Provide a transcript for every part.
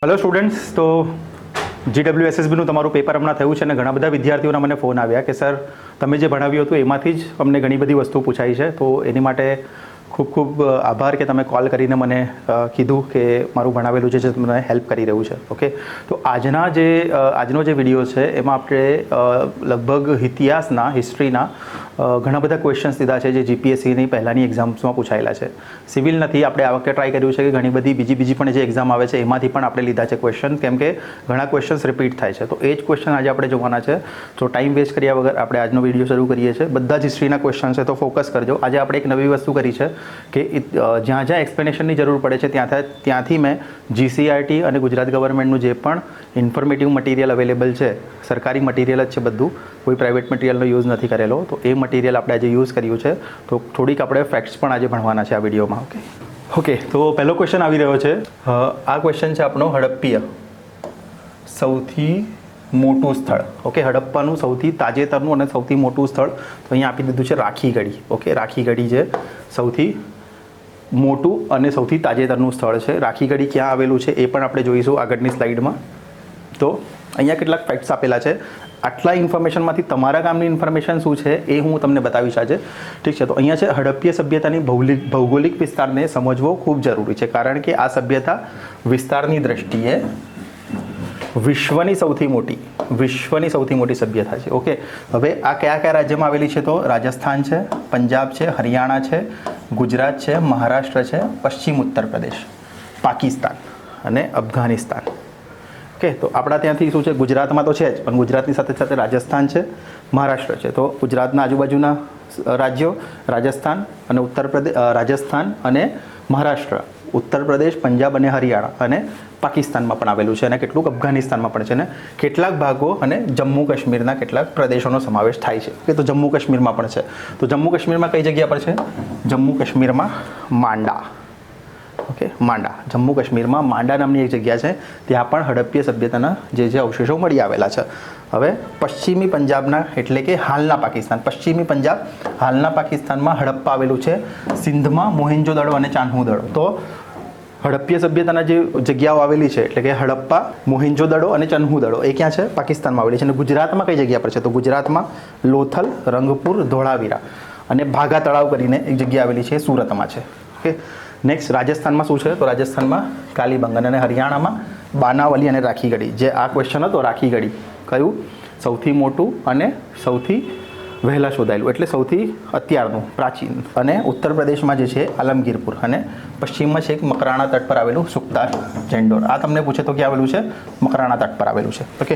Hello students, તો GWSSBનું તમારું paper હમણાં થયું છે અને ઘણા બધા વિદ્યાર્થીઓના મને ફોન આવ્યા કે સર તમે જે ભણાવ્યું હતું એમાંથી જ અમને ઘણી બધી વસ્તુ પૂછાઈ છે, તો એની માટે ખૂબ ખૂબ આભાર કે તમે કોલ કરીને મને કીધું કે મારું ભણાવેલું છે જે તમને હેલ્પ કરી રહ્યું છે. ઓકે, તો આજનો જે વિડીયો છે એમાં આપણે લગભગ હિસ્ટ્રીના ઘણા બધા ક્વેશ્ચન્સ દીધા છે જે GPSCની પહેલાંની એક્ઝામ્સમાં પૂછાયેલા છે. સિવિલ નથી, આપણે આ વખતે ટ્રાય કર્યું છે કે ઘણી બધી બીજી પણ જે એક્ઝામ આવે છે એમાંથી પણ આપણે લીધા છે ક્વેશ્ચન, કેમ કે ઘણા ક્વેશ્ચન્સ રિપીટ થાય છે. તો એ જ ક્વેશ્ચન આજે આપણે જોવાના છે. તો ટાઈમ વેસ્ટ કર્યા વગર આપણે આજનો વિડીયો શરૂ કરીએ છીએ. બધા જ હિસ્ટ્રીના ક્વેશ્ચન છે, તો ફોકસ કરજો. આજે આપણે એક નવી વસ્તુ કરી છે કે જ્યાં એક્સપ્લેનેશનની જરૂર પડે છે ત્યાંથી મેં GCRT અને ગુજરાત ગવર્મેન્ટનું જે પણ ઇન્ફોર્મેટિવ મટીરિયલ અવેલેબલ છે, સરકારી મટીરિયલ જ છે બધું, કોઈ પ્રાઇવેટ મટીરિયલનો યુઝ નથી કરેલો, તો એ મટીરિયલ આપણે આજે યુઝ કર્યું છે. તો થોડીક આપણે ફેક્ટ્સ પણ આજે ભણવાના છે આ વિડીયોમાં. ઓકે, તો પહેલો ક્વેશ્ચન આવી રહ્યો છે. આ ક્વેશ્ચન છે આપણો હડપ્પીય સૌથી મોટું સ્થળ. ઓકે, હડપ્પાનું સૌથી તાજેતરનું અને સૌથી મોટું સ્થળ તો અહીંયા આપી દીધું છે રાખીગઢી. ઓકે, રાખીગઢી છે સૌથી મોટું અને સૌથી તાજેતરનું સ્થળ છે. રાખીગઢી ક્યાં આવેલું છે એ પણ આપણે જોઈશું આગળની સ્લાઇડમાં. તો અહીંયા કેટલાક ફેક્ટ્સ આપેલા છે. આટલા ઇન્ફોર્મેશનમાંથી તમારા ગામની ઇન્ફોર્મેશન શું છે એ હું તમને બતાવીશ આજે. ઠીક છે, તો અહીંયા છે હડપ્પીય સભ્યતાની ભૌગોલિક વિસ્તારને સમજવો ખૂબ જરૂરી છે, કારણ કે આ સભ્યતા વિસ્તારની દ્રષ્ટિએ વિશ્વની સૌથી મોટી સભ્યતા છે. ઓકે, હવે આ કયા રાજ્યમાં આવેલી છે? તો રાજસ્થાન છે, પંજાબ છે, હરિયાણા છે, ગુજરાત છે, મહારાષ્ટ્ર છે, પશ્ચિમ ઉત્તર પ્રદેશ, પાકિસ્તાન અને અફઘાનિસ્તાન. ઓકે, તો આપણા ત્યાંથી શું છે, ગુજરાતમાં તો છે જ, પણ ગુજરાતની સાથે સાથે રાજસ્થાન છે, મહારાષ્ટ્ર છે. તો ગુજરાતના આજુબાજુના રાજ્યો રાજસ્થાન અને મહારાષ્ટ્ર, ઉત્તર પ્રદેશ, પંજાબ અને હરિયાણા અને પાકિસ્તાનમાં પણ આવેલું છે, અને કેટલુંક અફઘાનિસ્તાનમાં પણ છે, અને કેટલાક ભાગો અને જમ્મુ કાશ્મીરના કેટલાક પ્રદેશોનો સમાવેશ થાય છે. ઓકે, તો જમ્મુ કાશ્મીરમાં પણ છે. તો જમ્મુ કાશ્મીરમાં કઈ જગ્યા પર છે? જમ્મુ કાશ્મીરમાં માંડા. ઓકે, જમ્મુ કાશ્મીરમાં માંડા નામની એક જગ્યા છે, ત્યાં પણ હડપ્પીય સભ્યતાના જે અવશેષો મળી આવેલા છે. હવે પશ્ચિમી પંજાબના એટલે કે હાલના પાકિસ્તાનમાં હડપ્પા આવેલું છે, સિંધમાં મોહેન્જો-દડો અને ચાન્હુ-દડો. તો હડપ્પીય સભ્યતાના જે જગ્યાઓ આવેલી છે એટલે કે હડપ્પા, મોહેન્જો-દડો અને ચાન્હુ-દડો એ ક્યાં છે? પાકિસ્તાનમાં આવેલી છે. અને ગુજરાતમાં કઈ જગ્યા પર છે? તો ગુજરાતમાં લોથલ, રંગપુર, ધોળાવીરા અને ભાગા તળાવ કરીને એક જગ્યા આવેલી છે, સુરતમાં છે. ઓકે, નેક્સ્ટ રાજસ્થાનમાં શું છે? તો રાજસ્થાનમાં કાલીબંગન અને હરિયાણામાં બાનાવલી અને રાખીગઢી. જે આ ક્વેશ્ચન હતો, રાખીગઢી કયું સૌથી મોટું અને સૌથી વહેલા શોધાયેલું એટલે સૌથી અત્યારનું પ્રાચીન, અને ઉત્તર પ્રદેશમાં જે છે આલમગીરપુર, અને પશ્ચિમમાં છે એક મકરાણા તટ પર આવેલું સુખદાર જેન્ડોર. આ તમને પૂછે તો ક્યાં આવેલું છે? મકરાણા તટ પર આવેલું છે. ઓકે,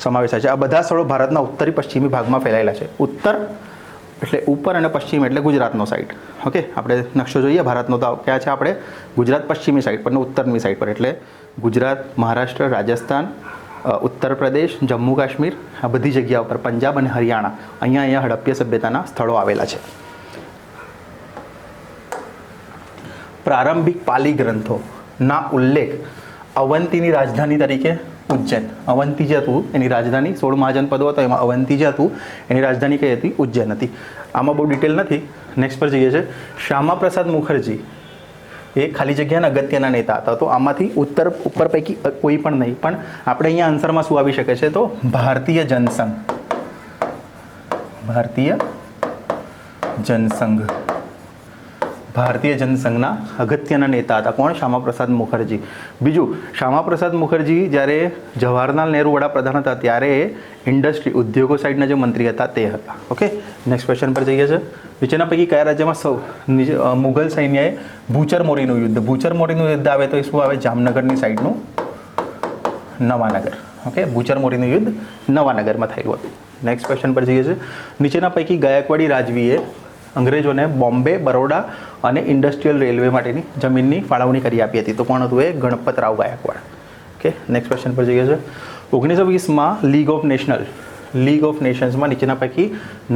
સમાવેશ થાય છે. આ બધા સ્થળો ભારતના ઉત્તરી પશ્ચિમી ભાગમાં ફેલાયેલા છે. ઉત્તર એટલે ઉપર અને પશ્ચિમ એટલે ગુજરાતનો સાઈડ. ઓકે, આપણે નકશો જોઈએ ભારતનો, તો ક્યાં છે? આપણે ગુજરાત પશ્ચિમી સાઈડ પર અને ઉત્તરની સાઈડ પર, એટલે ગુજરાત, મહારાષ્ટ્ર, રાજસ્થાન, ઉત્તર પ્રદેશ, જમ્મુ કાશ્મીર, આ બધી જગ્યા ઉપર, પંજાબ અને હરિયાણા, અહીંયા હડપ્પીય સભ્યતાના સ્થળો આવેલા છે. પ્રારંભિક પાલી ગ્રંથોના ઉલ્લેખ અવંતીની રાજધાની તરીકે ઉજ્જૈન. અવંતી જે હતું એની રાજધાની, 16 મહાજનપદો હતા એમાં અવંતી જે હતું એની રાજધાની કઈ હતી? ઉજ્જૈન હતી. આમાં બહુ ડિટેલ નથી. નેક્સ્ટ પર જઈએ છે. શ્યામા પ્રસાદ મુખર્જી એ ખાલી જગ્યાના અગત્યના નેતા હતા. તો આમાંથી ઉપર પૈકી કોઈ પણ નહીં, પણ આપણે અહીંયા આન્સરમાં શું આવી શકે છે? તો ભારતીય જનસંઘના અગત્યના નેતા હતા. કોણ? શ્યામાપ્રસાદ મુખર્જી. બીજું, શ્યામાપ્રસાદ મુખર્જી જ્યારે જવાહરલાલ નહેરુ વડાપ્રધાન હતા ત્યારે ઉદ્યોગો સાઈડના જે મંત્રી હતા તે હતા. ઓકે, નેક્સ્ટ ક્વેશ્ચન પર જઈએ છે. નીચેના પૈકી કયા રાજ્યમાં મુઘલ સૈન્યએ ભૂચરમોરીનું યુદ્ધ આવે તો એ શું આવે? જામનગરની સાઈડનું નવાનગર. ઓકે, ભૂચરમોરીનું યુદ્ધ નવાનગરમાં થયેલું હતું. નેક્સ્ટ ક્વેશ્ચન પર જઈએ છે. નીચેના પૈકી ગાયકવાડી રાજવીએ અંગ્રેજોને બોમ્બે, બરોડા અને ઇન્ડસ્ટ્રીયલ રેલવે માટેની જમીનની ફાળવણી કરી આપી હતી. તો કોણ હતું એ? Ganpatrao Gaekwad. Okay, next question પર જઈએ છે. 1920માં લીગ ઓફ નેશન્સમાં નીચેના પૈકી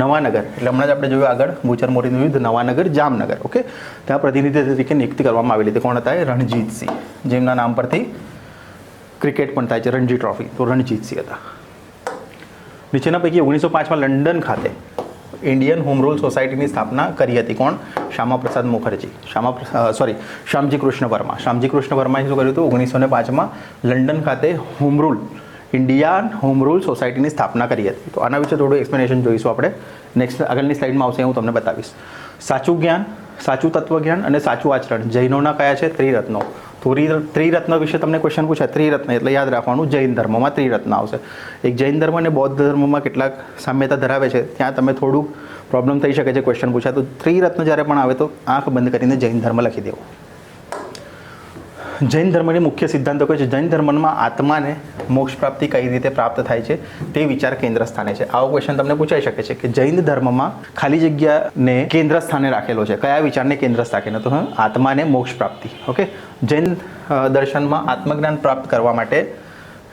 નવાનગર, એટલે હમણાં જ આપણે જોયું આગળ ભૂચરમોરીનું યુદ્ધ, નવાનગર, જામનગર. ઓકે, ત્યાં પ્રતિનિધિ તરીકે નિયુક્તિ કરવામાં આવેલી હતી. કોણ હતા એ? રણજીતસિંહ, જેમના નામ પરથી ક્રિકેટ પણ થાય છે, રણજી ટ્રોફી. તો રણજીતસિંહ હતા. નીચેના પૈકી 1905માં લંડન ખાતે ઇન્ડિયન હોમ રૂલ સોસાયટીની સ્થાપના કરી હતી? કોણ? શ્યામાપ્રસાદ મુખર્જી. શ્યામજી કૃષ્ણ વર્મા. શ્યામજી કૃષ્ણ વર્માએ શું કર્યું હતું? 1905માં લંડન ખાતે home rule Indian home rule સોસાયટીની સ્થાપના કરી હતી. તો આના વિશે થોડું એક્સપ્લેનેશન જોઈશું આપણે. નેક્સ્ટ આગળની સ્લાઇડમાં આવશે, હું તમને બતાવીશ. સાચું જ્ઞાન, સાચું તત્વજ્ઞાન અને સાચું આચરણ જૈનોના કયા છે? ત્રિરત્નો. તો ત્રિરત્ન વિશે તમને ક્વેશ્ચન પૂછાય. ત્રિરત્ન એટલે યાદ રાખવાનું, જૈન ધર્મમાં ત્રિરત્ન આવશે. એક જૈન ધર્મ અને બૌદ્ધ ધર્મમાં કેટલાક સામ્યતા ધરાવે છે, ત્યાં તમે થોડુંક પ્રોબ્લેમ થઈ શકે છે ક્વેશ્ચન પૂછાય. તો ત્રિરત્ન જ્યારે પણ આવે તો આંખ બંધ કરીને જૈન ધર્મ લખી દેવો. જૈન ધર્મની મુખ્ય સિદ્ધાંતો કઈ છે? જૈન ધર્મમાં આત્માને મોક્ષ પ્રાપ્તિ કઈ રીતે પ્રાપ્ત થાય છે તે વિચાર કેન્દ્ર સ્થાને છે. આવો ક્વેશ્ચન તમને પૂછાઈ શકે છે કે જૈન ધર્મમાં ખાલી જગ્યાને કેન્દ્ર સ્થાને રાખેલો છે. કયા વિચારને કેન્દ્ર સ્થાને? તો આત્માને મોક્ષ પ્રાપ્તિ. ઓકે, જૈન દર્શનમાં આત્મજ્ઞાન પ્રાપ્ત કરવા માટે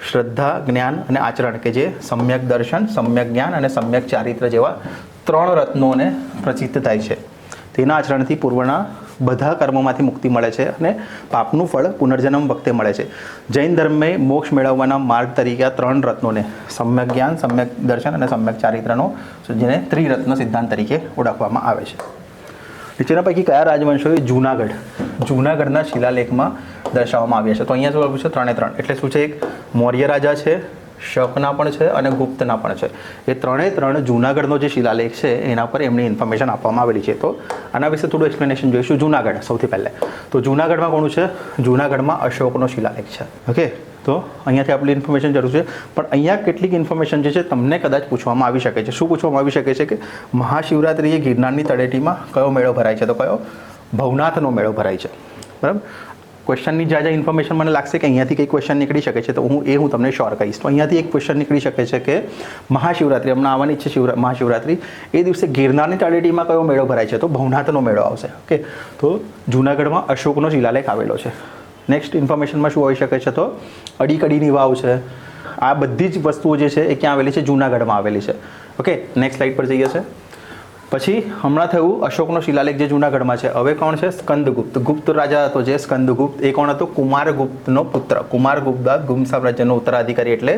શ્રદ્ધા, જ્ઞાન અને આચરણ કે જે સમ્યક દર્શન, સમ્યક જ્ઞાન અને સમ્યક ચારિત્ર જેવા 3 રત્નોને પ્રચિત થાય છે. તેના આચરણથી પૂર્વના બધા કર્મોમાંથી મુક્તિ મળે છે અને પાપનું ફળ પુનર્જન્મ વખતે મળે છે. જૈન ધર્મે મોક્ષ મેળવવાના માર્ગ તરીકે આ 3 રત્નોને સમ્યક જ્ઞાન, સમ્યક દર્શન અને સમ્યક ચારિત્રનો જેને ત્રિરત્ન સિદ્ધાંત તરીકે ઓળખવામાં આવે છે. નીચેના પૈકી કયા રાજવંશોએ જૂનાગઢના શિલાલેખમાં દર્શાવવામાં આવ્યા છે? તો અહીંયા શું લખ્યું છે? 3 એટલે શું છે? એક મૌર્ય રાજા છે, શકના પણ છે અને ગુપ્તના પણ છે. એ 3 જૂનાગઢનો જે શિલાલેખ છે એના પર એમની ઇન્ફોર્મેશન આપવામાં આવેલી છે. તો આના વિશે થોડું એક્સપ્લેનેશન જોઈશું. જૂનાગઢ સૌથી પહેલાં તો જૂનાગઢમાં કોનું છે? જૂનાગઢમાં અશોકનો શિલાલેખ છે. ઓકે, તો અહીંયાથી આપણી ઇન્ફોર્મેશન જરૂર છે. પણ અહીંયા કેટલીક ઇન્ફોર્મેશન જે છે તમને કદાચ પૂછવામાં આવી શકે છે. શું પૂછવામાં આવી શકે છે? કે મહાશિવરાત્રિએ ગિરનારની તળેટીમાં કયો મેળો ભરાય છે? તો કયો? ભવનાથનો મેળો ભરાય છે. બરાબર. ક્વેશ્ચનની જ્યાં ઇન્ફોર્મેશન મને લાગશે કે અહીંયાથી કંઈ ક્વેશ્ચન નીકળી શકે છે, તો હું તમને શ્યોર કહીશ. તો અહીંયાથી એક ક્વેશ્ચન નીકળી શકે છે કે મહાશિવરાત્રિ હમણાં આવવાની છે, મહાશિવરાત્રિ એ દિવસે ગિરનારની તળેટીમાં કયો મેળો ભરાય છે? તો ભવનાથનો મેળો આવશે. ઓકે, તો જૂનાગઢમાં અશોકનો શિલાલેખ આવેલો છે. નેક્સ્ટ ઇન્ફોર્મેશનમાં શું હોઈ શકે છે? તો અડીકડીની વાવ છે. આ બધી જ વસ્તુઓ જે છે એ ક્યાં આવેલી છે? જૂનાગઢમાં આવેલી છે. ઓકે, નેક્સ્ટ સ્લાઇડ પર જઈએ છે. પછી હમણાં થયું અશોકનો શિલાલેખ જે જૂનાગઢમાં છે. હવે કોણ છે? સ્કંદગુપ્ત. ગુપ્ત રાજા હતો જે સ્કંદગુપ્ત, એ કોણ હતો? કુમારગુપ્તનો પુત્ર. કુમારગુપ્ત ગુપ્ત સામ્રાજ્યનો ઉત્તરાધિકારી એટલે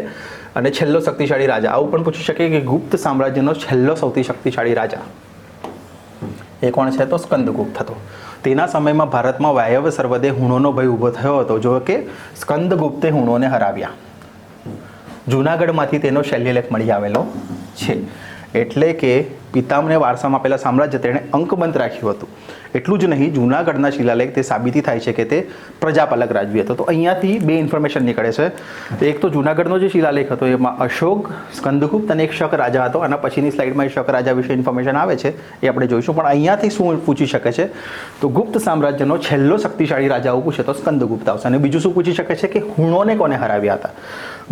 અને છેલ્લો શક્તિશાળી રાજા. આવું પણ પૂછી શકે કે ગુપ્ત સામ્રાજ્યનો છેલ્લો સૌથી શક્તિશાળી રાજા એ કોણ છે? તો સ્કંદગુપ્ત હતો. તેના સમયમાં ભારતમાં વાયવ્ય સર્વદે હુણોનો ભય ઊભો થયો હતો. જો કે સ્કંદગુપ્તે હુણોને હરાવ્યા. જૂનાગઢમાંથી તેનો શૈલ્યલેખ મળી આવેલો છે. એટલે કે પિતામને વારસામાં આપેલા સામ્રાજ્ય તેણે અંકબંધ રાખ્યું હતું. એટલું જ નહીં, જૂનાગઢના શિલાલેખ તે સાબિતી થાય છે કે તે પ્રજાપાલક રાજવી હતો. તો અહીંયાથી 2 ઇન્ફોર્મેશન નીકળે છે. એક તો જૂનાગઢનો જે શિલાલેખ હતો એમાં અશોક, સ્કંદગુપ્ત અને એક શક રાજા હતો. આના પછીની સ્લાઇડમાં શક રાજા વિશે ઇન્ફોર્મેશન આવે છે, એ આપણે જોઈશું. પણ અહીંયાથી શું પૂછી શકે છે? તો ગુપ્ત સામ્રાજ્યનો છેલ્લો શક્તિશાળી રાજા આવું પૂછે તો સ્કંદગુપ્ત આવશે. અને બીજું શું પૂછી શકે છે? કે હુણોને કોને હરાવ્યા હતા?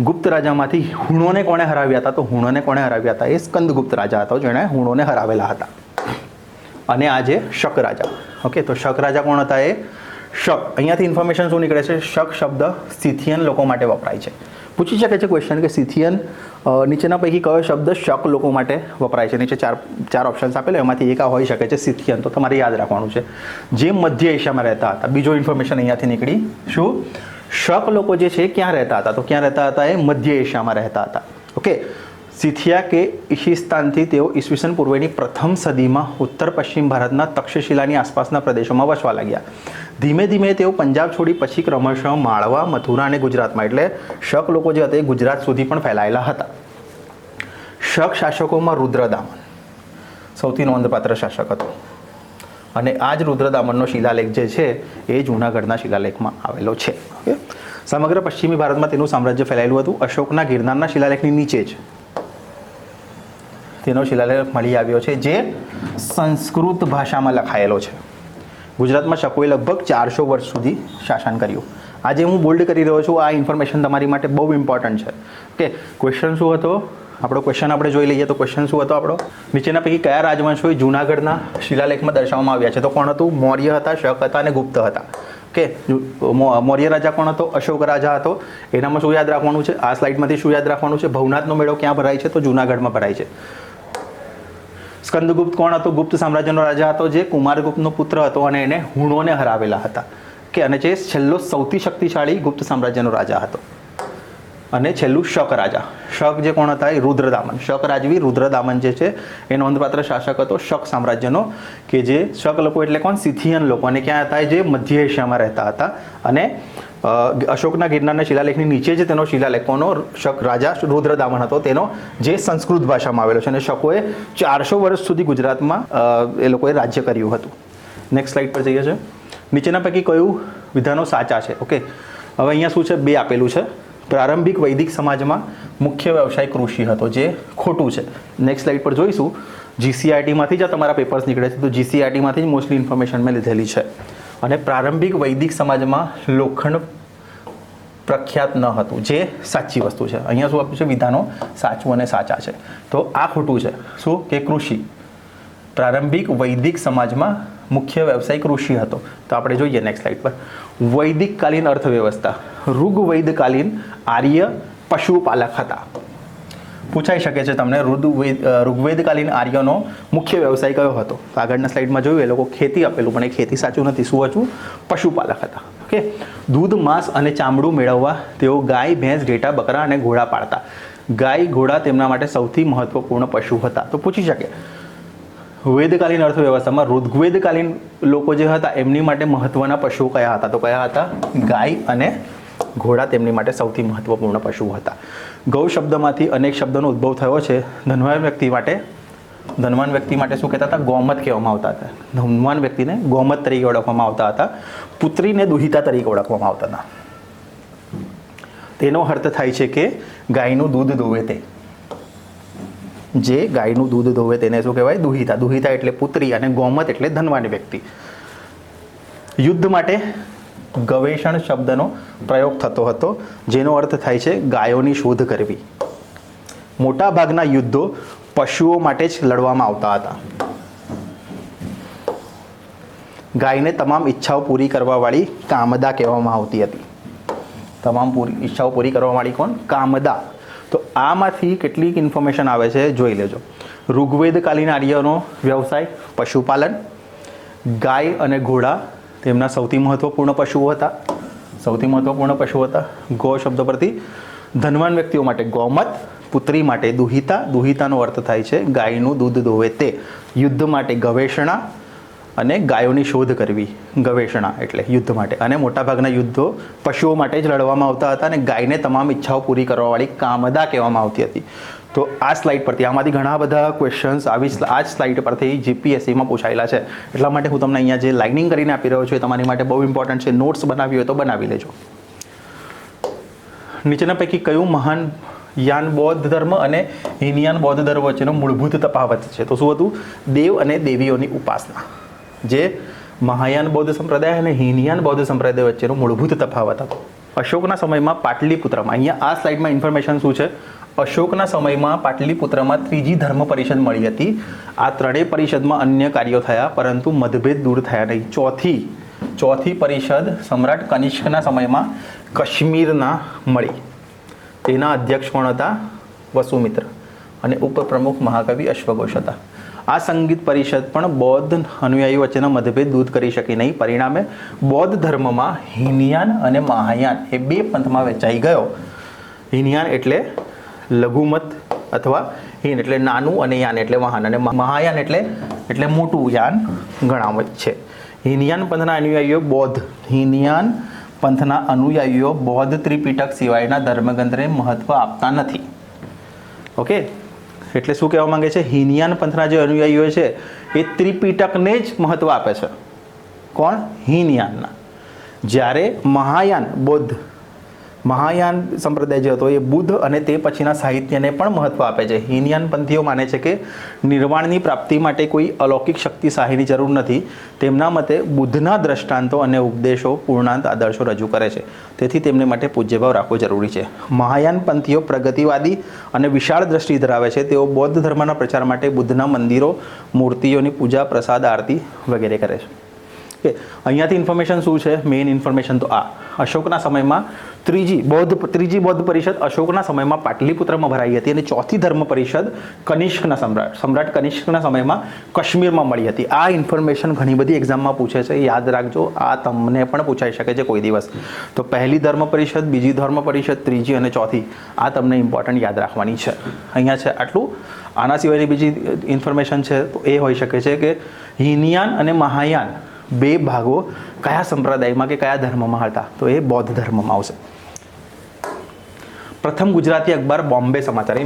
ગુપ્ત રાજામાંથી હુણોને કોણે હરાવ્યા હતા? તો હુણોને કોણે હરાવ્યા હતા? એ સ્કંદગુપ્ત રાજા હતો જેણે હુણોને હરાવેલા હતા. અને આ જે શક રાજા. ઓકે, તો શક રાજા કોણ હતા? એ શક. અહીંયાથી ઇન્ફોર્મેશન શું નીકળે છે? શક શબ્દ સિથિયન લોકો માટે વપરાય છે. પૂછી શકે છે ક્વેશ્ચન કે સિથિયન નીચેના પૈકી કયો શબ્દ શક લોકો માટે વપરાય છે? નીચે ચાર ઓપ્શન્સ આપેલા, એમાંથી એક આ હોઈ શકે છે સિથિયન. તો તમારે યાદ રાખવાનું છે જે મધ્ય એશિયામાં રહેતા હતા. બીજો ઇન્ફોર્મેશન અહીંયાથી નીકળી શું? શક લોકો જે છે ક્યાં રહેતા હતા? તો ક્યાં રહેતા હતા? એ મધ્ય એશિયામાં રહેતા હતા. ઓકે, સિથિયા કે ઈશિસ્તાનથી તેઓ ઈસવીસન પૂર્વેની પ્રથમ સદીમાં ઉત્તર પશ્ચિમ ભારતના તક્ષશિલાની આસપાસના પ્રદેશોમાં વસવા લાગ્યા. ધીમે ધીમે તેઓ પંજાબ છોડી પછી ક્રમશઃ માળવા, મથુરા અને ગુજરાતમાં, એટલે શક લોકો જે હતા એ ગુજરાત સુધી પણ ફેલાયેલા હતા. શક શાસકોમાં રુદ્રદામન સૌથી નોંધપાત્ર શાસક હતો. અને આ જ રુદ્રદામનનો શિલાલેખ જે છે એ જૂનાગઢના શિલાલેખમાં આવેલો છે. ઓકે, સમગ્ર પશ્ચિમી ભારતમાં તેનું સામ્રાજ્ય ફેલાયેલું હતું. અશોકના ગિરનારના શિલાલેખની નીચે જ તેનો શિલાલેખ મળી આવ્યો છે જે સંસ્કૃત ભાષામાં લખાયેલો છે. ગુજરાતમાં શકોએ લગભગ 400 વર્ષ સુધી શાસન કર્યું. આજે હું બોલ્ડ કરી રહ્યો છું, આ ઇન્ફોર્મેશન તમારી માટે બહુ ઇમ્પોર્ટન્ટ છે. ઓકે, ક્વેશ્ચન શું હતો આપણો? ક્વેશ્ચન આપણે જોઈ લઈએ. તો ક્વેશ્ચન શું હતો આપણો? નીચેના પૈકી કયા રાજવંશોએ જૂનાગઢના શિલાલેખમાં દર્શાવવામાં આવ્યા છે? તો કોણ હતું? મૌર્ય હતા, શક હતા અને ગુપ્ત હતા. ઓકે, મૌર્ય રાજા કોણ હતો? અશોક રાજા હતો. એનામાં શું યાદ રાખવાનું છે? આ સ્લાઇડમાંથી શું યાદ રાખવાનું છે? ભવનાથનો મેળો ક્યાં ભરાય છે? તો જૂનાગઢમાં ભરાય છે. સ્કંદગુપ્ત કોણ હતો? ગુપ્ત સામ્રાજ્યનો રાજા હતો જે કુમારગુપ્તનો પુત્ર હતો અને એને હુણોને હરાવેલા હતા. કે અને જે છેલ્લો સૌથી શક્તિશાળી ગુપ્ત સામ્રાજ્યનો રાજા હતો. અને છેલ્લું શક રાજા. શક જે કોણ હતા? એ રુદ્રદામન. શક રાજવી રુદ્રદામન જે છે એ નોંધપાત્ર શાસક હતો શક સામ્રાજ્યનો, કે જે શક લોકો એટલે કોણ? સિથિયન લોકો. અને ક્યાં હતા? જે મધ્ય એશિયામાં રહેતા હતા. અને અશોકના ગિરનારના શિલાલેખની નીચે જ તેનો શિલાલેખ કોનો? શક રાજા રુદ્રદામન હતો, તેનો જે સંસ્કૃત ભાષામાં આવેલો છે. અને શકોએ 400 વર્ષ સુધી ગુજરાતમાં એ લોકોએ રાજ્ય કર્યું હતું. નેક્સ્ટ સ્લાઇડ પર જઈએ છીએ. નીચેના પૈકી કયું વિધાનો સાચા છે? ઓકે, હવે અહીંયા શું છે? 2 આપેલું છે. પ્રારંભિક વૈદિક સમાજમાં મુખ્ય વ્યવસાય કૃષિ હતો, જે ખોટું છે. નેક્સ્ટ સ્લાઇડ પર જોઈશું. GCRTમાંથી જ તમારા પેપર્સ નીકળે છે, તો GCRTમાંથી જ મોસ્ટલી ઇન્ફોર્મેશન મેં લીધેલી છે. અને પ્રારંભિક વૈદિક સમાજમાં લોખંડ પ્રખ્યાત ન હતું, જે સાચી વસ્તુ છે. અહીંયા શું આપ્યું છે? વિધાનો સાચું અને સાચા છે. તો આ ખોટું છે. શું? કે કૃષિ. પ્રારંભિક વૈદિક સમાજમાં મુખ્ય વ્યવસાય કૃષિ હતો. તો આપણે જોઈએ નેક્સ્ટ સ્લાઇડ પર. વૈદિકકાલીન અર્થવ્યવસ્થા. ઋગ્વૈદકાલીન આર્ય પશુપાલક હતા. પૂછાઈ શકે છે તમને, ઋગ્વેદકાલીન આર્યનો મુખ્ય વ્યવસાય કયો હતો? તો આગળના સ્લાઇડમાં જોયું, એ લોકો ખેતી આપેલું, પણ એ ખેતી સાચું નથી. શું હતું? પશુપાલક હતા. ઓકે. દૂધ, માંસ અને ચામડું મેળવવા તેઓ ગાય, ભેંસ, ઘેટા, બકરા અને ઘોડા પાળતા. ગાય, ઘોડા તેમના માટે સૌથી મહત્વપૂર્ણ પશુ હતા. તો પૂછી શકે, વેદકાલીન અર્થવ્યવસ્થામાં ઋગ્વેદકાલીન લોકો જે હતા એમની માટે મહત્વના પશુઓ કયા હતા? તો કયા હતા? ગાય અને ઘોડા તેમની માટે સૌથી મહત્વપૂર્ણ પશુઓ હતા. ગૌ શબ્દમાંથી અનેક શબ્દોનો ઉદ્ભવ થયો છે. ધનવાન વ્યક્તિ માટે શું કહેતા હતા? ગોમત કહેવામાં આવતા હતા. ધનવાન વ્યક્તિને ગોમત તરીકે ઓળખવામાં આવતા હતા. પુત્રીને દુહિતા તરીકે ઓળખવામાં આવતા હતા. તેનો અર્થ થાય છે કે ગાયનું દૂધ દોવે તે. જે ગાયનું દૂધ દોવે તેને શું કહેવાય? દુહિતા. દુહિતા એટલે પુત્રી અને ગોમત એટલે ધનવાન વ્યક્તિ. યુદ્ધ માટે ગવેષણ શબ્દનો પ્રયોગ થતો હતો, જેનો અર્થ થાય છે ગાયોની શોધ કરવી. મોટા ભાગના યુદ્ધો પશુઓ માટે જ લડવામાં આવતા હતા. ગાયને તમામ ઈચ્છાઓ પૂરી કરવાવાળી કામદા કહેવામાં આવતી હતી. તમામ ઈચ્છાઓ પૂરી કરવાવાળી કોણ? કામદા. તો આમાંથી કેટલીક ઇન્ફોર્મેશન આવે છે, જોઈ લેજો. ઋગ્વેદકાલીન આર્યનો વ્યવસાય પશુપાલન. ગાય અને ઘોડા તેમના સૌથી મહત્વપૂર્ણ પશુઓ હતા. ગો શબ્દ પરથી ધનવાન વ્યક્તિઓ માટે ગોમત, પુત્રી માટે દુહિતા. દુહિતાનો અર્થ થાય છે ગાયનું દૂધ દોવે તે. યુદ્ધ માટે ગવેષણા અને ગાયોની શોધ કરવી. ગવેષણા એટલે યુદ્ધ માટે. અને મોટાભાગના યુદ્ધો પશુઓ માટે જ લડવામાં આવતા હતા અને ગાયને તમામ ઈચ્છાઓ પૂરી કરવાવાળી કામદા કહેવામાં આવતી હતી. તો આ સ્લાઇડ પરથી આમાંથી ઘણા બધા ક્વેશ્ચન્સ આ જ સ્લાઇડ પરથી GPSCમાં પૂછાયેલા છે. એટલા માટે હું તમને અહીંયા જે લાઇનિંગ કરીને આપી રહ્યો છું એ તમારી માટે બહુ ઇમ્પોર્ટન્ટ છે. નોટ્સ બનાવી હોય તો બનાવી લેજો. નીચેના પૈકી કયું મહાયાન બૌદ્ધ ધર્મ અને હીનયાન બૌદ્ધ ધર્મ વચ્ચેનો મૂળભૂત તફાવત છે? તો શું હતું? દેવ અને દેવીઓની ઉપાસના. જે મહાયાન બૌદ્ધ સંપ્રદાય અને હીનયાન બૌદ્ધ સંપ્રદાય વચ્ચેનો મૂળભૂત તફાવત હતો. અશોકના સમયમાં પાટલીપુત્રમાં, અહીંયા આ સ્લાઇડમાં ઇન્ફોર્મેશન શું છે? અશોકના સમયમાં પાટલીપુત્રમાં 3જી ધર્મ પરિષદ મળી હતી. આ ત્રણેય પરિષદમાં અન્ય કાર્યો થયા, પરંતુ મતભેદ દૂર થયા નહીં. ચોથી પરિષદ સમ્રાટ કનિષ્કના સમયમાં કાશ્મીરના મળી. તેના અધ્યક્ષ કોણ હતા? વસુમિત્ર. અને ઉપપ્રમુખ મહાકવિ અશ્વઘોષ હતા. આ સંગીત પરિષદ પણ બૌદ્ધ અનુયાયીઓ વચ્ચેના મતભેદ દૂર કરી શકી નહીં. પરિણામે બૌદ્ધ ધર્મમાં હીનયાન અને મહાયાન એ 2 પંથમાં વહેંચાઈ ગયો. હીનયાન એટલે લઘુમત અથવા હીન એટલે નાનું અને યાન એટલે વાહન, અને મહાયાન એટલે મોટું યાન ગણાવે છે. હીનયાન પંથના અનુયાયીઓ બૌદ્ધ ત્રિપિટક સિવાયના ધર્મગ્રંથને મહત્વ આપતા નથી. ઓકે, એટલે શું કહેવા માંગે છે? હીનયાન પંથના જે અનુયાયીઓ છે એ ત્રિપિટકને જ મહત્વ આપે છે. કોણ? હીનયાનના. જ્યારે મહાયાન સંપ્રદાય જે હતો એ બુદ્ધ અને તે પછીના સાહિત્યને પણ મહત્વ આપે છે. હીનયાન પંથીઓ માને છે કે નિર્વાણની પ્રાપ્તિ માટે કોઈ અલૌકિક શક્તિશાળીની જરૂર નથી. તેમના મતે બુદ્ધના દ્રષ્ટાંતો અને ઉપદેશો પૂર્ણાંત આદર્શો રજૂ કરે છે. તેથી તેમને માટે પૂજ્યભાવ રાખવો જરૂરી છે. મહાયાન પંથીઓ પ્રગતિવાદી અને વિશાળ દ્રષ્ટિ ધરાવે છે. તેઓ બૌદ્ધ ધર્મના પ્રચાર માટે બુદ્ધના મંદિરો, મૂર્તિઓની પૂજા, પ્રસાદ, આરતી વગેરે કરે છે. કે અહીંયાથી ઇન્ફોર્મેશન શું છે? મેઇન ઇન્ફોર્મેશન તો આ અશોકના સમયમાં ત્રીજી બૌદ્ધ પરિષદ અશોકના સમયમાં પાટલીપુત્રમાં ભરાઈ હતી અને ચોથી ધર્મ પરિષદ કનિષ્કના સમ્રાટ કનિષ્કના સમયમાં કાશ્મીરમાં મળી હતી. આ ઇન્ફોર્મેશન ઘણી બધી એક્ઝામમાં પૂછે છે, યાદ રાખજો. આ તમને પણ પૂછાઈ શકે છે કોઈ દિવસ. તો પહેલી ધર્મ પરિષદ, બીજી ધર્મ પરિષદ, ત્રીજી અને ચોથી, આ તમને ઇમ્પોર્ટન્ટ યાદ રાખવાની છે. અહીંયા છે આટલું. આના સિવાયની બીજી ઇન્ફોર્મેશન છે તો એ હોઈ શકે છે કે હીનયાન અને મહાયાન બે ભાગો કયા સંપ્રદાયમાં કે કયા ધર્મમાં હતા? તો એ બૌદ્ધ ધર્મમાં આવશે. પ્રથમ ગુજરાતી અખબાર બોમ્બે સમાચાર.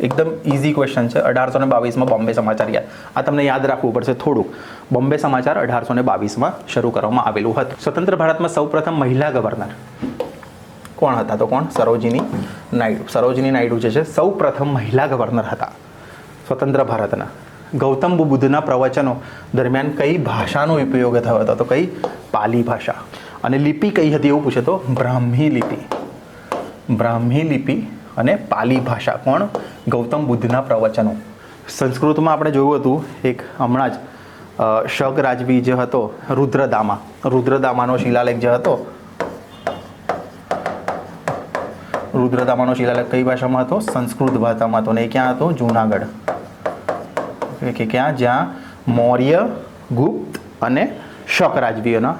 એકદમ ઇઝી ક્વેશ્ચન છે. 1822માં બોમ્બે સમાચાર. આ તમને યાદ રાખવું પડશે થોડુંક. બોમ્બે સમાચાર 1822માં શરૂ કરવામાં આવેલું હતું. સ્વતંત્ર ભારતમાં સૌપ્રથમ મહિલા ગવર્નર કોણ હતા? તો કોણ? સરોજિની નાયડુ. સરોજિની નાયડુ જે છે સૌ પ્રથમ મહિલા ગવર્નર હતા સ્વતંત્ર ભારતના. ગૌતમ બુદ્ધના પ્રવચનો દરમિયાન કઈ ભાષાનો ઉપયોગ થયો હતો? તો કઈ? પાલી ભાષા. અને લિપિ કઈ હતી એવું પૂછે તો બ્રાહ્મી લિપિ. બ્રાહ્મી લિપિ અને પાલી ભાષા. કોણ? ગૌતમ બુદ્ધના પ્રવચનો. સંસ્કૃતમાં આપણે જોયું હતું એક હમણાં જ શક રાજવી જે હતો રુદ્રદામાનો શિલાલેખ જે હતો, રુદ્રદામાનો શિલાલેખ કઈ ભાષામાં હતો? સંસ્કૃત ભાષામાં હતો. ને એ ક્યાં હતો? જૂનાગઢ. કે ક્યાં? જ્યાં મૌર્ય, ગુપ્ત અને શક રાજવીઓના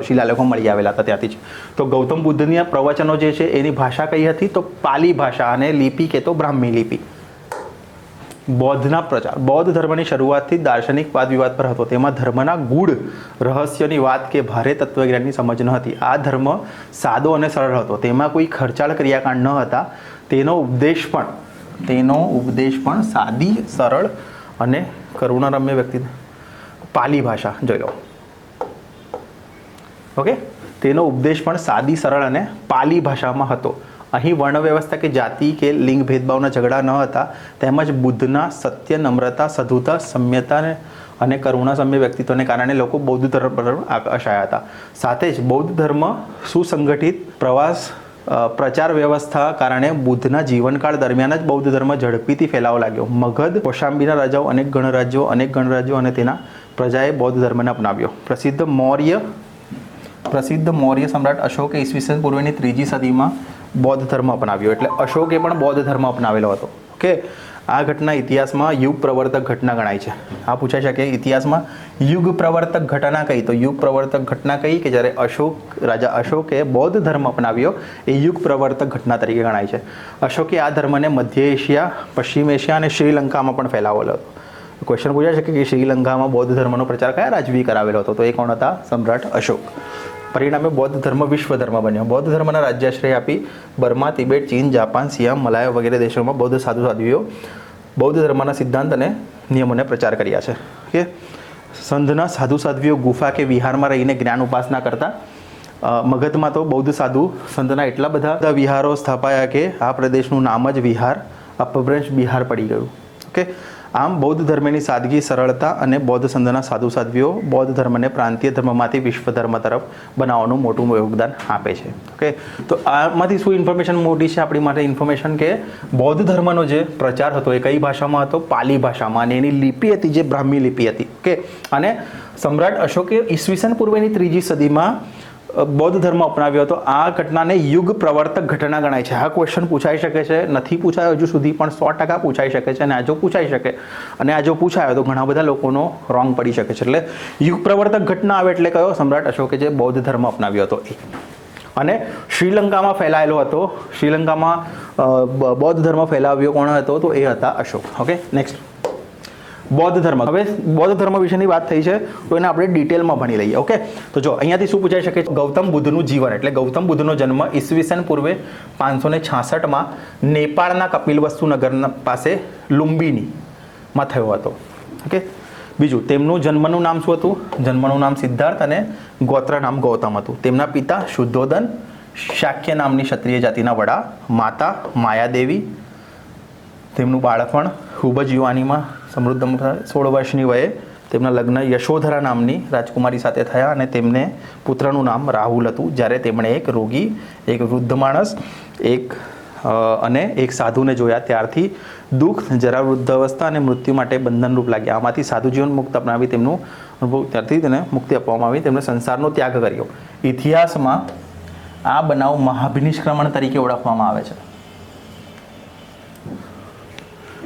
શિલાલેખો મળી આવેલા હતા ત્યાંથી જ. તો ગૌતમ બુદ્ધના પ્રવચનો જે છે એની ભાષા કઈ હતી? તો પાલી ભાષા. અને લિપિ કે તો બ્રાહ્મી લિપિ. બૌદ્ધના પ્રચાર. બૌદ્ધ ધર્મની શરૂઆતથી દાર્શનિક વાદ વિવાદ પર હતો. તેમાં ધર્મના ગૂઢ રહસ્યની વાત કે ભારે તત્વજ્ઞાનની સમજ ન હતી. આ ધર્મ સાદો અને સરળ હતો. તેમાં કોઈ ખર્ચાળ ક્રિયાકાંડ ન હતા. તેનો ઉપદેશ પણ સાદી, સરળ અને કરુણારમ્ય વ્યક્તિ. પાલી ભાષા જોઈ લો. ઓકે, તેનો ઉપદેશ પણ સાદી, સરળ અને પાલી ભાષામાં હતો. અહીં વર્ણ વ્યવસ્થા કે જાતિ કે લિંગ ભેદભાવના ઝઘડા ન હતા. તેમજ બુદ્ધના સત્ય, નમ્રતા, સધુતા, સમ્યતા અને કરુણાસમ્ય વ્યક્તિત્વને કારણે લોકો બૌદ્ધ ધર્મ પર આકર્ષાયા હતા. સાથે જ બૌદ્ધ ધર્મ સુસંગઠિત પ્રચાર વ્યવસ્થા કારણે બુદ્ધના જીવનકાળ દરમિયાન જ બૌદ્ધ ધર્મ ઝડપીથી ફેલાવા લાગ્યો. મગધ, કૌશાંબીના રાજાઓ, અનેક ગણરાજ્યો અને તેના પ્રજાએ બૌદ્ધ ધર્મને અપનાવ્યો. પ્રસિદ્ધ મૌર્ય સમ્રાટ અશોકે ઈસવીસન પૂર્વેની 3જી સદીમાં બૌદ્ધ ધર્મ અપનાવ્યો. એટલે અશોકે પણ બૌદ્ધ ધર્મ અપનાવેલો હતો. ઓકે, આ ઘટના ઇતિહાસમાં યુગ પ્રવર્તક ઘટના ગણાય છે. આ પૂછાઈ શકે ઇતિહાસમાં યુગ પ્રવર્તક ઘટના કઈ? તો યુગ પ્રવર્તક ઘટના કઈ કે જ્યારે રાજા અશોકે બૌદ્ધ ધર્મ અપનાવ્યો એ યુગ પ્રવર્તક ઘટના તરીકે ગણાય છે. અશોકે આ ધર્મને મધ્ય એશિયા, પશ્ચિમ એશિયા અને શ્રીલંકામાં પણ ફેલાવેલો હતો. ક્વેશ્ચન પૂછાઈ શકે કે શ્રીલંકામાં બૌદ્ધ ધર્મનો પ્રચાર કયા રાજવી કરાવેલો હતો? તો એ કોણ હતા? સમ્રાટ અશોક. પરિણામે બૌદ્ધ ધર્મ વિશ્વ ધર્મ બન્યો. બૌદ્ધ ધર્મના રાજ્યાશ્રય આપી બર્મા, તિબેટ, ચીન, જાપાન, સિયામ, મલાયા વગેરે દેશોમાં બૌદ્ધ સાધુઓ બૌદ્ધ ધર્મના સિદ્ધાંત અને નિયમોને પ્રચાર કર્યા છે. કે સંઘના સાધુઓ ગુફા કે વિહારમાં રહીને જ્ઞાન ઉપાસના કરતા. મગધમાં તો બૌદ્ધ સાધુ સંતના એટલા બધા વિહારો સ્થાપાયા કે આ પ્રદેશનું નામ જ વિહાર અપભ્રંશ બિહાર પડી ગયું. ઓકે, આમ બૌદ્ધ ધર્મની સાદગી, સરળતા અને બૌદ્ધ સંતના સાધુઓ બૌદ્ધ ધર્મને પ્રાંતીય ધર્મમાંથી વિશ્વ ધર્મ તરફ બનાવવાનું મોટું યોગદાન આપે છે. ઓકે, તો આમાંથી શું ઇન્ફોર્મેશન મોટી છે આપણી માટે? ઇન્ફોર્મેશન કે બૌદ્ધ ધર્મનો જે પ્રચાર હતો એ કઈ ભાષામાં હતો? પાલી ભાષામાં. અને એની લિપિ હતી જે બ્રાહ્મી લિપિ હતી. ઓકે, અને સમ્રાટ અશોકે ઈસવીસન પૂર્વેની 3જી સદીમાં બૌદ્ધ ધર્મ અપનાવ્યો હતો. આ ઘટનાને યુગ પ્રવર્તક ઘટના ગણાય છે. આ ક્વેશ્ચન પૂછાઈ શકે છે, નથી પૂછાયો હજુ સુધી, પણ 100% પૂછાઈ શકે છે. અને આ જો પૂછાઈ શકે અને આ જો પૂછાયો તો ઘણા બધા લોકોનો રોંગ પડી શકે છે. એટલે યુગ પ્રવર્તક ઘટના આવે એટલે કયો? સમ્રાટ અશોકે જે બૌદ્ધ ધર્મ અપનાવ્યો હતો એ. અને શ્રીલંકામાં ફેલાયેલો હતો. શ્રીલંકામાં બૌદ્ધ ધર્મ ફેલાવ્યો કોણ હતો? તો એ હતા અશોક. ઓકે, નેક્સ્ટ બૌદ્ધ ધર્મ. હવે બૌદ્ધ ધર્મ વિશેની વાત થઈ છે તો એને આપણે ડિટેલમાં ભણી લઈએ. ઓકે, તો જો અહીંયાથી શું પૂછાઈ શકે? ગૌતમ બુદ્ધનું જીવન. એટલે ગૌતમ બુદ્ધનો જન્મ ઈસવીસન પૂર્વે 566માં નેપાળના કપિલવસ્તુ નગર પાસે લુંબિનીમાં થયો હતો. ઓકે, બીજું તેમનું જન્મનું નામ શું હતું? જન્મનું નામ સિદ્ધાર્થ અને ગોત્ર નામ ગૌતમ હતું. તેમના પિતા શુદ્ધોધન શાક્ય નામની ક્ષત્રિય જાતિના વડા, માતા માયાદેવી. તેમનું બાળપણ ખૂબ જ યુવાનીમાં સમૃદ્ધ 16 વર્ષની વયે તેમના લગ્ન યશોધરા નામની રાજકુમારી સાથે થયા અને તેમને પુત્રનું નામ રાહુલ હતું. જ્યારે તેમણે એક રોગી, એક વૃદ્ધ માણસ અને એક સાધુને જોયા ત્યારથી દુઃખ, જરા વૃદ્ધાવસ્થા અને મૃત્યુ માટે બંધનરૂપ લાગ્યા. આમાંથી સાધુ જીવન મુક્ત અપનાવી તેમનું અનુભવ ત્યારથી તેને મુક્તિ આપવામાં આવી, તેમણે સંસારનો ત્યાગ કર્યો. ઇતિહાસમાં આ બનાવ મહાભિનિષ્ક્રમણ તરીકે ઓળખવામાં આવે છે.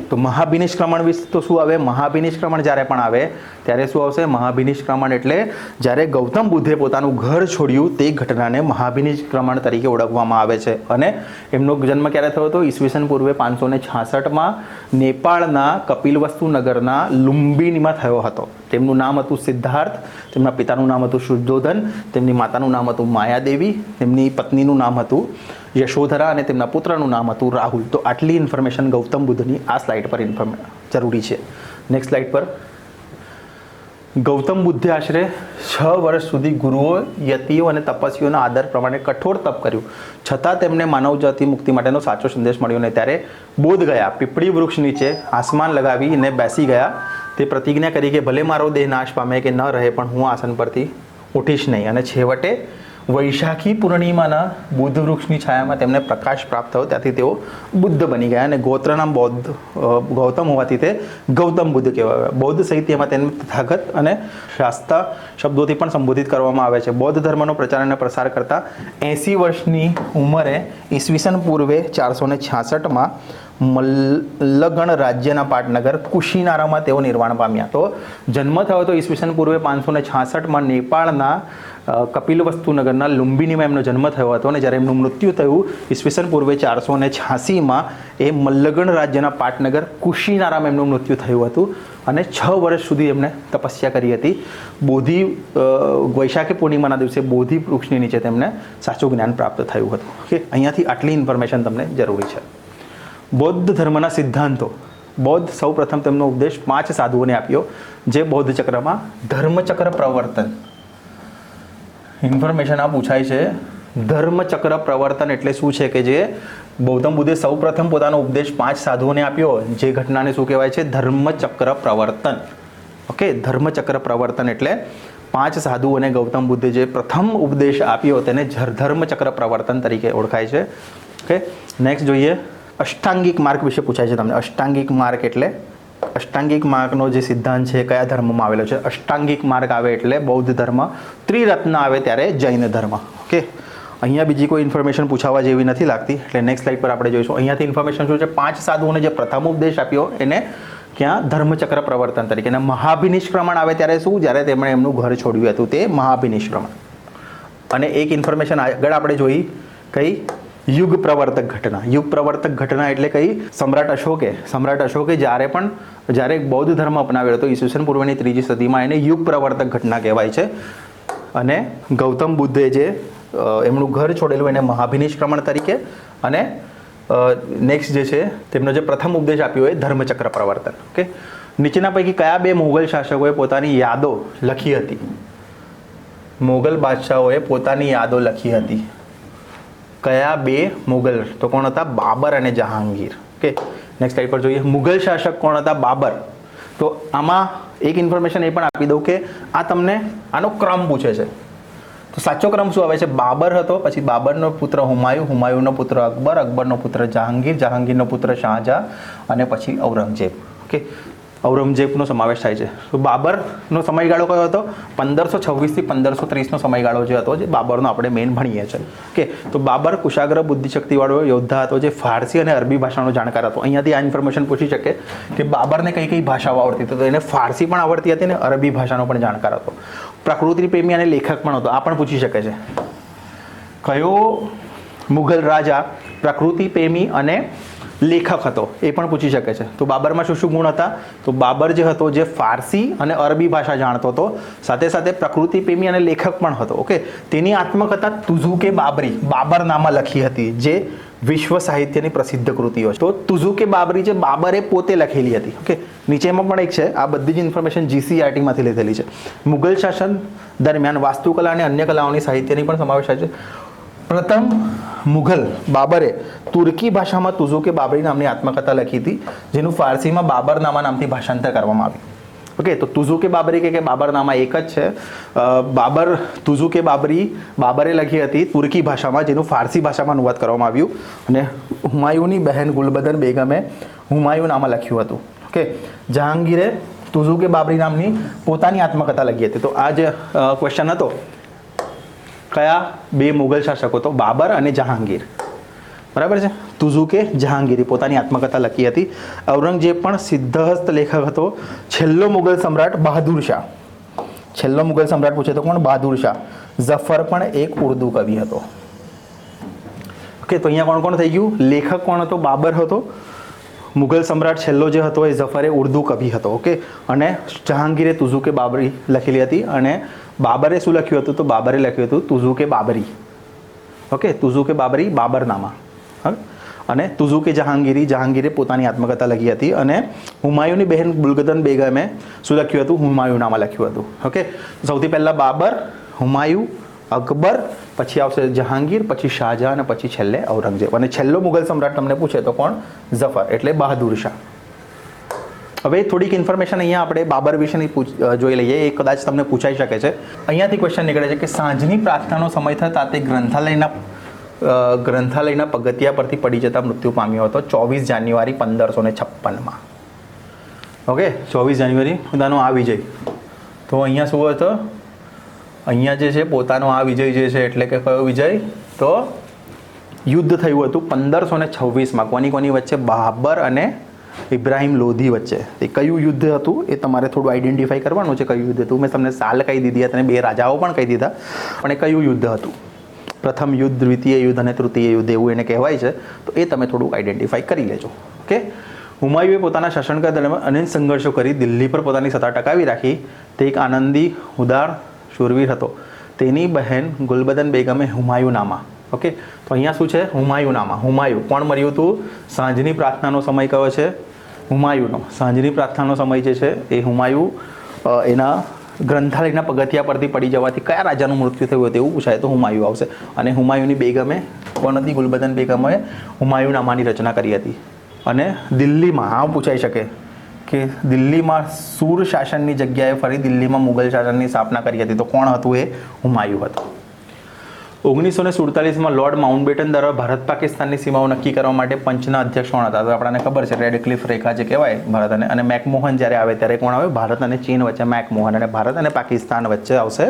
તો મહાભિનિષ્ક્રમણ વિશે તો શું આવે? મહાભિનિષ્ક્રમણ જ્યારે પણ આવે ત્યારે શું આવશે? મહાભિનિષ્ક્રમણ એટલે જ્યારે ગૌતમ બુદ્ધે પોતાનું ઘર છોડ્યું તે ઘટનાને મહાભિનિષ્ક્રમણ તરીકે ઓળખવામાં આવે છે. અને એમનો જન્મ ક્યારે થયો હતો? ઈસવીસન પૂર્વે 566માં નેપાળના કપિલવસ્તુ નગરના લુંબિનીમાં થયો હતો. તેમનું નામ હતું સિદ્ધાર્થ, તેમના પિતાનું નામ હતું શુદ્ધોધન, તેમની માતાનું નામ હતું માયાદેવી, તેમની પત્નીનું નામ હતું યશોધરા અને તેમના પુત્રનું નામ હતું રાહુલ. તો આટલી ઇન્ફોર્મેશન ગૌતમ બુદ્ધની આ સ્લાઇડ પર જરૂરી છે. નેક્સ્ટ સ્લાઇડ પર ગૌતમ બુદ્ધે આશરે 6 વર્ષ સુધી ગુરુઓ, યતિઓ અને તપસ્વીઓના આદર પ્રમાણે કઠોર તપ કર્યું, છતાં તેમને માનવજાતિ મુક્તિ માટેનો સાચો સંદેશ મળ્યો નહીં. ત્યારે બોધ ગયા, પીપળી વૃક્ષ નીચે આસમાન લગાવીને બેસી ગયા. તે પ્રતિજ્ઞા કરી કે ભલે મારો દેહ નાશ પામે કે ન રહે, પણ હું આસન પરથી ઉઠીશ નહીં. અને છેવટે વૈશાખી પૂર્ણિમાના બુદ્ધ વૃક્ષની છાયામાં તેમને પ્રકાશ પ્રાપ્ત થયો. ત્યાંથી તેઓ બુદ્ધ બની ગયા અને ગોત્ર નામ બૌદ્ધ ગૌતમ હોવાથી તે ગૌતમ બુદ્ધ કહેવાય. બૌદ્ધ સાહિત્યમાં તેમને તથાગત અને શાસ્તા શબ્દોથી પણ સંબોધિત કરવામાં આવે છે. બૌદ્ધ ધર્મનો પ્રચાર અને પ્રસાર કરતા 80 વર્ષની ઉંમરે ઈસવીસન પૂર્વે 466માં મલ્લગણ રાજ્યના પાટનગર કુશીનારામાં તેઓ નિર્વાણ પામ્યા. તો જન્મ થયો તો ઈસવીસન પૂર્વે 566માં નેપાળના કપિલવસ્તુ નગરના લુંબિનીમાં એમનો જન્મ થયો હતો. અને જ્યારે એમનું મૃત્યુ થયું ઈસવીસન પૂર્વે 486માં એ મલ્લગણ રાજ્યના પાટનગર કુશીનારામાં એમનું મૃત્યુ થયું હતું. અને 6 વર્ષ સુધી એમણે તપસ્યા કરી હતી. વૈશાખી પૂર્ણિમાના દિવસે બોધિ વૃક્ષની નીચે તેમને સાચું જ્ઞાન પ્રાપ્ત થયું હતું. ઓકે, અહીંયાથી આટલી ઇન્ફોર્મેશન તમને જરૂરી છે. બૌદ્ધ ધર્મના સિદ્ધાંતો. બૌદ્ધ સૌ પ્રથમ તેમનો ઉપદેશ 5 સાધુઓને આપ્યો, જે બૌદ્ધ ચક્રમાં ધર્મચક્ર પ્રવર્તન. ઇન્ફોર્મેશન આ પૂછાય છે, ધર્મચક્ર પ્રવર્તન એટલે શું છે? કે જે ગૌતમ બુદ્ધે સૌ પ્રથમ પોતાનો ઉપદેશ 5 સાધુઓને આપ્યો, જે ઘટનાને શું કહેવાય છે? ધર્મચક્ર પ્રવર્તન. ઓકે, ધર્મચક્ર પ્રવર્તન એટલે 5 સાધુઓને ગૌતમ બુદ્ધે જે પ્રથમ ઉપદેશ આપ્યો તેને ધર્મચક્ર પ્રવર્તન તરીકે ઓળખાય છે. ઓકે, નેક્સ્ટ જોઈએ. અષ્ટાંગિક માર્ગ વિશે પૂછાય છે તમને. અષ્ટાંગિક માર્ગ એટલે અષ્ટાંગિક માર્ગનો જે સિદ્ધાંત છે કયા ધર્મમાં આવેલો છે? અષ્ટાંગિક માર્ગ આવે એટલે બૌદ્ધ ધર્મ, ત્રિરત્ન આવે ત્યારે જૈન ધર્મ. ઓકે, અહીંયા બીજી કોઈ ઇન્ફોર્મેશન પૂછાવા જેવી નથી લાગતી, એટલે નેક્સ્ટ સ્લાઇડ પર આપણે જોઈશું. અહીંયાથી ઇન્ફોર્મેશન શું છે? 5 સાધુઓને જે પ્રથમ ઉપદેશ આપ્યો એને ક્યાં? ધર્મચક્ર પ્રવર્તન તરીકે. અને મહાભિનિષ્ક્રમણ આવે ત્યારે શું? જ્યારે તેમણે એમનું ઘર છોડ્યું હતું, તે મહાભિનિષ્ક્રમણ. અને એક ઇન્ફોર્મેશન આગળ આપણે જોઈ, કઈ? યુગ પ્રવર્તક ઘટના. યુગ પ્રવર્તક ઘટના એટલે કઈ? સમ્રાટ અશોકે જ્યારે બૌદ્ધ ધર્મ અપનાવ્યો હતો ઈસવીસન પૂર્વની 3જી સદીમાં, એને યુગ પ્રવર્તક ઘટના કહેવાય છે. અને ગૌતમ બુદ્ધે જે એમનું ઘર છોડેલું એને મહાભિનિષ્ક્રમણ તરીકે, અને નેક્સ્ટ જે છે તેમનો જે પ્રથમ ઉપદેશ આપ્યો એ ધર્મચક્ર પ્રવર્તન. ઓકે, નીચેના પૈકી કયા 2 મુગલ શાસકોએ પોતાની યાદો લખી હતી? મુગલ બાદશાહોએ પોતાની યાદો લખી હતી. કયા 2 મુગલ? તો કોણ હતા? બાબર અને જહાંગીર. ઓકે, નેક્સ્ટ સ્લાઇડ પર જોઈએ. મુગલ શાસક કોણ હતા? બાબર. તો આમાં એક ઇન્ફોર્મેશન એ પણ આપી દઉં કે આ તમને આનો ક્રમ પૂછે છે. તો સાચો ક્રમ શું આવે છે? બાબર હતો, પછી બાબરનો પુત્ર હુમાયુન, હુમાયુનનો પુત્ર અકબર, અકબરનો પુત્ર જહાંગીર, જહાંગીરનો પુત્ર શાહજહાં, અને પછી ઔરંગઝેબ. ઓકે, ઔરંગઝેબનો સમાવેશ થાય છે. તો બાબરનો સમયગાળો કયો હતો? 1526 થી 1530નો સમયગાળો જે હતો, જે બાબરનો આપણે મેઇન ભણીએ છીએ. ઓકે, તો બાબર કુશાગ્ર બુદ્ધિશક્તિવાળો યોદ્ધા હતો, જે ફારસી અને અરબી ભાષાનો જાણકાર હતો. અહીંયાથી આ ઇન્ફોર્મેશન પૂછી શકે કે બાબરને કઈ કઈ ભાષાઓ આવડતી હતી? તો એને ફારસી પણ આવડતી હતી અને અરબી ભાષાનો પણ જાણકાર હતો. પ્રકૃતિ પ્રેમી અને લેખક પણ હતો. આ પણ પૂછી શકે છે. કયો મુઘલ રાજા પ્રકૃતિ પ્રેમી અને લેખક હતો? એ પણ પૂછી શકે છે. તો બાબરમાં શું શું ગુણ હતા? તો બાબર જે હતો, જે ફારસી અને અરબી ભાષા જાણતો હતો, સાથે સાથે પ્રકૃતિ પ્રેમી અને લેખક પણ હતો. ઓકે, તેની આત્મકથા તુઝુકે બાબરી બાબરનામા લખી હતી, જે વિશ્વ સાહિત્યની પ્રસિદ્ધ કૃતિઓ છે. તો તુઝુકે બાબરી જે બાબરે પોતે લખેલી હતી. ઓકે, નીચેમાં પણ એક છે. આ બધી જ ઇન્ફોર્મેશન GCERTમાંથી લીધેલી છે. મુગલ શાસન દરમિયાન વાસ્તુકલા અને અન્ય કલાઓની સાહિત્યની પણ સમાવેશ થાય છે. પ્રથમ મુઘલ બાબરે તુર્કી ભાષામાં તુઝુકે બાબરી નામની આત્મકથા લખી હતી, જેનું ફારસીમાં બાબરનામા નામથી ભાષાંતર કરવામાં આવ્યું. ઓકે, તો તુઝુકે બાબરી કે બાબરનામા એક જ છે. તુઝુકે બાબરી બાબરે લખી હતી તુર્કી ભાષામાં, જેનું ફારસી ભાષામાં અનુવાદ કરવામાં આવ્યું. અને હુમાયુની બહેન ગુલબદન બેગમે હુમાયુનામા લખ્યું હતું. ઓકે, જહાંગીરે તુઝુકે બાબરી નામની પોતાની આત્મકથા લખી હતી. તો આ જે ક્વેશ્ચન હતો, કયા બે મુગલ શાસકો, તો બાબર અને જહાંગીર, બરાબર છે. તુઝુકે જહાંગીરી પોતાની આત્મકથા લખી હતી. ઔરંગઝેબ પણ સિદ્ધહસ્ત લેખક હતો. છેલ્લો મુગલ સમ્રાટ બહાદુર શાહ, છેલ્લો મુગલ સમ્રાટ પૂછે તો કોણ? બહાદુર શાહ. ઝફર પણ એક ઉર્દુ કવિ હતો. ઓકે, તો અહીંયા કોણ કોણ થઈ ગયું? લેખક કોણ હતો? બાબર હતો. મુગલ સમ્રાટ છેલ્લો જે હતો એ ઝફર એ ઉર્દુ કવિ હતો. ઓકે, અને જહાંગીરે તુઝુકે બાબરી લખેલી હતી. અને બાબરે શું લખ્યું હતું? તો બાબરે લખ્યું હતું તુઝુકે બાબરી. ઓકે, તુઝુકે બાબરી બાબરનામા. અને તુઝુકે જહાંગીરી, જહાંગીરે પોતાની આત્મકથા લખી હતી. અને હુમાયુની બહેન ગુલબદન બેગમે શું લખ્યું હતું? હુમાયુનામા લખ્યું હતું. ઓકે, સૌથી પહેલાં બાબર, હુમાયુ, અકબર, પછી આવશે જહાંગીર, પછી શાહજહાં અને પછી છેલ્લે ઔરંગઝેબ. અને છેલ્લો મુગલ સમ્રાટ તમને પૂછે તો કોણ? ઝફર, એટલે બહાદુર શાહ. હવે થોડીક ઇન્ફોર્મેશન અહીંયા આપણે બાબર વિશેની જોઈ લઈએ. એ કદાચ તમને પૂછાઈ શકે છે. અહીંયાથી ક્વેશ્ચન નીકળે છે કે સાંજની પ્રાર્થનાનો સમય થતાં તે ગ્રંથાલયના પગથિયા પરથી પડી જતા મૃત્યુ પામ્યો હતો 24 જાન્યુઆરી 1556. ઓકે, 24 જાન્યુઆરી પોતાનો આ વિજય. તો અહીંયા શું હતો? અહીંયા જે છે પોતાનો આ વિજય જે છે એટલે કે કયો વિજય? તો યુદ્ધ થયું હતું 1526માં. કોની કોની વચ્ચે? બાબર અને ઇબ્રાહિમ લોધી વચ્ચે. એ કયું યુદ્ધ હતું એ તમારે થોડું આઈડેન્ટિફાઈ કરવાનું છે. કયું યુદ્ધ હતું? મેં તમને સાલ કહી દીધી હતી અને બે રાજાઓ પણ કહી દીધા, પણ એ કયું યુદ્ધ હતું? પ્રથમ યુદ્ધ, દ્વિતીય યુદ્ધ અને તૃતીય યુદ્ધ એવું એને કહેવાય છે. તો એ તમે થોડું આઈડેન્ટિફાઈ કરી લેજો. ઓકે, હુમાયુએ પોતાના શાસનકાળ દરમિયાન અનેક સંઘર્ષો કરી દિલ્હી પર પોતાની સત્તા ટકાવી રાખી. તે એક આનંદી, ઉદાર શૂરવીર હતો. તેની બહેન ગુલબદન બેગમે હુમાયુનામા. ઓકે, તો અહીંયા શું છે? હુમાયુનામા. હુમાયુ કોણ મર્યું હતું? સાંજની પ્રાર્થનાનો સમય કયો છે? હુમાયુનો. સાંજની પ્રાર્થનાનો સમય જે છે એ હુમાયુ એના ગ્રંથાલયના પગથિયા પરથી પડી જવાથી કયા રાજાનું મૃત્યુ થયું તેવું પૂછાય તો હુમાયુ આવશે. અને હુમાયુની બેગમે કોણ હતી? ગુલબદન બેગમે હુમાયુનામાની રચના કરી હતી. અને દિલ્હીમાં હા પૂછાઈ શકે કે દિલ્હીમાં સૂર શાસનની જગ્યાએ ફરી દિલ્હીમાં મુગલ શાસનની સ્થાપના કરી હતી. તો કોણ હતું? એ હુમાયુ હતું. 1947માં લોર્ડ માઉન્ટબેટન દ્વારા ભારત પાકિસ્તાનની સીમાઓ નક્કી કરવા માટે પંચના અધ્યક્ષ કોણ હતા? તો આપણને ખબર છે રેડક્લિફ રેખા જે કહેવાય ભારત અને મેકમોહન જ્યારે આવે ત્યારે કોણ આવે? ભારત અને ચીન વચ્ચે મેકમોહન, અને ભારત અને પાકિસ્તાન વચ્ચે આવશે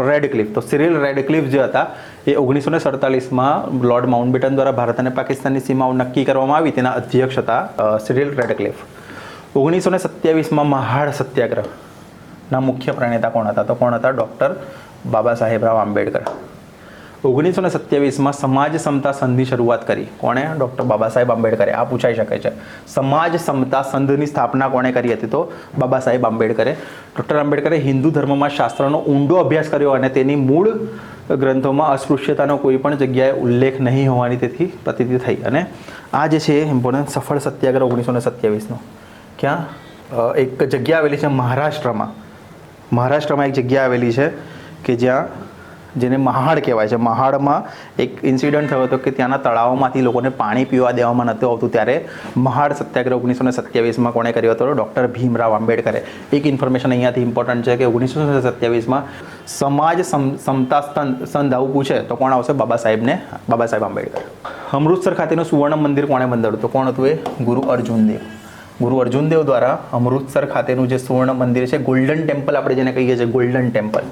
રેડક્લિફ. તો સિરિલ રેડક્લિફ જે હતા એ 1947માં લોર્ડ માઉન્ટબેટન દ્વારા ભારત અને પાકિસ્તાનની સીમાઓ નક્કી કરવામાં આવી તેના અધ્યક્ષ હતા સિરિલ રેડક્લિફ. 1927માં મહાડ સત્યાગ્રહના મુખ્ય પ્રણેતા કોણ હતા? તો કોણ હતા? ડૉક્ટર બાબા સાહેબરાવ આંબેડકર. 1927માં સમાજ સમતા સંઘની શરૂઆત કરી. કોણે? ડૉક્ટર બાબા સાહેબ આંબેડકરે. આ પૂછાઈ શકે છે. સમાજ સમતા સંઘની સ્થાપના કોણે કરી હતી? તો બાબા સાહેબ આંબેડકરે. ડૉક્ટર આંબેડકરે હિન્દુ ધર્મમાં શાસ્ત્રનો ઊંડો અભ્યાસ કર્યો અને તેની મૂળ ગ્રંથોમાં અસ્પૃશ્યતાનો કોઈ પણ જગ્યાએ ઉલ્લેખ નહીં હોવાની તેથી પ્રતીતિ થઈ. અને આ જે છે ઇમ્પોર્ટન્ટ સફળ સત્યાગ્રહ 1927નો ક્યાં? એક જગ્યા આવેલી છે મહારાષ્ટ્રમાં. મહારાષ્ટ્રમાં એક જગ્યા આવેલી છે કે જ્યાં જેને મહાડ કહેવાય છે. મહાડમાં એક ઇન્સિડન્ટ થયો હતો કે ત્યાંના તળાવોમાંથી લોકોને પાણી પીવા દેવામાં નહોતું આવતું. ત્યારે મહાડ સત્યાગ્રહ 1927માં કોણે કર્યો હતો? ડૉક્ટર ભીમરાવ આંબેડકરે. એક ઇન્ફોર્મેશન અહીંયાથી ઇમ્પોર્ટન્ટ છે કે 1927માં સમાજ સમતા સંઘ આવું પૂછે તો કોણ આવશે? બાબા સાહેબ આંબેડકર. અમૃતસર ખાતેનું સુવર્ણ મંદિર કોણે બંધાવ્યું? તો કોણ હતું એ? ગુરુ અર્જુન દેવ. ગુરુ અર્જુન દેવ દ્વારા અમૃતસર ખાતેનું જે સુવર્ણ મંદિર છે, ગોલ્ડન ટેમ્પલ આપણે જેને કહીએ છીએ, golden temple.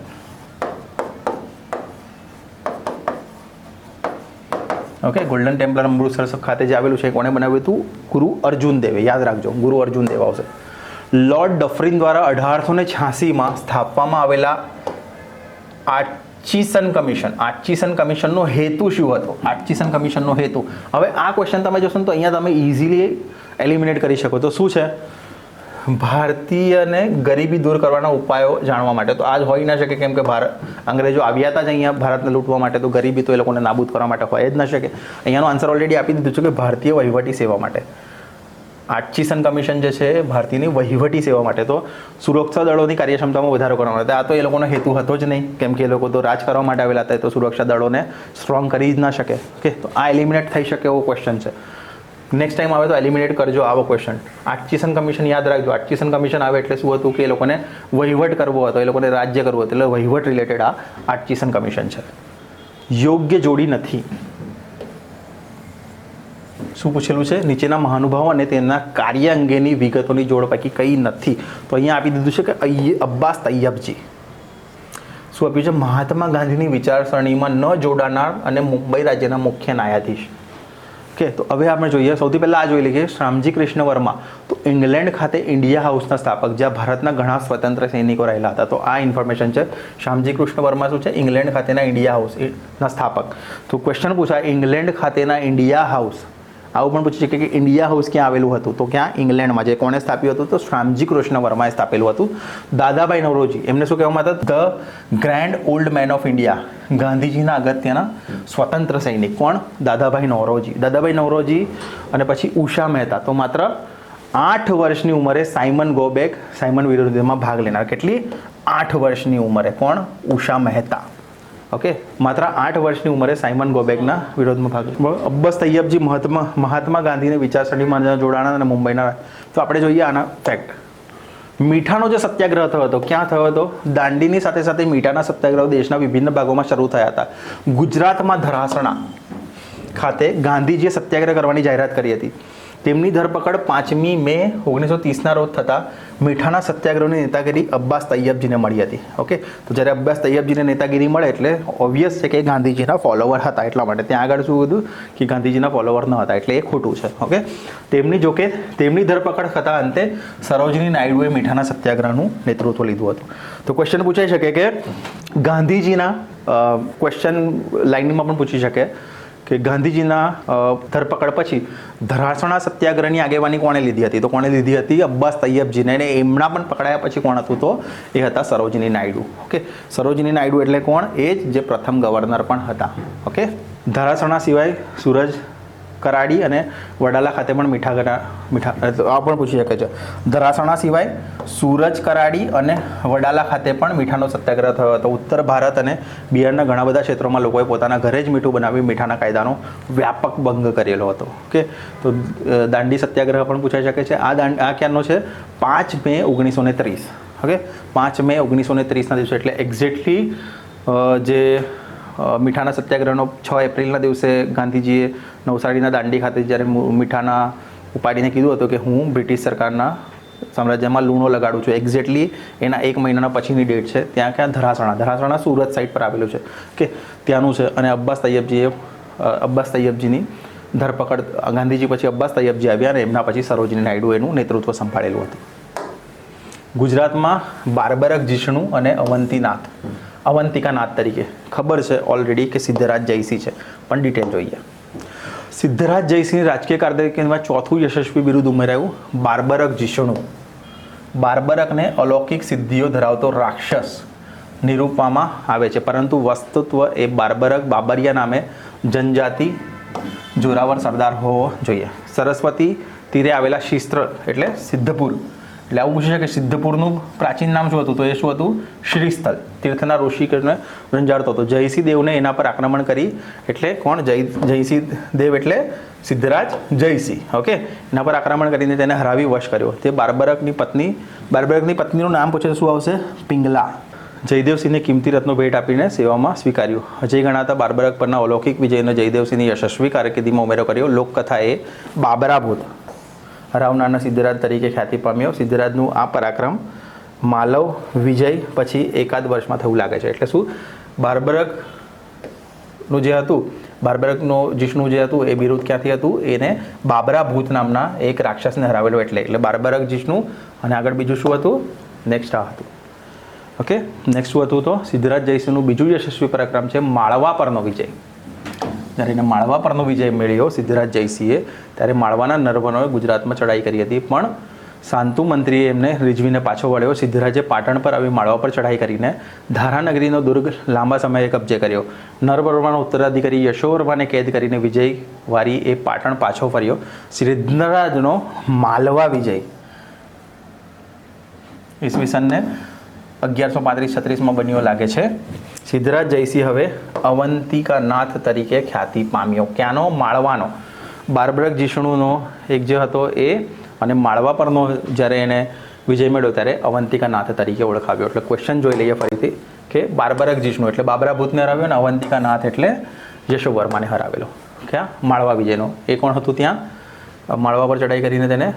Okay, golden temple Amritsar ખાતે જે આવેલું છે કોણે બનાવ્યું હતું? ગુરુ અર્જુન દેવે. યાદ રાખજો, ગુરુ અર્જુન દેવ આવશે. લોર્ડ ડફરિન દ્વારા 1886માં સ્થાપવામાં આવેલા આર્ચીસન કમિશનનો હેતુ શું હતો? આર્ચીસન કમિશનનો હેતુ. હવે આ ક્વેશ્ચન તમે જોશો તો અહીંયા તમે ઇઝીલી એલિમિનેટ કરી શકો. તો શું છે? ભારતીયને ગરીબી દૂર કરવાના ઉપાયો જાણવા માટે. તો આજ હોઈ ન શકે, કેમ કે અંગ્રેજો આવ્યા હતા જ અહીંયા ભારતને લૂંટવા માટે. તો ગરીબી તો એ લોકોને નાબૂદ કરવા માટે હોય જ ન શકે. અહીંયાનો આન્સર ઓલરેડી આપી દીધું છે કે ભારતીય વહીવટી સેવા માટે. આર્ચીસન કમિશન જે છે ભારતીયની વહીવટી સેવા માટે. તો સુરક્ષા દળોની કાર્યક્ષમતામાં વધારો કરવા માટે. આ તો એ લોકોનો હેતુ હતો જ નહીં, કેમ કે એ લોકો તો રાજ કરવા માટે આવેલા હતા. તો સુરક્ષા દળોને સ્ટ્રોંગ કરી જ ના શકે. ઓકે, તો આ એલિમિનેટ થઈ શકે એવો ક્વેશ્ચન છે. નેક્સ્ટ ટાઈમ આવે તો એલિમિનેટ કરજો આવો ક્વેશ્ચન. આર્ચીસન કમિશન યાદ રાખજો. આર્ચીસન કમિશન આવે એટલે શું હતું? કે એ લોકોને વહીવટ કરવો હતો, એ લોકોને રાજ્ય કરવું હતું. એટલે વહીવટ રિલેટેડ આ આર્ચીસન કમિશન છે. યોગ્ય જોડી નથી. શું પૂછેલું છે? નીચેના મહાનુભાવો અને તેમના કાર્ય અંગેની વિગતોની જોડ પૈકી કઈ નથી? તો અહીંયા આપી દીધું છે કે અબ્બાસ તૈયબજી. શું આપ્યું છે? મહાત્મા ગાંધીની વિચારસરણીમાં ન જોડાનાર અને મુંબઈ રાજ્યના મુખ્ય ન્યાયાધીશ. ઓકે, તો હવે આપણે જોઈએ, સૌથી પહેલાં આ જોઈ લઈએ શ્યામજી કૃષ્ણ વર્મા. તો ઇંગ્લેન્ડ ખાતે ઇન્ડિયા હાઉસના સ્થાપક, જ્યાં ભારતના ઘણા સ્વતંત્ર સૈનિકો રહેલા હતા. તો આ ઇન્ફોર્મેશન છે. શ્યામજી કૃષ્ણ વર્મા શું છે? ઇંગ્લેન્ડ ખાતેના ઇન્ડિયા હાઉસના સ્થાપક. તો ક્વેશ્ચન પૂછાય ઇંગ્લેન્ડ ખાતેના ઇન્ડિયા હાઉસ. આવું પણ પૂછી શકે કે ઇન્ડિયા હાઉસ ક્યાં આવેલું હતું? તો ક્યાં? ઇંગ્લેન્ડમાં. જે કોણે સ્થાપ્યું હતું? તો શ્યામજી કૃષ્ણ વર્માએ સ્થાપેલું હતું. દાદાભાઈ નવરોજી, એમને શું કહેવામાં હતા? The grand old man of India, ગાંધીજીના અગત્યના સ્વતંત્ર સૈનિક. કોણ? દાદાભાઈ નવરોજી. દાદાભાઈ નવરોજી અને પછી ઉષા મહેતા. તો માત્ર 8 વર્ષની ઉંમરે સાયમન ગો બેક, સાયમન વિરુદ્ધમાં ભાગ લેનાર. કેટલી? 8 વર્ષની ઉંમરે. કોણ? ઉષા મહેતા. ઓકે, માત્ર 8 વર્ષની ઉંમરે સાયમન ગોબેકના વિરોધમાં ભાગ લીધો. અબ્બાસ તૈયબજી મહાત્મા ગાંધીને વિચારસરણીમાં જોડાણા અને મુંબઈના. તો આપણે જોઈએ આના ફેક્ટ. મીઠાનો જે સત્યાગ્રહ થયો હતો, ક્યાં થયો હતો? દાંડીની સાથે સાથે મીઠાના સત્યાગ્રહો દેશના વિભિન્ન ભાગોમાં શરૂ થયા હતા. ગુજરાતમાં ધરાસણા ખાતે ગાંધીજીએ સત્યાગ્રહ કરવાની જાહેરાત કરી હતી. તેમની ધરપકડ 5મી મે 1930ના રોજ થતા મીઠાના સત્યાગ્રહની નેતાગીરી અબ્બાસ તૈયબજીને મળી હતી. ઓકે, તો જ્યારે અબ્બાસ તૈયબજીને નેતાગીરી મળે એટલે ઓબ્વિયસ છે કે ગાંધીજીના ફોલોવર હતા. એટલા માટે ત્યાં આગળ શું હતું કે ગાંધીજીના ફોલોવર ન હતા, એટલે એ ખોટું છે. ઓકે, તેમની ધરપકડ થતા અંતે સરોજની નાયડુએ મીઠાના સત્યાગ્રહનું નેતૃત્વ લીધું હતું. તો ક્વેશ્ચન પૂછાઈ શકે કે ગાંધીજીના ક્વેશ્ચન લાઇનમાં પણ પૂછી શકે કે ગાંધીજીના ધરપકડ પછી ધરાસણા સત્યાગ્રહની આગેવાની કોણે લીધી હતી? તો કોણે લીધી હતી? અબ્બાસ તૈયબજીને. અને એમના પણ પકડાયા પછી કોણ હતું? તો એ હતા સરોજની નાયડુ. ઓકે, સરોજની નાયડુ એટલે કોણ? એ જ જે પ્રથમ ગવર્નર પણ હતા. ઓકે, ધરાસણા સિવાય સુરજ કરાડી અને વડાલા ખાતે પણ મીઠા આ પણ પૂછી શકે છે. ધરાસણા સિવાય સુરજ કરાડી અને વડાલા ખાતે પણ મીઠાનો સત્યાગ્રહ થયો હતો. ઉત્તર ભારત અને બિહારના ઘણા બધા ક્ષેત્રોમાં લોકોએ પોતાના ઘરે જ મીઠું બનાવી મીઠાના કાયદાનો વ્યાપક ભંગ કરેલો હતો. ઓકે, તો દાંડી સત્યાગ્રહ પણ પૂછાઈ શકે છે. આ ક્યારનો છે? 5 મે 1930. ઓકે, 5 મે 1930ના દિવસે, એટલે એક્ઝેક્ટલી જે મીઠાના સત્યાગ્રહનો 6 એપ્રિલના દિવસે ગાંધીજીએ નવસારીના દાંડી ખાતે જ્યારે મીઠાના ઉપાડીને કીધું હતું કે હું બ્રિટિશ સરકારના સામ્રાજ્યમાં લૂણો લગાડું છું. એક્ઝેક્ટલી એના 1 મહિનાના પછીની ડેટ છે. ત્યાં ક્યાં? ધરાસણા સુરત સાઈડ પર આવેલું છે. કે ત્યાંનું છે. અને અબ્બાસ તૈયબજીની ધરપકડ ગાંધીજી પછી અબ્બાસ તૈયબજી આવ્યા અને એમના પછી સરોજની નાયડુ એનું નેતૃત્વ સંભાળેલું હતું. ગુજરાતમાં બારબરક જીષ્ણુ અને અવંતિકાનાથ તરીકે ખબર છે ઓલરેડી કે સિદ્ધરાજ જયસિંહ છે, પણ ડિટેલ જોઈએ. સિદ્ધરાજ જયસિંહની રાજકીય કારકિર્દીમાં ચોથું યશસ્વી બિરુદ ઉમેરાયું બારબરક જીષ્ણુ. બારબરકને અલૌકિક સિદ્ધિઓ ધરાવતો રાક્ષસ નિરૂપવામાં આવે છે, પરંતુ વસ્તુત્વ એ બારબરક બાબરિયા નામે જનજાતિ જોરાવર સરદાર હોવો જોઈએ. સરસ્વતી તીરે આવેલા શિસ્ત્ર એટલે સિદ્ધપુર. એટલે આવું પૂછે છે કે સિદ્ધપુરનું પ્રાચીન નામ શું હતું? તો એ શું હતું? શ્રીસ્થળ. તીર્થના ઋષિકને રંજાડતો હતો. જયસિંહ દેવને એના પર આક્રમણ કરી. એટલે કોણ? જયસિંહ દેવ એટલે સિદ્ધરાજ જયસિંહ. ઓકે, એના પર આક્રમણ કરીને તેને હરાવી વશ કર્યો. તે બારબરકની પત્નીનું નામ પૂછે શું આવશે? પિંગલા. જયદેવસિંહને કિંમતી રત્નો ભેટ આપીને સેવામાં સ્વીકાર્યું. અજય ગણાતા બારબરક પરના અલૌકિક વિજયનો જયદેવસિંહની યશસ્વી કારકિર્દીમાં ઉમેરો કર્યો. લોકકથા એ બાબરાભૂત હરાવનારના સિદ્ધરાજ તરીકે ખ્યાતિ પામ્યો. સિદ્ધરાજનું આ પરાક્રમ માલવ વિજય પછી એકાદ વર્ષમાં થયું લાગે છે. એટલે શું? બારબરકનું જે હતું, બારબરકનો જીષ્ણુ જે હતું એ બિરુદ ક્યાંથી હતું? એને બાબરાભૂત નામના એક રાક્ષસને હરાવેલો. એટલે બારબરક જીષ્ણુ. અને આગળ બીજું શું હતું? નેક્સ્ટ આ હતું. ઓકે, નેક્સ્ટ શું હતું? તો સિદ્ધરાજ જયસિંહનું બીજું યશસ્વી પરાક્રમ છે માળવા પરનો વિજય. જ્યારે એને માળવા પરનો વિજય મેળ્યો સિદ્ધરાજ જયસિંહે, ત્યારે માળવાના નરવણોએ ગુજરાતમાં ચડાઈ કરી હતી, પણ શાંતુ મંત્રીએ એમને રીઝવીને પાછો વળ્યો. સિદ્ધરાજે પાટણ પર આવી માળવા પર ચડાઈ કરીને ધારાનગરીનો દુર્ગ લાંબા સમયે કબજે કર્યો. નરવર્માનો ઉત્તરાધિકારી યશોવર્માને કેદ કરીને વિજય વારી એ પાટણ પાછો ફર્યો. સિદ્ધરાજનો માલવા વિજય ઈસવીસનને 1135-36માં બન્યો લાગે છે. સિદ્ધરાજ જયસિંહ હવે અવંતિકાનાથ તરીકે ખ્યાતિ પામ્યો. ક્યાંનો? માળવાનો. બારબરક જીષ્ણુનો એક જે હતો એ, અને માળવા પરનો જ્યારે એને વિજય મેળવ્યો ત્યારે અવંતિકાનાથ તરીકે ઓળખાવ્યો. એટલે ક્વેશ્ચન જોઈ લઈએ ફરીથી કે બારબરક જીષ્ણુ એટલે બાબરાભૂતને હરાવ્યો, અને અવંતિકાનાથ એટલે યશોવર્માને હરાવેલો. ક્યાં? માળવા વિજયનો. એ કોણ હતું ત્યાં? માળવા પર ચડાઈ કરીને તેને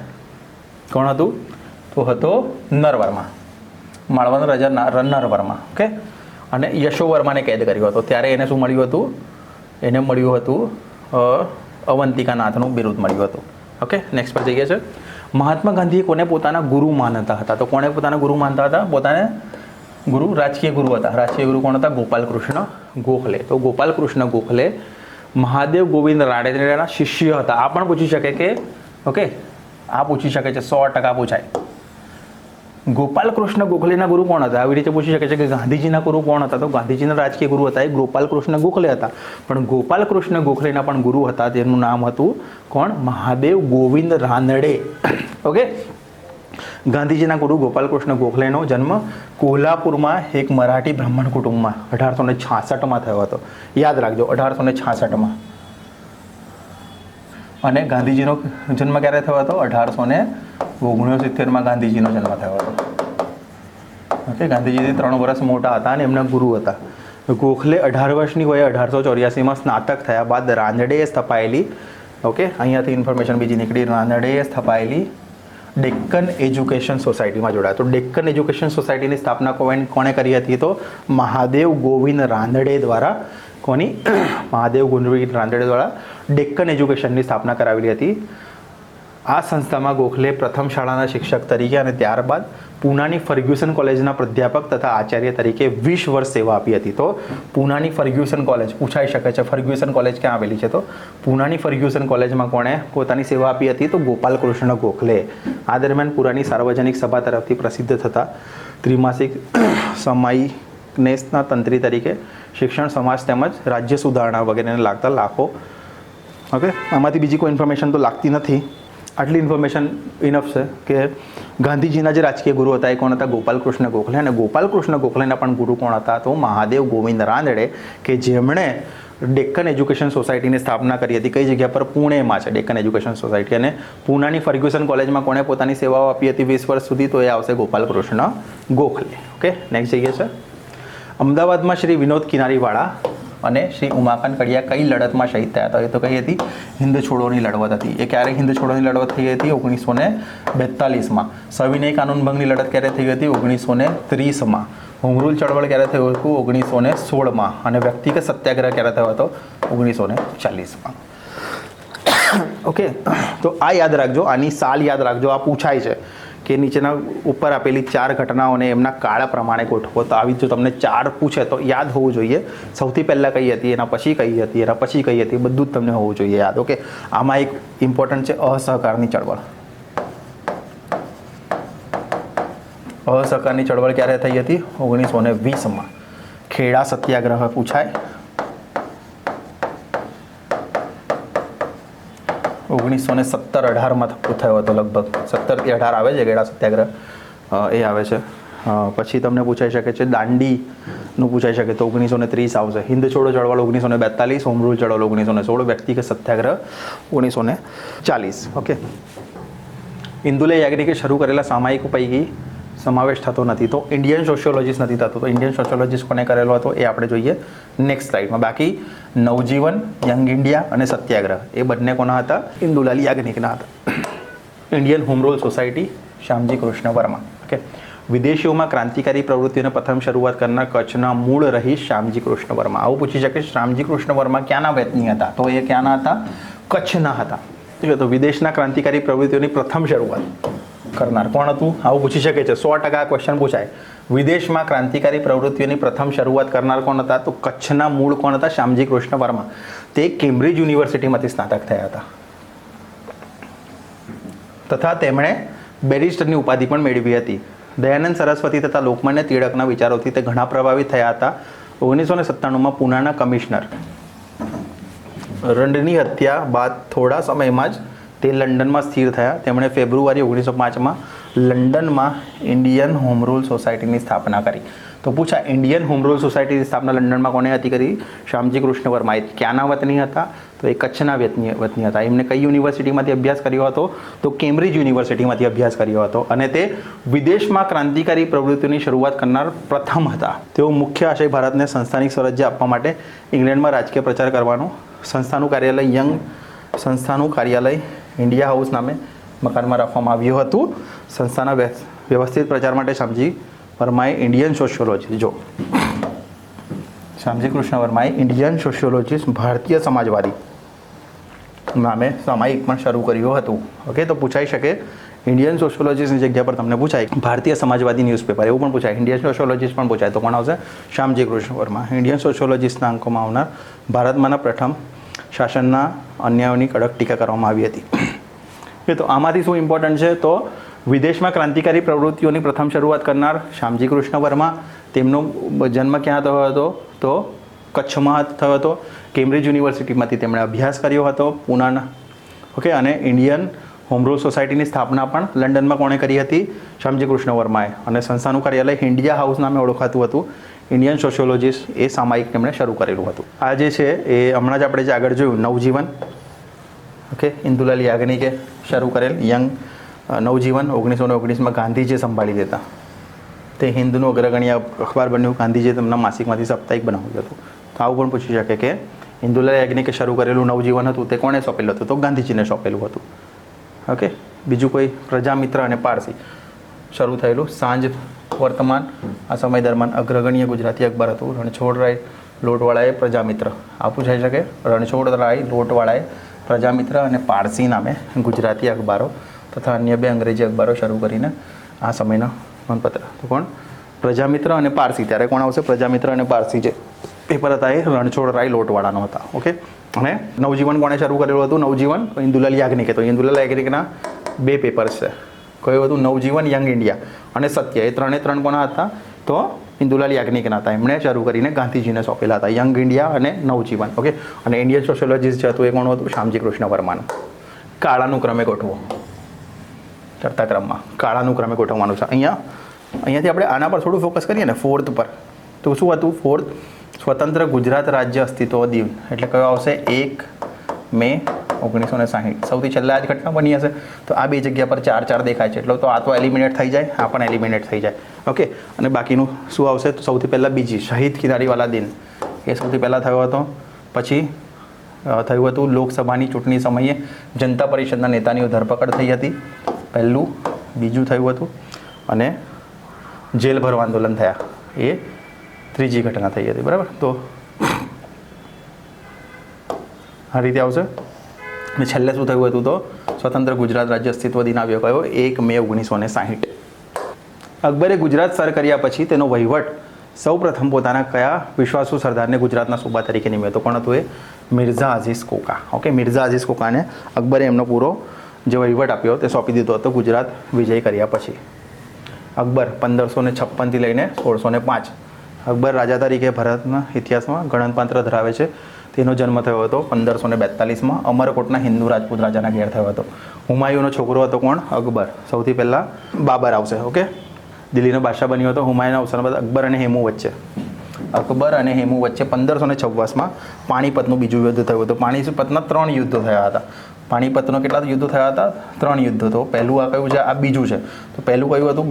કોણ હતું? તો હતો નરવર્મા. માળવાનો રાજા નરવર્મા. ઓકે. અને યશોવર્માને કેદ કર્યો હતો. ત્યારે એને શું મળ્યું હતું? એને મળ્યું હતું અવંતિકાનાથનું બિરુદ મળ્યું હતું. ઓકે. નેક્સ્ટ પર જઈએ છે. મહાત્મા ગાંધીએ કોને પોતાના ગુરુ માનતા હતા? તો કોને પોતાના ગુરુ માનતા હતા? પોતાને ગુરુ, રાજકીય ગુરુ હતા. રાજકીય ગુરુ કોણ હતા? ગોપાલકૃષ્ણ ગોખલે. તો ગોપાલકૃષ્ણ ગોખલે મહાદેવ ગોવિંદ રાનડેના શિષ્ય હતા. આ પણ પૂછી શકે કે ઓકે, આ પૂછી શકે છે, 100% પૂછાય. ગોપાલકૃષ્ણ ગોખલેના ગુરુ કોણ હતા? આવી રીતે પૂછી શકે છે કે ગાંધીજીના ગુરુ કોણ હતા? તો ગાંધીજીના રાજકીય ગુરુ હતા એ ગોપાલકૃષ્ણ ગોખલે હતા. પણ ગોપાલકૃષ્ણ ગોખલેના પણ ગુરુ હતા, તેનું નામ હતું કોણ? મહાદેવ ગોવિંદ રાનડે. ઓકે. ગાંધીજીના ગુરુ ગોપાલકૃષ્ણ ગોખલેનો જન્મ કોલ્હાપુરમાં એક મરાઠી બ્રાહ્મણ કુટુંબમાં 1866માં થયો હતો. યાદ રાખજો, 1866માં. અને ગાંધીજીનો જન્મ ક્યારે થયો હતો? 1869માં ગાંધીજીનો જન્મ થયો હતો. ઓકે. ગાંધીજીથી 3 વર્ષ મોટા હતા અને એમના ગુરુ હતા. ગોખલે 18 વર્ષની વયે 1884માં સ્નાતક થયા બાદ રાનડેએ સ્થપાયેલી, ઓકે, અહીંયાથી ઇન્ફોર્મેશન બીજી નીકળી, રાનડેએ સ્થપાયેલી ડેક્કન એજ્યુકેશન સોસાયટીમાં જોડાયા. તો ડેક્કન એજ્યુકેશન સોસાયટીની સ્થાપના કોણે કરી હતી? તો મહાદેવ ગોવિંદ રાનડે દ્વારા. કોની? મહાદેવ ગોવિંદ રાનડે દ્વારા ડેક્કન એજ્યુકેશનની સ્થાપના કરાવેલી હતી. આ સંસ્થામાં ગોખલે પ્રથમ શાળાના શિક્ષક તરીકે અને ત્યારબાદ પૂનાની ફર્ગ્યુસન કોલેજના પ્રાધ્યાપક તથા આચાર્ય તરીકે 20 વર્ષ સેવા આપી હતી. તો પૂનાની ફર્ગ્યુસન કોલેજ પૂછાઈ શકે છે. ફર્ગ્યુસન કોલેજ ક્યાં આવેલી છે? તો પૂનાની ફર્ગ્યુસન કોલેજમાં કોણે પોતાની સેવા આપી હતી? તો ગોપાલકૃષ્ણ ગોખલે. આ દરમિયાન પુરાની સાર્વજનિક સભા તરફથી પ્રસિદ્ધ થતા ત્રિમાસિક સમાયનેસના તંત્રી તરીકે શિક્ષણ, સમાજ તેમજ રાજ્ય સુધારણા વગેરેને લાગતા લાખો. ઓકે. આમાંથી બીજી કોઈ ઇન્ફોર્મેશન તો લાગતી નથી. આટલી ઇન્ફોર્મેશન ઇનફ છે કે ગાંધીજીના જે રાજકીય ગુરુ હતા એ કોણ હતા? ગોપાલકૃષ્ણ ગોખલે. અને ગોપાલકૃષ્ણ ગોખલેના પણ ગુરુ કોણ હતા? તો મહાદેવ ગોવિંદ રાનડે, કે જેમણે ડેક્કન એજ્યુકેશન સોસાયટીની સ્થાપના કરી હતી. કઈ જગ્યા પર? પુણેમાં છે ડેક્કન એજ્યુકેશન સોસાયટી. અને પૂનાની ફર્ગ્યુસન કોલેજમાં કોણે પોતાની સેવાઓ આપી હતી 20 વર્ષ સુધી? તો એ આવશે ગોપાલકૃષ્ણ ગોખલે. ઓકે. નેક્સ્ટ જઈએ છે. અમદાવાદમાં શ્રી વિનોદ કિનારીવાળા અને શ્રી ઉમાકાંત કડિયા કઈ લડતમાં શહીદ થયા હતા? એ તો કઈ હતી? હિન્દ છોડોની લડત હતી. એ ક્યારે હિન્દ છોડોની લડત થઈ હતી? 1942માં. સવિનય કાનૂન ભંગની લડત ક્યારે થઈ હતી? 1930માં. હોમ રૂલ ચળવળ ક્યારે થયું હતું? 1916માં. અને વ્યક્તિગત સત્યાગ્રહ ક્યારે થયો હતો? 1940માં. ઓકે. તો આ યાદ રાખજો, આની સાલ યાદ રાખજો. આ પૂછાય છે કે નીચેના ઉપર આપેલી 4 ઘટનાઓને એમના કાળ પ્રમાણે ગોઠવો. તો આવી જો તમને 4 પૂછે તો યાદ હોવું જોઈએ. સૌથી પહેલાં કઈ હતી, એના પછી કઈ હતી, એના પછી કઈ હતી, બધું જ તમને હોવું જોઈએ યાદ. ઓકે. આમાં એક ઇમ્પોર્ટન્ટ છે અસહકારની ચળવળ. અસહકારની ચળવળ ક્યારે થઈ હતી? 1920માં. ખેડા સત્યાગ્રહ પૂછાય. 1917-18માં થયો હતો લગભગ. 17 થી 18 આવે છે ખેડા સત્યાગ્રહ, એ આવે છે. પછી તમને પૂછાઈ શકે છે દાંડીનું પૂછાઈ શકે તો 1930 આવશે. હિન્દ છોડો ચળવળ 1942, હોમ રૂલ ચળવળ 1916, વ્યક્તિગત સત્યાગ્રહ 1940. ઓકે. ઇન્દુલે યાજ્ઞિકે શરૂ કરેલા સામાયિકો પૈકી સમાવેશ થતો નથી. તો ઇન્ડિયન સોશિયોલોજીસ્ટ નથી થતો. તો ઇન્ડિયન સોશિયોલોજીસ્ટ કોને કરેલો હતો એ આપણે જોઈએ નેક્સ્ટ સ્લાઇડમાં. બાકી નવજીવન, યંગ ઇન્ડિયા અને સત્યાગ્રહ એ બંને કોના હતા? ઇન્દુલાલ યાજ્ઞિકના હતા. Indian home rule society Shyamji Krishna Varma. Okay. વિદેશીઓમાં ક્રાંતિકારી પ્રવૃત્તિઓને પ્રથમ શરૂઆત કરનાર કચ્છના મૂળ રહીશ શ્યામજી કૃષ્ણ વર્મા. આવું પૂછી શકે શ્યામજી કૃષ્ણ વર્મા ક્યાંના વતની હતા? તો એ ક્યાંના હતા? કચ્છના હતા. ઠીક છે. તો વિદેશના ક્રાંતિકારી પ્રવૃત્તિઓની પ્રથમ શરૂઆત કરનાર કોણ હતું? આવું પૂછી શકે છે. 100% ક્વેશ્ચન પૂછાય. વિદેશમાં ક્રાંતિકારી પ્રવૃત્તિઓની પ્રથમ શરૂઆત કરનાર કોણ હતા? તો કચ્છના મૂળ કોણ હતા? શ્યામજી કૃષ્ણ વર્મા. તે કેમ્બ્રિજ યુનિવર્સિટીમાંથી સ્નાતક થયા હતા તથા તેમણે બેરિસ્ટરની ઉપાધિ પણ મેળવી હતી. દયાનંદ સરસ્વતી તથા લોકમાન્ય તિલકના વિચારોથી તે ઘણા પ્રભાવિત થયા હતા. 1997માં પૂનાના કમિશનર રંડની હત્યા બાદ થોડા સમયમાં જ તે લંડનમાં સ્થિર થયા. તેમણે ફેબ્રુઆરી 1905માં લંડનમાં ઇન્ડિયન હોમ રૂલ સોસાયટીની સ્થાપના કરી. તો પૂછા ઇન્ડિયન હોમ રૂલ સોસાયટીની સ્થાપના લંડનમાં કોણે હતી કરી? શ્યામજી કૃષ્ણ વર્મા. એ ક્યાંના વતની હતા? તો એ કચ્છના વતની હતા. એમને કઈ યુનિવર્સિટીમાંથી અભ્યાસ કર્યો હતો? તો કેમ્બ્રિજ યુનિવર્સિટીમાંથી અભ્યાસ કર્યો હતો. અને તે વિદેશમાં ક્રાંતિકારી પ્રવૃત્તિઓની શરૂઆત કરનાર પ્રથમ હતા. તેઓ મુખ્ય આશય ભારતને સંસ્થાનિક સ્વરાજ્ય આપવા માટે ઇંગ્લેન્ડમાં રાજકીય પ્રચાર કરવાનો સંસ્થાનું કાર્યાલય ઇન્ડિયા હાઉસ નામે મકાનમાં રાખવામાં આવ્યું હતું. સંસ્થાના વ્યવસ્થિત પ્રચાર માટે શામજી વર્માએ ઇન્ડિયન સોશિયોલોજી શામજી કૃષ્ણ વર્માએ ઇન્ડિયન સોશિયોલોજીસ્ટ ભારતીય સમાજવાદી નામે સામાયિક પણ શરૂ કર્યું હતું. ઓકે, તો પૂછાઈ શકે ઇન્ડિયન સોશિયોલોજીસ્ટની જગ્યા પર તમને પૂછાય ભારતીય સમાજવાદી ન્યૂઝપેપર, એવું પણ પૂછાય. ઇન્ડિયન સોશિયોલોજીસ્ટ પણ પૂછાય, તો કોણ આવશે? શામજી કૃષ્ણ વર્મા. ઇન્ડિયન સોશિયોલોજીસ્ટના અંકોમાં આવનાર ભારતમાંના પ્રથમ શાસનના અન્યાયોની કડક ટીકા કરવામાં આવી હતી. તો આમાંથી શું ઇમ્પોર્ટન્ટ છે? તો વિદેશમાં ક્રાંતિકારી પ્રવૃત્તિઓની પ્રથમ શરૂઆત કરનાર શામજી કૃષ્ણ વર્મા. તેમનો જન્મ ક્યાં થયો હતો? તો કચ્છમાં થયો હતો. કેમ્બ્રિજ યુનિવર્સિટીમાંથી તેમણે અભ્યાસ કર્યો હતો, પૂનાના. ઓકે, અને ઇન્ડિયન હોમ રૂલ સોસાયટીની સ્થાપના પણ લંડનમાં કોણે કરી હતી? શામજી કૃષ્ણ વર્માએ. અને સંસ્થાનું કાર્યાલય ઇન્ડિયા હાઉસ નામે ઓળખાતું હતું. ઇન્ડિયન સોશિયોલોજીસ્ટ એ સામાયિક તેમણે શરૂ કરેલું હતું. આ જે છે એ હમણાં જ આપણે જે આગળ જોયું નવજીવન, ઓકે, ઇન્દુલાલ યાજ્ઞિકે શરૂ કરેલ યંગ નવજીવન 1919માં ગાંધીજીએ સંભાળી દેતા. તે હિન્દનું અગ્રગણ્ય અખબાર બન્યું. ગાંધીજીએ તેમના માસિકમાંથી સાપ્તાહિક બનાવ્યું હતું. તો આવું પણ પૂછી શકે કે ઇન્દુલાલ યાજ્ઞિકે શરૂ કરેલું નવજીવન હતું તે કોણે સોંપેલું હતું? તો ગાંધીજીને સોંપેલું હતું. ઓકે, બીજું કોઈ પ્રજામિત્ર અને પારસી શરૂ થયેલું. સાંજ વર્તમાન આ સમય દરમિયાન અગ્રગણ્ય ગુજરાતી અખબાર હતું. રણછોડરાય લોટવાળાએ પ્રજામિત્ર, આ પૂછાઈ શકે. રણછોડરાય લોટવાળાએ પ્રજામિત્ર અને પારસી નામે ગુજરાતી અખબારો તથા અન્ય 2 અંગ્રેજી અખબારો શરૂ કરીને આ સમયના નોંધપત્ર. તો કોણ? પ્રજામિત્ર અને પારસી. ત્યારે કોણ આવશે? પ્રજામિત્ર અને પારસી જે પેપર હતા એ રણછોડરાય લોટવાળાનો હતા. ઓકે, અને નવજીવન કોણે શરૂ કરેલું હતું? નવજીવન ઇન્દુલાલ યાજ્ઞિકે. તો ઇન્દુલાલ યાજ્ઞિકના 2 પેપર્સ છે. કયું હતું? નવજીવન, યંગ ઇન્ડિયા અને સત્ય. એ 3 કોના હતા? તો ઇન્દુલાલ યાજ્ઞિકના હતા. એમણે શરૂ કરીને ગાંધીજીને સોંપેલા હતા, યંગ ઇન્ડિયા અને નવજીવન. ઓકે, અને ઇન્ડિયન સોશિયોલોજીસ્ટ જે હતું એ કોણ હતું? શામજી કૃષ્ણ વર્માનું. કાળાનુક્રમે ગોઠવો, ચડતા ક્રમમાં કાળાનુક્રમે ગોઠવવાનું છે. અહીંયાથી આપણે આના પર થોડું ફોકસ કરીએ ને, 4th પર. તો શું હતું? 4th, સ્વતંત્ર ગુજરાત રાજ્ય અસ્તિત્વ દિન. એટલે કયો આવશે? 1 મે 1960. સૌથી છેલ્લા જ ઘટના બની હશે. તો આ 2 જગ્યા પર 4 દેખાય છે. એટલે તો આ તો એલિમિનેટ થઈ જાય, આ પણ એલિમિનેટ થઈ જાય. ઓકે, અને બાકીનું શું આવશે? તો સૌથી પહેલાં બીજી શહીદ ખિલાડીવાલા દિન, એ સૌથી પહેલાં થયો હતો. પછી થયું હતું લોકસભાની ચૂંટણી સમયે જનતા પરિષદના નેતાની ધરપકડ થઈ હતી, પહેલું. બીજું થયું હતું અને જેલ ભરો આંદોલન થયા, એ ત્રીજી ઘટના થઈ હતી. બરાબર, તો આ રીતે આવશે. અને છેલ્લે શું થયું હતું? તો સ્વતંત્ર ગુજરાત રાજ્ય અસ્તિત્વ દિન આવ્યો કયો? 1 મે 1960. અકબરે ગુજરાત સર કર્યા પછી તેનો વહીવટ સૌ પ્રથમ પોતાના કયા વિશ્વાસુ સરદારને ગુજરાતના સૂબા તરીકે નિમ્યો? તો કોણ હતું એ? મિર્ઝા અઝીઝ કોકા. ઓકે, મિર્ઝા અઝીઝ કોકાને અકબરે એમનો પૂરો જે વહીવટ આપ્યો તે સોંપી દીધો હતો ગુજરાત વિજય કર્યા પછી. અકબર 1556થી લઈને 1605. અકબર રાજા તરીકે ભારતના ઇતિહાસમાં ગણનપાત્ર ધરાવે છે. તેનો જન્મ થયો હતો 1542માં. અમરકોટના હિન્દુ રાજપૂત રાજાના ઘેર થયો હતો. હુમાયુનો છોકરો હતો કોણ? અકબર. સૌથી પહેલાં બાબર આવશે. ઓકે, દિલ્હીનો બાદશાહ બન્યો હતો. હુમાયુના અવસાન બાદ અકબર અને હેમુ વચ્ચે 1556માં પાણીપતનું બીજું યુદ્ધ થયું હતું. પાણીપતના 3 યુદ્ધો થયા હતા. પાણીપતનો કેટલા યુદ્ધો થયા હતા? 3 યુદ્ધો. તો પહેલું આ કયું છે? આ બીજું છે. તો પહેલું કયું હતું?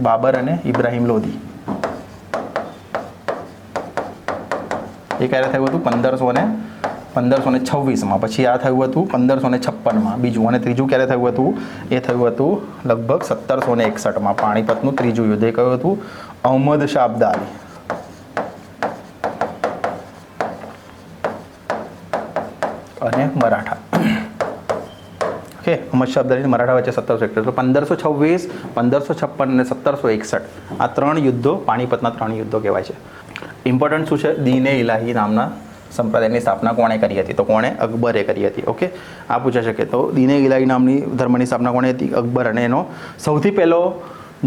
બાબર અને ઇબ્રાહિમ લોધી. એ ક્યારે થયું હતું? 1526માં. પછી આ થયું હતું 1556માં બીજું. અને ત્રીજું ક્યારે થયું હતું? એ થયું હતું લગભગ 1761માં. પાણીપતનું ત્રીજું યુદ્ધ. એ કયું હતું? અહમદ શાહ અબ્દાલી અને મરાઠા. ઓકે, અહમદ શાહ અબ્દાલી મરાઠા વચ્ચે 1761. તો 1526, 1556 અને 1761 આ 3 યુદ્ધો પાણીપતના 3 યુદ્ધો કહેવાય છે. ઇમ્પોર્ટન્ટ શું છે? દીન-એ ઇલાહી નામના સંપ્રદાયની સ્થાપના કોણે કરી હતી? તો કોણે? અકબરે કરી હતી. ઓકે, આ પૂછાઈ શકે. તો દીન-એ ઇલાહી નામની ધર્મની સ્થાપના કોણે હતી? અકબર. અને એનો સૌથી પહેલો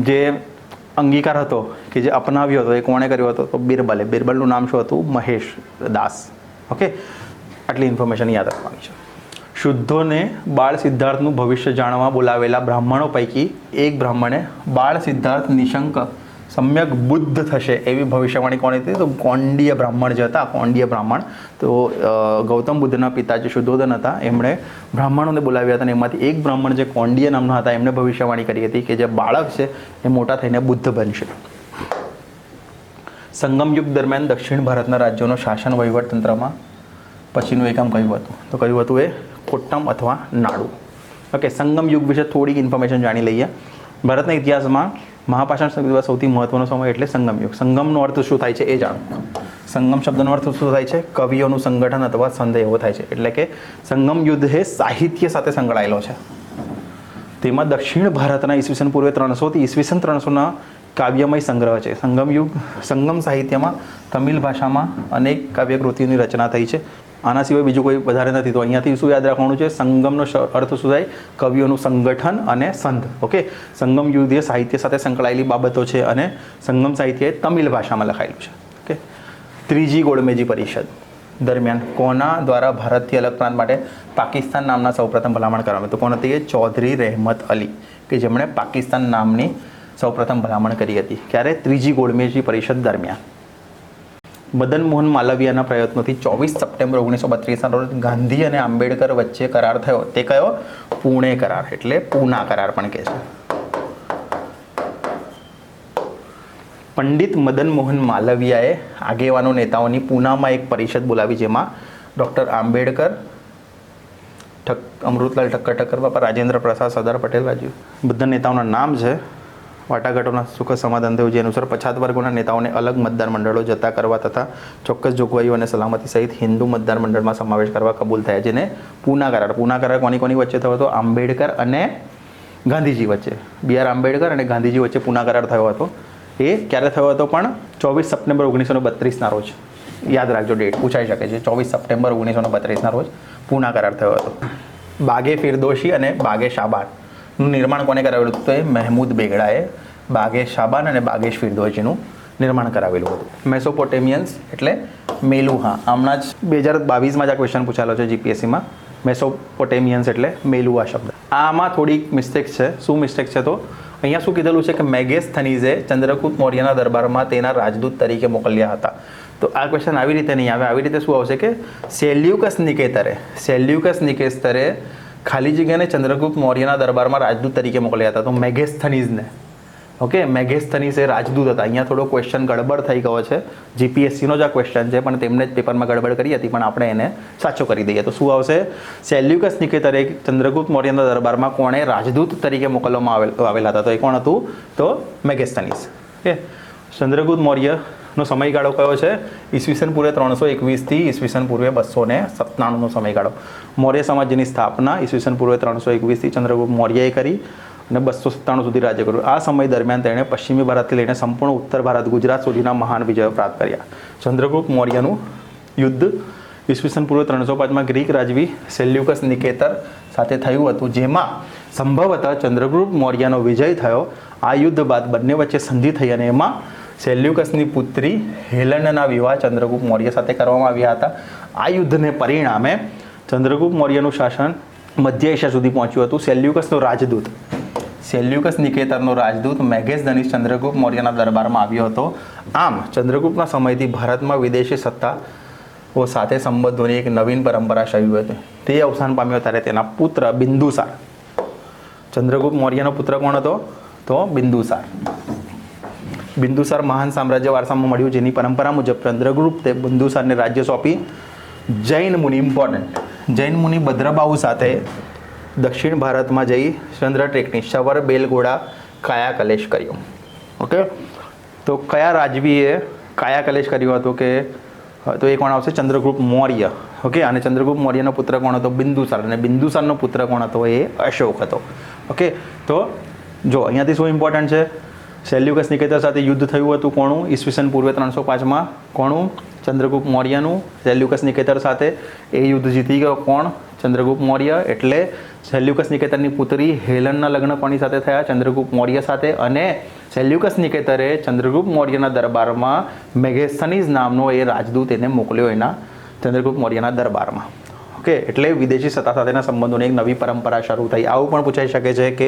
જે અંગીકાર હતો કે જે અપનાવ્યો હતો એ કોણે કર્યો હતો? તો બિરબલે. બિરબલનું નામ શું હતું? મહેશ દાસ. ઓકે, આટલી ઇન્ફોર્મેશન યાદ રાખવાની છે. શુદ્ધોને બાળ સિદ્ધાર્થનું ભવિષ્ય જાણવા બોલાવેલા બ્રાહ્મણો પૈકી એક બ્રાહ્મણે બાળ સિદ્ધાર્થ નિશંક સમ્યક બુદ્ધ થશે એવી ભવિષ્યવાણી કોની હતી? તો કોંડીય બ્રાહ્મણ જે હતા, કોંડીય બ્રાહ્મણ. તો ગૌતમ બુદ્ધના પિતા જે શુદ્ધોધન હતા એમણે બ્રાહ્મણોને બોલાવ્યા હતા અને એમાંથી એક બ્રાહ્મણ જે કોંડીય નામના હતા એમણે ભવિષ્યવાણી કરી હતી કે જે બાળક છે એ મોટા થઈને બુદ્ધ બનશે. સંગમયુગ દરમિયાન દક્ષિણ ભારતના રાજ્યોનો શાસન વહીવટ તંત્રમાં પછીનું એકમ કયું હતું? તો કયું હતું એ કોટ્ટમ અથવા નાડુ. ઓકે, સંગમ યુગ વિશે થોડીક ઇન્ફોર્મેશન જાણી લઈએ. ભારતના ઇતિહાસમાં મહાપાષાણ સંસ્કૃતિમાં સૌથી મહત્વનો સમય એટલે સંગમ યુગ. સંગમનો અર્થ શું થાય છે એ જાણો. સંગમ શબ્દનો અર્થ શું થાય છે? કવિઓનું સંગઠન અથવા સંધય એવો થાય છે. એટલે કે સંગમ યુદ્ધ એ સાહિત્ય સાથે સંકળાયેલો છે. તેમાં દક્ષિણ ભારતના ઈસવીસન પૂર્વે 300 થી ઈસવીસન 300ના કાવ્યમય સંગ્રહ છે. સંગમ યુગ સંગમ સાહિત્યમાં તમિલ ભાષામાં અનેક કાવ્યકૃતિઓની રચના થઈ છે. આના સિવાય બીજું કોઈ વધારે નથી. તો અહીંયાથી શું યાદ રાખવાનું છે? સંગમનો અર્થ શું થાય? કવિઓનું સંગઠન અને સંધ. ઓકે, સંગમ યુદ્ધ એ સાહિત્ય સાથે સંકળાયેલી બાબતો છે અને સંગમ સાહિત્ય એ તમિલ ભાષામાં લખાયેલું છે. ઓકે, ત્રીજી ગોળમેજી પરિષદ દરમિયાન કોના દ્વારા ભારતથી અલગ પ્રાંત માટે પાકિસ્તાન નામના સૌપ્રથમ ભલામણ કરવામાં? તો કોણ હતી? ચૌધરી રહેમત અલી, કે જેમણે પાકિસ્તાન નામની સૌપ્રથમ ભલામણ કરી હતી. ક્યારે? ત્રીજી ગોળમેજી પરિષદ દરમિયાન. મદન મોહન માલવીયાના પ્રયત્નોથી 24 સપ્ટેમ્બર 1932ના રોજ ગાંધી અને આંબેડકર વચ્ચે કરાર થયો. તે કયો? પુણે કરાર, એટલે પૂના કરાર પણ કહે છે. પંડિત મદન મોહન માલવીયાએ આગેવાનો નેતાઓની પૂનામાં એક પરિષદ બોલાવી, જેમાં ડૉક્ટર આંબેડકર, અમૃતલાલ ઠક્કર, બાપા રાજેન્દ્ર પ્રસાદ, સરદાર પટેલ, રાજુ બધા નેતાઓના નામ છે. વાટાઘાટોના સુખદ સમાધાન થયું, જે અનુસાર પછાત વર્ગોના નેતાઓને અલગ મતદાર મંડળો જતા કરવા તથા ચોક્કસ જોગવાઈઓ અને સલામતી સહિત હિન્દુ મતદાર મંડળમાં સમાવેશ કરવા કબૂલ થયા, જેને પૂના કરાર. પૂના કરાર કોની વચ્ચે થયો હતો? આંબેડકર અને ગાંધીજી વચ્ચે. બી આર આંબેડકર અને ગાંધીજી વચ્ચે પૂના કરાર થયો હતો. એ ક્યારે થયો હતો? પણ 24 સપ્ટેમ્બર 1932ના રોજ. યાદ રાખજો, ડેટ પૂછાઈ શકે છે. 24 સપ્ટેમ્બર 1932ના રોજ પૂના કરાર થયો હતો. બાગે ફિરદોશી અને બાગે શાબાનનું નિર્માણ કોને કરાવેલું હતું? તો એ મહેમૂદ બેગડાએ બાગે શાબાન અને બાગેશ ફિરદોશીનું નિર્માણ કરાવેલું હતું. મેસોપોટેમિયન્સ એટલે મેલુહા. હમણાં જ 2022માં જ આ ક્વેશ્ચન પૂછાયેલો છે જીપીએસસીમાં. મેસોપોટેમિયન્સ એટલે મેલુહા શબ્દ. આમાં થોડીક મિસ્ટેક છે. શું મિસ્ટેક છે? તો અહીંયા શું કીધેલું છે કે મેગેસ્થનીઝે ચંદ્રગુપ્ત મૌર્યના દરબારમાં તેના રાજદૂત તરીકે મોકલ્યા હતા. તો આ ક્વેશ્ચન આવી રીતે નહીં આવે. આવી રીતે શું આવશે કે સેલ્યુકસ નિકેતરે ખાલી જગ્યાને ચંદ્રગુપ્ત મૌર્યના દરબારમાં રાજદૂત તરીકે મોકલ્યા હતા. તો મેગેસ્થનીઝને, ઓકે, મેગેસ્થનીઝ એ રાજદૂત હતા. અહીંયા થોડો ક્વેશ્ચન ગડબડ થઈ ગયો છે. જીપીએસસીનો જ આ ક્વેશ્ચન છે, પણ તેમને જ પેપરમાં ગડબડ કરી હતી, પણ આપણે એને સાચો કરી દઈએ. તો શું આવશે? સેલ્યુકસ નિકેતરે ચંદ્રગુપ્ત મૌર્યના દરબારમાં કોણે રાજદૂત તરીકે મોકલવામાં આવેલા હતા? તો એ કોણ હતું? તો મેગેસ્થનીઝ. ઓકે, ચંદ્રગુપ્ત મૌર્યનો સમયગાળો કયો છે? ઈસવીસન પૂર્વે 321 થી ઈસવીસન પૂર્વે 297નો સમયગાળો. મૌર્ય સામ્રાજ્યની સ્થાપના ઈસવીસન પૂર્વે 321 થી ચંદ્રગુપ્ત મૌર્યએ કરી અને 297 સુધી રાજ્ય કર્યું. આ સમય દરમિયાન તેણે પશ્ચિમી ભારતથી લઈને સંપૂર્ણ ઉત્તર ભારત, ગુજરાત સુધીના મહાન વિજયો પ્રાપ્ત કર્યા. ચંદ્રગુપ્ત મૌર્યનું યુદ્ધ ઈસવીસન પૂર્વે 305માં ગ્રીક રાજવી સેલ્યુકસ નિકેતર સાથે થયું હતું, જેમાં સંભવતઃ ચંદ્રગુપ્ત મૌર્યનો વિજય થયો. આ યુદ્ધ બાદ બંને વચ્ચે સંધિ થઈ અને એમાં સેલ્યુકસની પુત્રી હેલેનના વિવાહ ચંદ્રગુપ્ત મૌર્ય સાથે કરવામાં આવ્યા હતા. આ યુદ્ધને પરિણામે ચંદ્રગુપ્ત મૌર્યનું શાસન મધ્ય એશિયા સુધી પહોંચ્યું હતું. સેલ્યુકસ નિકેતરનો રાજદૂત મેગેસ્થનીઝ ચંદ્રગુપ્ત મૌર્યના દરબારમાં આવ્યો હતો. આમ ચંદ્રગુપ્તના સમયથી ભારતમાં વિદેશી સત્તાઓ સાથે સંબંધોની એક નવીન પરંપરા શરૂ હતી. તે અવસાન પામ્યો ત્યારે તેના પુત્ર બિંદુસાર, ચંદ્રગુપ્ત મૌર્યનો પુત્ર કોણ હતો? તો બિંદુસાર. બિંદુસાર મહાન સામ્રાજ્ય વારસામાં મળ્યું, જેની પરંપરા મુજબ ચંદ્રગુપ્તે બિંદુસારને રાજ્ય સોંપી જૈન મુનિ, ઇમ્પોર્ટન્ટ, જૈન મુનિ ભદ્રબાહુ સાથે દક્ષિણ ભારતમાં જઈ ચંદ્ર ટ્રેકની શવર બેલગોળા કાયા કલેશ કર્યો. ઓકે, તો કયા રાજવીએ કાયા કલેશ કર્યો હતો? કે તો એ કોણ આવશે? ચંદ્રગુપ્ત મૌર્ય. ઓકે, અને ચંદ્રગુપ્ત મૌર્યનો પુત્ર કોણ હતો? બિંદુસાર. અને બિંદુસારનો પુત્ર કોણ હતો? એ અશોક હતો. ઓકે, તો જો અહીંયાથી શું ઇમ્પોર્ટન્ટ છે? સેલ્યુકસ નિકેતર સાથે યુદ્ધ થયું હતું. કોનું? ઈસવીસન પૂર્વે 305માં. કોનું? ચંદ્રગુપ્ત મૌર્યનું. સેલ્યુકસ નિકેતર સાથે એ યુદ્ધ જીતી ગયો. કોણ? ચંદ્રગુપ્ત મૌર્ય. એટલે સેલ્યુકસ નિકેતરની પુત્રી હેલનના લગ્ન કોની સાથે થયા? ચંદ્રગુપ્ત મૌર્ય સાથે. અને સેલ્યુકસ નિકેતરે ચંદ્રગુપ્ત મૌર્યના દરબારમાં મેગેસ્થનીઝ નામનો એ રાજદૂત એને મોકલ્યો એના ચંદ્રગુપ્ત મૌર્યના દરબારમાં. ઓકે, એટલે વિદેશી સત્તા સાથેના સંબંધોની એક નવી પરંપરા શરૂ થઈ. આવું પણ પૂછાઈ શકે છે કે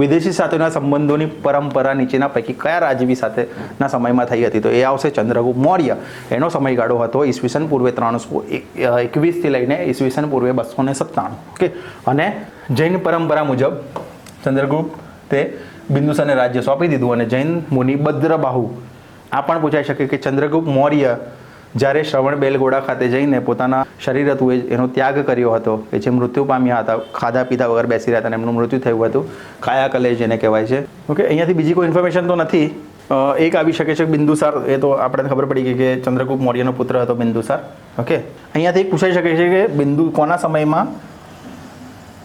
વિદેશી સાથેના સંબંધોની પરંપરા નીચેના પૈકી કયા રાજવી સાથેના સમયમાં થઈ હતી? તો એ આવશે ચંદ્રગુપ્ત મૌર્ય. એનો સમયગાળો હતો ઈસવીસન પૂર્વે 321 થી લઈને ઈસવીસન પૂર્વે 297. ઓકે, અને જૈન પરંપરા મુજબ ચંદ્રગુપ્તે બિંદુસારને રાજ્ય સોંપી દીધું અને જૈન મુનિ ભદ્રબાહુ આ પણ પૂછાઈ શકે કે ચંદ્રગુપ્ત મૌર્ય જ્યારે શ્રવણબેલગોળા ખાતે જઈને પોતાના શરીર હતું એનો ત્યાગ કર્યો હતો, કે જે મૃત્યુ પામ્યા હતા, ખાધા પીધા વગર બેસી રહ્યા હતા અને એમનું મૃત્યુ થયું હતું, કાયાકલેશ જેને કહેવાય છે. ઓકે, અહીંયાથી બીજી કોઈ ઇન્ફોર્મેશન તો નથી. એક આવી શકે છે બિંદુસાર, એ તો આપણે ખબર પડી ગઈ કે ચંદ્રગુપ્ત મૌર્યનો પુત્ર હતો બિંદુસાર. ઓકે, અહીંયાથી એક પૂછાઈ શકે છે કે બિંદુ કોના સમયમાં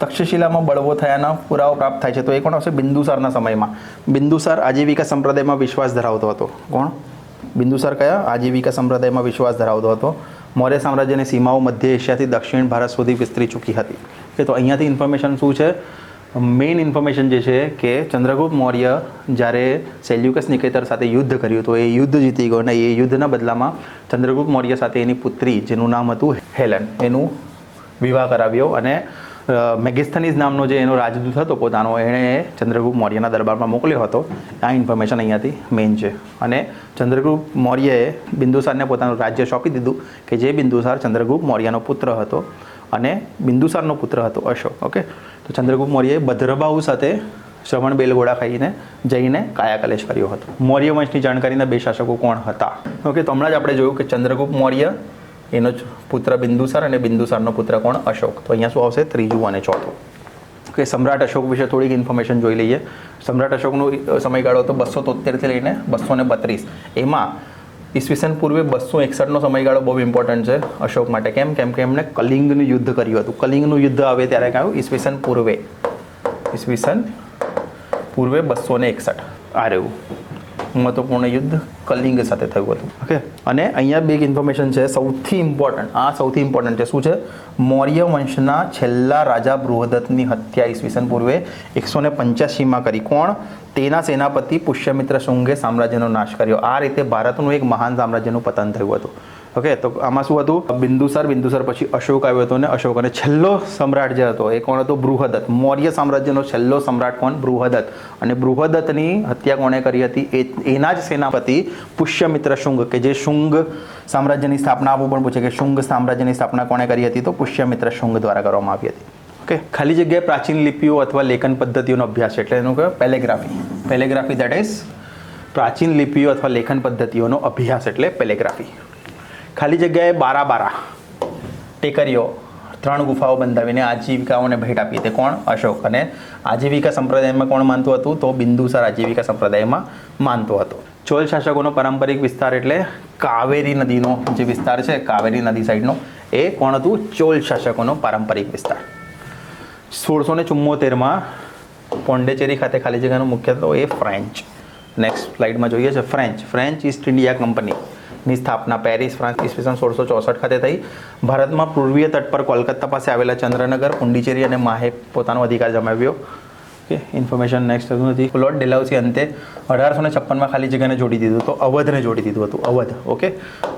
તક્ષશિલામાં બળવો થયાના પુરાવો પ્રાપ્ત થાય છે? તો એ કોણ આવશે? બિંદુસારના સમયમાં. બિંદુસાર આજીવિકા સંપ્રદાયમાં વિશ્વાસ ધરાવતો હતો. કોણ? બિંદુસાર કયા? આજીવિકા સંપ્રદાયમાં વિશ્વાસ ધરાવતો હતો. મૌર્ય સામ્રાજ્યની સીમાઓ મધ્ય એશિયાથી દક્ષિણ ભારત સુધી વિસ્તરી ચૂકી હતી. કે તો અહીંયાથી ઇન્ફોર્મેશન શું છે? મેઇન ઇન્ફોર્મેશન જે છે કે ચંદ્રગુપ્ત મૌર્ય જ્યારે સેલ્યુકસ નિકેતર સાથે યુદ્ધ કર્યું તો એ યુદ્ધ જીતી ગયો અને એ યુદ્ધના બદલામાં ચંદ્રગુપ્ત મૌર્ય સાથે એની પુત્રી જેનું નામ હતું હેલન, એનું વિવાહ કરાવ્યો અને મેગેસ્થનીઝ નામનો જે એનો રાજદૂત હતો પોતાનો, એણે ચંદ્રગુપ્ત મૌર્યના દરબારમાં મોકલ્યો હતો. આ ઇન્ફોર્મેશન અહીંયાથી મેઇન છે. અને ચંદ્રગુપ્ત મૌર્યએ બિંદુસારને પોતાનું રાજ્ય સોંપી દીધું, કે જે બિંદુસાર ચંદ્રગુપ્ત મૌર્યનો પુત્ર હતો અને બિંદુસારનો પુત્ર હતો અશોક. ઓકે, તો ચંદ્રગુપ્ત મૌર્યએ ભદ્રબાહુ સાથે શ્રવણબેલગોળા ખાઈને જઈને કાયાકલેશ કર્યો હતો. મૌર્ય વંશની જાણકારીના બે શાસકો કોણ હતા? ઓકે, તો હમણાં જ આપણે જોયું કે ચંદ્રગુપ્ત મૌર્ય, એનો જ પુત્ર બિંદુસાર અને બિંદુસારનો પુત્ર કોણ? અશોક. તો અહીંયા શું આવશે? ત્રીજું અને ચોથું. કે સમ્રાટ અશોક વિશે થોડીક ઇન્ફોર્મેશન જોઈ લઈએ. સમ્રાટ અશોકનો સમયગાળો હતો 273થી લઈને 232. એમાં ઈસવીસન પૂર્વે 261નો સમયગાળો બહુ ઇમ્પોર્ટન્ટ છે અશોક માટે. કેમ? કેમ કે એમણે કલિંગનું યુદ્ધ કર્યું હતું. કલિંગનું યુદ્ધ આવે ત્યારે કહ્યું ઈસવીસન પૂર્વે 261. આ રહ્યું મહત્વપૂર્ણ યુદ્ધ કલિંગ સાથે થયું હતું. ઓકે, અને અહીંયા બે ઇન્ફોર્મેશન છે સૌથી ઇમ્પોર્ટન્ટ. આ સૌથી ઇમ્પોર્ટન્ટ છે. શું છે? મૌર્ય વંશના છેલ્લા રાજા બૃહદત્તની હત્યા ઈસવીસન પૂર્વે 185માં કરી. કોણ? તેના સેનાપતિ પુષ્યમિત્ર શુંગે સામ્રાજ્યનો નાશ કર્યો. આ રીતે ભારતનું એક મહાન સામ્રાજ્યનું પતન થયું હતું. ઓકે, તો આમાં શું હતું? બિંદુસાર પછી અશોક આવ્યો હતો ને અશોક, અને છેલ્લો સમ્રાટ જે હતો એ કોણ હતો? બૃહદત્ત. મૌર્ય સામ્રાજ્યનો છેલ્લો સમ્રાટ કોણ? બૃહદત્ત. અને બૃહદત્તની હત્યા કોણે કરી હતી? એના જ સેનાપતિ પુષ્યમિત્ર શુંગ, કે જે શુંગ સામ્રાજ્યની સ્થાપના, આવું પણ પૂછે કે શુંગ સામ્રાજ્યની સ્થાપના કોણે કરી હતી? તો પુષ્યમિત્ર શુંગ દ્વારા કરવામાં આવી હતી. ઓકે, ખાલી જગ્યાએ પ્રાચીન લિપિઓ અથવા લેખન પદ્ધતિઓનો અભ્યાસ, એટલે એનું કહેવાય પેલેગ્રાફી. પેલેગ્રાફી દેટ ઇઝ પ્રાચીન લિપિઓ અથવા લેખન પદ્ધતિઓનો અભ્યાસ એટલે પેલેગ્રાફી. ખાલી જગ્યાએ 12 ટેકરીઓ, 3 ગુફાઓ બંધાવીને આજીવિકાઓને ભેટ આપી. તે કોણ? અશોક. અને આજીવિકા સંપ્રદાયમાં કોણ માનતું હતું? તો બિંદુસાર આજીવિકા સંપ્રદાયમાં માનતો હતો. ચોલ શાસકોનો પારંપરિક વિસ્તાર એટલે કાવેરી નદીનો જે વિસ્તાર છે, કાવેરી નદી સાઈડનો, એ કોણ હતું? ચોલ શાસકોનો પારંપરિક વિસ્તાર. 1674માં પોંડેચેરી ખાતે ખાલી જગ્યાનું મુખ્ય તો એ ફ્રેન્ચ. નેક્સ્ટ સ્લાઇડમાં જોઈએ છે ફ્રેન્ચ ઈસ્ટ ઇન્ડિયા કંપનીની સ્થાપના પેરિસ, ફ્રાન્સ ઈસવીસન 1664 ખાતે થઈ. ભારતમાં પૂર્વીય તટ પર કોલકાતા પાસે આવેલા ચંદ્રનગર, પુંડિચેરી અને માહે પોતાનો અધિકાર જમાવ્યો. ઓકે, ઇન્ફોર્મેશન નેક્સ્ટ હતું નથી. લોર્ડ ડેલાઉસી અંતે 1856માં ખાલી જગ્યાને જોડી દીધું, તો અવધને જોડી દીધું હતું. અવધ. ઓકે,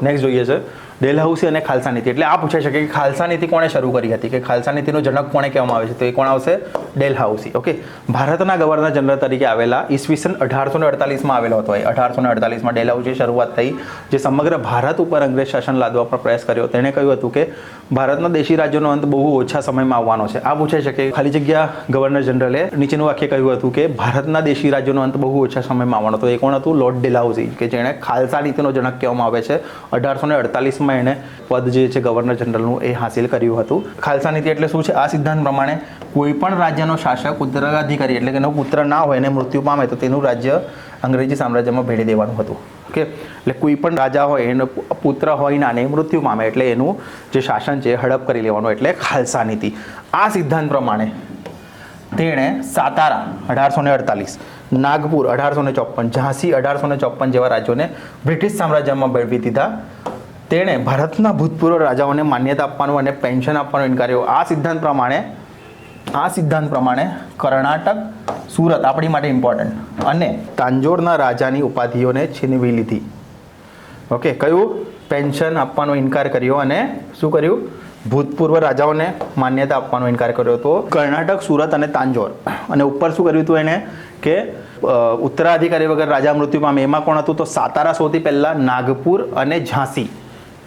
નેક્સ્ટ જોઈએ છે ડેલહાઉસી અને ખાલસા નીતિ. એટલે આ પૂછાઈ શકે કે ખાલસા નીતિ કોણે શરૂ કરી હતી, કે ખાલસા નીતિનો જનક કોણે કહેવામાં આવે છે? તો એ કોણ આવશે? ડેલહાઉસી. ઓકે, ભારતના ગવર્નર જનરલ તરીકે આવેલા ઈસવીસન 1848માં આવેલો હતો. 1848માં ડેલહાઉસી શરૂઆત થઈ, જે સમગ્ર ભારત ઉપર અંગ્રેજ શાસન લાદવા પર પ્રયાસ કર્યો. તેણે કહ્યું હતું કે ભારતના દેશી રાજ્યોનો અંત બહુ ઓછા સમયમાં આવવાનો છે. આ પૂછાઈ શકે. ખાલી જગ્યા ગવર્નર જનરલે નીચેનું વાક્ય કહ્યું હતું કે ભારતના દેશી રાજ્યોનો અંત બહુ ઓછા સમયમાં આવવાનો. તો એ કોણ હતું? લોર્ડ ડેલહાઉસી, કે જેણે ખાલસા નીતિનો જનક કહેવામાં આવે છે. 1848માં એણે પદ જે છે ગવર્નર જનરલનું એ હાંસિલ કર્યું હતું. ખાલસા નીતિ એટલે શું છે? આ સિદ્ધાંત પ્રમાણે કોઈ પણ રાજ્યનો શાસક ઉત્તરાધિકારી એટલે કે એનો પુત્ર ના હોય અને મૃત્યુ પામે તો તેનું રાજ્ય અંગ્રેજી સામ્રાજ્યમાં ભેળી દેવાનું હતું. ઓકે, એટલે કોઈ પણ રાજા હોય એનો પુત્ર હોય ના ને મૃત્યુ પામે એટલે એનું જે શાસન છે હડપ કરી લેવાનું, એટલે ખાલસા નીતિ. આ સિદ્ધાંત પ્રમાણે તેણે સાતારા 1848, નાગપુર 1854, ઝાંસી 1854 જેવા રાજ્યોને બ્રિટિશ સામ્રાજ્યમાં ભેળવી દીધા. તેણે ભારતના ભૂતપૂર્વ રાજાઓને માન્યતા આપવાનું અને પેન્શન આપવાનો ઇનકાર કર્યો. આ સિદ્ધાંત પ્રમાણે કર્ણાટક, સુરત આપણી માટે ઇમ્પોર્ટન્ટ, અને તાંજોરના રાજાની ઉપાધિઓને છીનવી લીધી. ઓકે, કયું? પેન્શન આપવાનો ઇનકાર કર્યો અને શું કર્યું? ભૂતપૂર્વ રાજાઓને માન્યતા આપવાનો ઇનકાર કર્યો હતો. કર્ણાટક, સુરત અને તાંજોર. અને ઉપર શું કર્યું હતું એને? કે ઉત્તરાધિકારી વગર રાજા મૃત્યુ પામે. એમાં કોણ હતું? તો સાતારા સૌથી પહેલા, નાગપુર અને ઝાંસી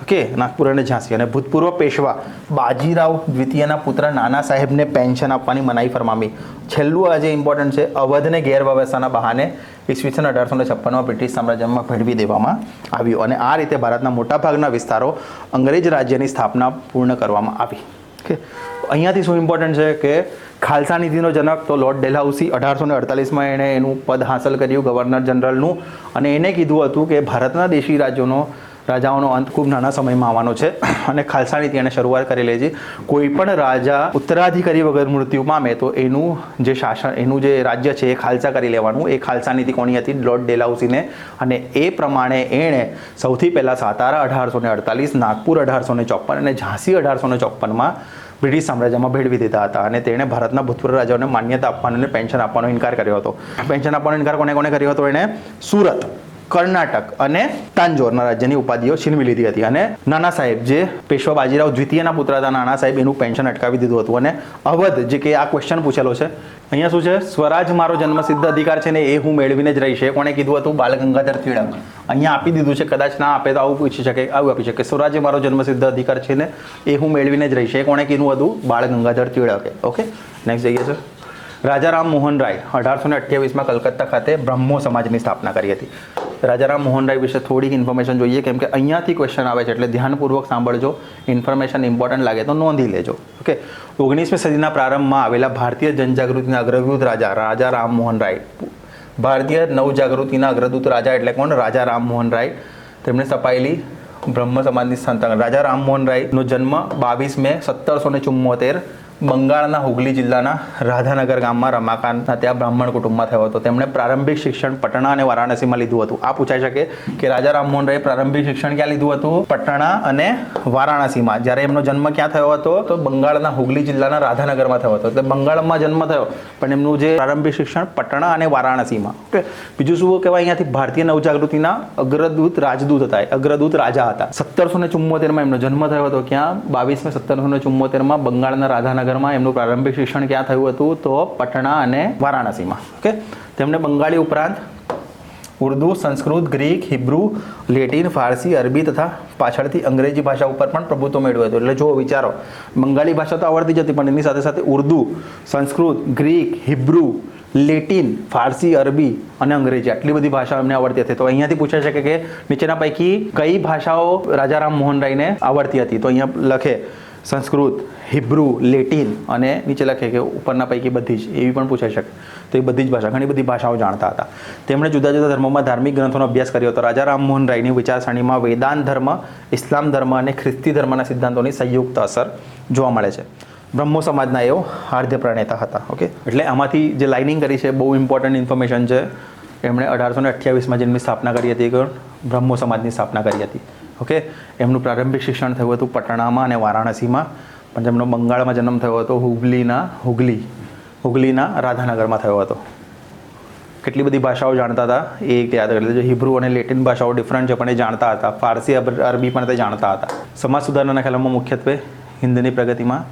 ઓકે, નાગપુર અને ઝાંસી. અને ભૂતપૂર્વ પેશવા બાજીરાવ દ્વિતીયના પુત્ર નાના સાહેબને પેન્શન આપવાની મનાઈ ફરમાવી. છેલ્લું આજે ઇમ્પોર્ટન્ટ છે, અવધને ગેરવ્યવસ્થાના બહાને ઈસવીસન 1856માં બ્રિટિશ સામ્રાજ્યમાં ભેળવી દેવામાં આવ્યું અને આ રીતે ભારતના મોટાભાગના વિસ્તારો અંગ્રેજ રાજ્યની સ્થાપના પૂર્ણ કરવામાં આવી. ઓકે, અહીંયાથી શું ઇમ્પોર્ટન્ટ છે કે ખાલસા નીતિનો જનક તો લોર્ડ ડેલહાઉસી 1848માં એણે એનું પદ હાંસલ કર્યું ગવર્નર જનરલનું, અને એને કીધું હતું કે ભારતના દેશી રાજાઓનો અંત ખૂબ નાના સમયમાં આવવાનો છે અને ખાલસા નીતિ એણે શરૂઆત કરેલી છે. કોઈ પણ રાજા ઉત્તરાધિકારી વગર મૃત્યુ પામે તો એનું જે શાસન, એનું જે રાજ્ય છે એ ખાલસા કરી લેવાનું. એ ખાલસા નીતિ કોની હતી? લોર્ડ ડેલહાઉસીને. અને એ પ્રમાણે એણે સૌથી પહેલાં સાતારા 1848, નાગપુર 1854 અને ઝાંસી 1854માં બ્રિટિશ સામ્રાજ્યમાં ભેળવી દીધા હતા. અને તેણે ભારતના ભૂતપૂર્વ રાજાઓને માન્યતા આપવાનો અને પેન્શન આપવાનો ઇનકાર કર્યો હતો. પેન્શન આપવાનો ઇનકાર કોને કોને કર્યો હતો? એણે સુરત, કર્ણાટક અને તાંજોરના રાજ્યની ઉપાધિઓ છીનવી લીધી હતી. અને નાના સાહેબ જે પેશવા બાજીરાવ દ્વિતીયના પુત્ર હતા, નાના સાહેબ, એનું પેન્શન અટકાવી દીધું હતું. અને અવધ, જે કે આ ક્વેશ્ચન પૂછેલો છે અહીંયા, શું છે? સ્વરાજ મારો જન્મસિદ્ધ અધિકાર છે ને એ હું મેળવીને જ રહીશ. કોણે કીધું હતું? બાલ ગંગાધર તિલક. અહીંયા આપી દીધું છે, કદાચ ના આપે તો આવું પૂછી શકે, આવું આપી શકે, સ્વરાજ મારો જન્મસિદ્ધ અધિકાર છે ને એ હું મેળવીને જ રહીશ. એ કોણે કીધું હતું? બાળ ગંગાધર તિલકે. ઓકે, નેક્સ્ટ જઈએ છે. રાજા રામ મોહન રાય 1828માં કલકત્તા ખાતે બ્રહ્મો સમાજની સ્થાપના કરી હતી. રાજા રામ મોહન રાય વિશે થોડીક ઇન્ફોર્મેશન જોઈએ, કેમ કે અહીંયાથી ક્વેશ્ચન આવે છે, એટલે ધ્યાનપૂર્વક સાંભળજો. ઇન્ફોર્મેશન ઇમ્પોર્ટન્ટ લાગે તો નોંધી લેજો. ઓકે, 19મી સદીના પ્રારંભમાં આવેલા ભારતીય જનજાગૃતિના અગ્રદૂત રાજા રામ મોહન રાય, ભારતીય નવજાગૃતિના અગ્રદૂત રાજા એટલે કોણ? રાજા રામ મોહન રાય. તેમણે સ્થપાયેલી બ્રહ્મ સમાજની સંસ્થા. રાજા રામ મોહન રાયનો જન્મ 22 મે 1774 બંગાળના હુગલી જિલ્લાના રાધાનગર ગામમાં રમાકાંતના ત્યાં બ્રાહ્મણ કુટુંબમાં થયો હતો. તેમણે પ્રારંભિક શિક્ષણ પટણા અને વારાણસીમાં લીધું હતું. આ પૂછાઈ શકે કે રાજા રામમોહન રાયે પ્રારંભિક શિક્ષણ ક્યાં લીધું હતું? પટણા અને વારાણસીમાં. જ્યારે એમનો જન્મ ક્યાં થયો હતો? તો બંગાળના હુગલી જિલ્લાના રાધાનગરમાં થયો હતો. એટલે બંગાળમાં જન્મ થયો, પણ એમનું જે પ્રારંભિક શિક્ષણ પટણા અને વારાણસીમાં. ઓકે, બીજું શું કહેવાય? અહીંયાથી ભારતીય નવજાગૃતિના અગ્રદૂત રાજદૂત હતા, અગ્રદૂત રાજા હતા. 1774માં એમનો જન્મ થયો હતો. ક્યાં? 22 મે 1774માં બંગાળના રાધાનગર એમનું પ્રારંભિક શિક્ષણ ક્યાં થયું હતું? તો પટણા અને વારાણસીમાં. ઓકે, તેમણે બંગાળી ઉપરાંત ઉર્દુ, સંસ્કૃત, ગ્રીક, હિબ્રુ, લેટિન, ફારસી, અરબી તથા પાછળથી અંગ્રેજી ભાષા ઉપર પણ પ્રભુત્વ મેળવ્યું હતું. એટલે જો વિચારો, બંગાળી ભાષા તો આવડતી જ હતી, પણ એની સાથે સાથે ઉર્દુ, સંસ્કૃત, ગ્રીક, હિબ્રુ, લેટિન, ફારસી, અરબી અને અંગ્રેજી, આટલી બધી ભાષાઓ એમને આવડતી હતી. તો અહીંયાથી પૂછાઈ શકે કે નીચેના પૈકી કઈ ભાષાઓ રાજા રામ મોહન રાયને આવડતી હતી? તો અહીંયા લખે સંસ્કૃત, હિબ્રુ, લેટિન અને નીચે લખે કે ઉપરના પૈકી બધી જ, એવી પણ પૂછાઈ શકે. તો એ બધી જ ભાષા, ઘણી બધી ભાષાઓ જાણતા હતા. તેમણે જુદા જુદા ધર્મોમાં ધાર્મિક ગ્રંથોનો અભ્યાસ કર્યો હતો. રાજા રામમોહન રાયની વિચારસરણીમાં વેદાંત ધર્મ, ઇસ્લામ ધર્મ અને ખ્રિસ્તી ધર્મના સિદ્ધાંતોની સંયુક્ત અસર જોવા મળે છે. બ્રહ્મો સમાજના એઓ આદ્ય પ્રણેતા હતા. ઓકે, એટલે આમાંથી જે લાઇનિંગ કરી છે બહુ ઇમ્પોર્ટન્ટ ઇન્ફોર્મેશન છે. એમણે 1828માં જેમની સ્થાપના કરી હતી, બ્રહ્મો સમાજની સ્થાપના કરી હતી. ઓકે, એમનું પ્રારંભિક શિક્ષણ થયું હતું પટણામાં અને વારાણસીમાં, પણ જેમનો બંગાળમાં જન્મ થયો હતો હુગલીના રાધાનગરમાં થયો હતો. કેટલી બધી ભાષાઓ જાણતા હતા એ યાદ કરી લેજો. હિબ્રુ અને લેટિન ભાષાઓ ડિફરન્ટ છે, પણ એ જાણતા હતા. ફારસી, અરબી પણ તે જાણતા હતા. સમાજ સુધારણાના ખ્યાલોમાં મુખ્યત્વે હિન્દની પ્રગતિમાં,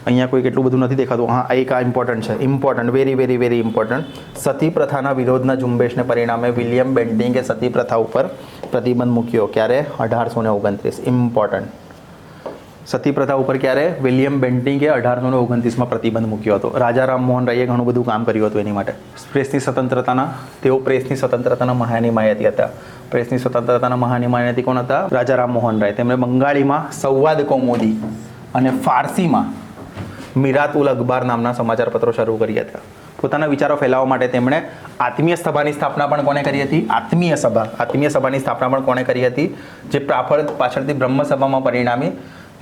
અહીંયા કોઈ કેટલું બધું નથી દેખાતું. હા, એક આ ઇમ્પોર્ટન્ટ છે, important, very very very important. સતી પ્રથાના વિરોધના ઝુંબેશને પરિણામે વિલિયમ બેન્ટિંગે સતી પ્રથા ઉપર પ્રતિબંધ મૂક્યો. ક્યારે? 1829. ઇમ્પોર્ટન્ટ. સતી પ્રથા ઉપર ક્યારે? વિલિયમ બેન્ટિંગે 1829માં પ્રતિબંધ મૂક્યો હતો. રાજા રામમોહન રાયે ઘણું બધું કામ કર્યું હતું એની માટે. પ્રેસની સ્વતંત્રતાના મહાનિમાયતી હતા. પ્રેસની સ્વતંત્રતાના મહાનિમાયતી કોણ હતા? રાજા રામમોહન રાય. તેમણે બંગાળીમાં સંવાદ કૌમુદી અને ફારસીમાં મિરાતુલ અખબાર નામના સમાચાર પત્રો શરૂ કર્યા હતા. પોતાના વિચારો ફેલાવવા માટે તેમણે આત્મીય સભાની સ્થાપના પણ કોને કરી હતી? આત્મીય સભાની સ્થાપના પણ કોને કરી હતી? જે પાછળથી બ્રહ્મ સભામાં પરિણામી.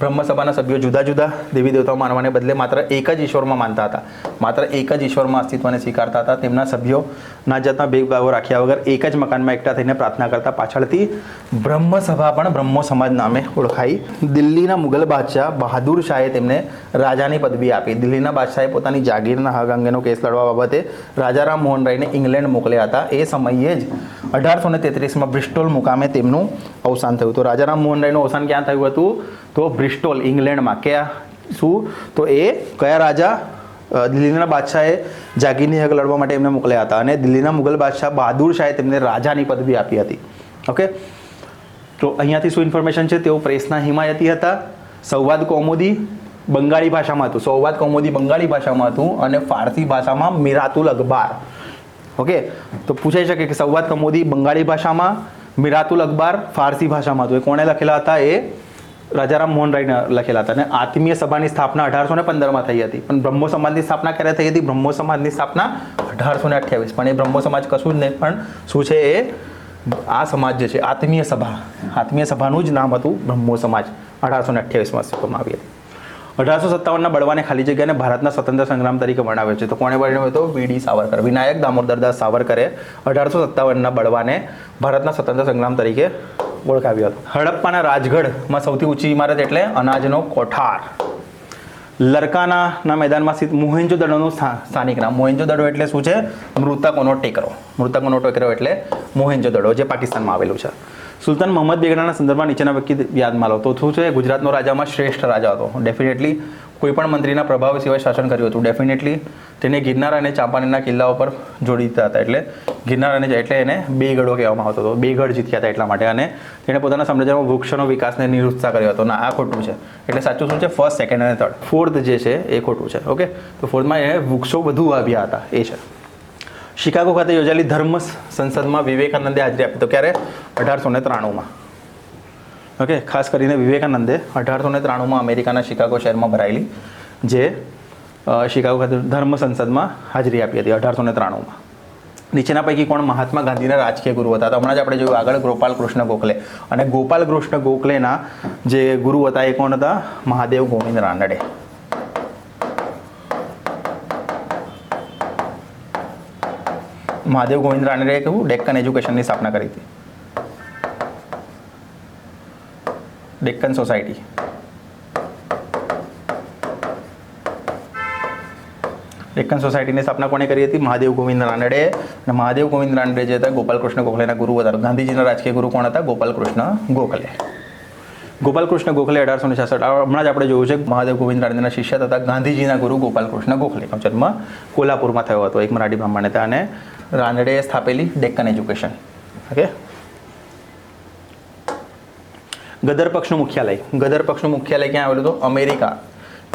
બ્રહ્મ સભાના સભ્યો જુદા જુદા દેવી દેવતાઓ માનવાને બદલે માત્ર એક જ ઈશ્વરમાં માનતા હતા. માત્ર એક જ ઈશ્વરમાં અસ્તિત્વને સ્વીકારતા હતા. તેમના સભ્યો ના જાતના ભેદભાવો રાખ્યા વગર એક જ મકાનમાં એકઠા થઈને પ્રાર્થના કરતા. પાછળથી બ્રહ્મ સભા પણ બ્રહ્મો સમાજ નામે ઓળખાઈ. દિલ્હીના મુગલ બાદશાહ બહાદુર શાહે તેમને રાજાની પદવી આપી. દિલ્હીના બાદશાહે પોતાની જાગીરના હક અંગેનો કેસ લડવા બાબતે રાજા રામ મોહન રાયને ઇંગ્લેન્ડ મોકલ્યા હતા. એ સમયે જ 1833માં બ્રિસ્ટોલ મુકામે તેમનું અવસાન થયું હતું. રાજા રામ મોહન રાયનું અવસાન ક્યાં થયું હતું? તો બ્રિસ્ટોલ, ઇંગ્લેન્ડમાં. ક્યાં? શું? તો એ કયા રાજા? દિલ્હીના બાદશાહે જાગીરની હક લડવા માટે એમને મોકલ્યા હતા અને દિલ્હીના મુગલ બાદશાહ બહાદુર શાહે તેમને રાજાની પદવી આપી હતી. ઓકે, તો અહીંયાથી શું ઇન્ફોર્મેશન છે, તેઓ પ્રેસના હિમાયતી હતા, સંવાદ કૌમુદી બંગાળી ભાષામાં હતું, સંવાદ કૌમુદી બંગાળી ભાષામાં હતું અને ફારસી ભાષામાં મિરાતુલ અખબાર. ઓકે, તો પૂછાઈ શકે કે સંવાદ કૌમુદી બંગાળી ભાષામાં, મિરાતુલ અખબાર ફારસી ભાષામાં હતું. એ કોણે લખેલા હતા? એ રાજારામ મોહન રાયને લખેલા હતા. અને આત્મીય સભાની સ્થાપના 1815માં થઈ હતી. પણ બ્રહ્મો સમાજની સ્થાપના ક્યારે થઈ હતી? બ્રહ્મો સમાજની સ્થાપના 1828. પણ એ બ્રહ્મો સમાજ કશું જ નહીં, પણ શું છે એ આ સમાજ જે છે આત્મીય સભાનું જ નામ હતું બ્રહ્મો સમાજ. 1828માં અસ્તિત્વમાં આવી હતી. 1857ના બળવાને ખાલી જગ્યાને ભારતના સ્વતંત્ર સંગ્રામ તરીકે વર્ણવ્યો છે. તો કોણે વર્ણવ્યો હતો? વી.ડી. સાવરકર. વિનાયક દામોદરદાસ સાવરકરે 1857ના બળવાને ભારતના સ્વતંત્ર સંગ્રામ તરીકે ઓળખાવ્યો હતો. હડપ્પાના રાજગઢમાં સૌથી ઊંચી ઇમારત એટલે અનાજનો કોઠાર. લરકાના મેદાનમાં સ્થિત મોહેન્જો-દડોનું સ્થાનિક નામ. મોહેન્જો-દડો એટલે શું છે? મૃતકોનો ટેકરો. મૃતકોનો ટેકરો એટલે મોહેન્જો-દડો, જે પાકિસ્તાનમાં આવેલું છે. સુલતાન મોહમ્મદ બેગડાના સંદર્ભમાં નીચેના વ્યક્તિ યાદમાં લો. તો શું છે? ગુજરાતનો રાજામાં શ્રેષ્ઠ રાજા હતો. ડેફિનેટલી કોઈ પણ મંત્રીના પ્રભાવ સિવાય શાસન કર્યું હતું. ડેફિનેટલી તેને ગિરનાર અને ચાંપાનેરના કિલ્લાઓ પર જોડી દીધા હતા. એટલે ગિરનાર અને એટલે એને બે ગઢો કહેવામાં આવતો હતો. બે ગઢ જીત્યા હતા એટલા માટે. અને તેણે પોતાના સામ્રાજ્યમાં વૃક્ષોનો વિકાસને નિરુત્સાહ કર્યો હતો. ના, આ ખોટું છે. એટલે સાચું શું છે? ફર્સ્ટ, સેકન્ડ અને થર્ડ. ફોર્થ જે છે એ ખોટું છે. ઓકે, તો ફોર્થમાં એ વૃક્ષો વધુ વાવ્યા હતા એ છે. શિકાગો ખાતે યોજાયેલી ધર્મ સંસદમાં વિવેકાનંદે હાજરી આપી. તો ક્યારે? 1893માં. ઓકે, ખાસ કરીને વિવેકાનંદે 1893માં અમેરિકાના શિકાગો શહેરમાં ભરાયેલી જે શિકાગો ખાતે ધર્મ સંસદમાં હાજરી આપી હતી 1893માં. નીચેના પૈકી કોણ મહાત્મા ગાંધીના રાજકીય ગુરુ હતા? તો હમણાં જ આપણે જોયું આગળ ગોપાલ કૃષ્ણ ગોખલે. અને ગોપાલ કૃષ્ણ ગોખલેના જે ગુરુ હતા એ કોણ હતા? મહાદેવ ગોવિંદ રાનડે. મહાદેવ ગોવિંદ રાનડે કેવું? ડેક્કન એજ્યુકેશનની સ્થાપના કરી હતી. ડેક્કન સોસાયટી. ડેક્કન સોસાયટીની સ્થાપના કોણે કરી હતી? મહાદેવ ગોવિંદ રાનડે. અને મહાદેવ ગોવિંદ રાનડે જે હતા ગોપાલ કૃષ્ણ ગોખલેના ગુરુ હતા. ગાંધીજીના રાજકીય ગુરુ કોણ હતા? ગોપાલ કૃષ્ણ ગોખલે. ગોપાલ કૃષ્ણ ગોખલે 1866. હમણાં જ આપણે જોયું છે મહાદેવ ગોવિંદ રાનડેના શિષ્ય તથા ગાંધીજીના ગુરુ ગોપાલ કૃષ્ણ ગોખલે. જન્મ કોલ્હાપુરમાં થયો હતો. એક મરાઠી બ્રાહ્મણ હતા અને રાનડેએ સ્થાપેલી ડેક્કન એજ્યુકેશન. ઓકે, ગદર પક્ષનું મુખ્યાલય. ગદર પક્ષનું મુખ્યાલય ક્યાં આવેલું હતું? અમેરિકા,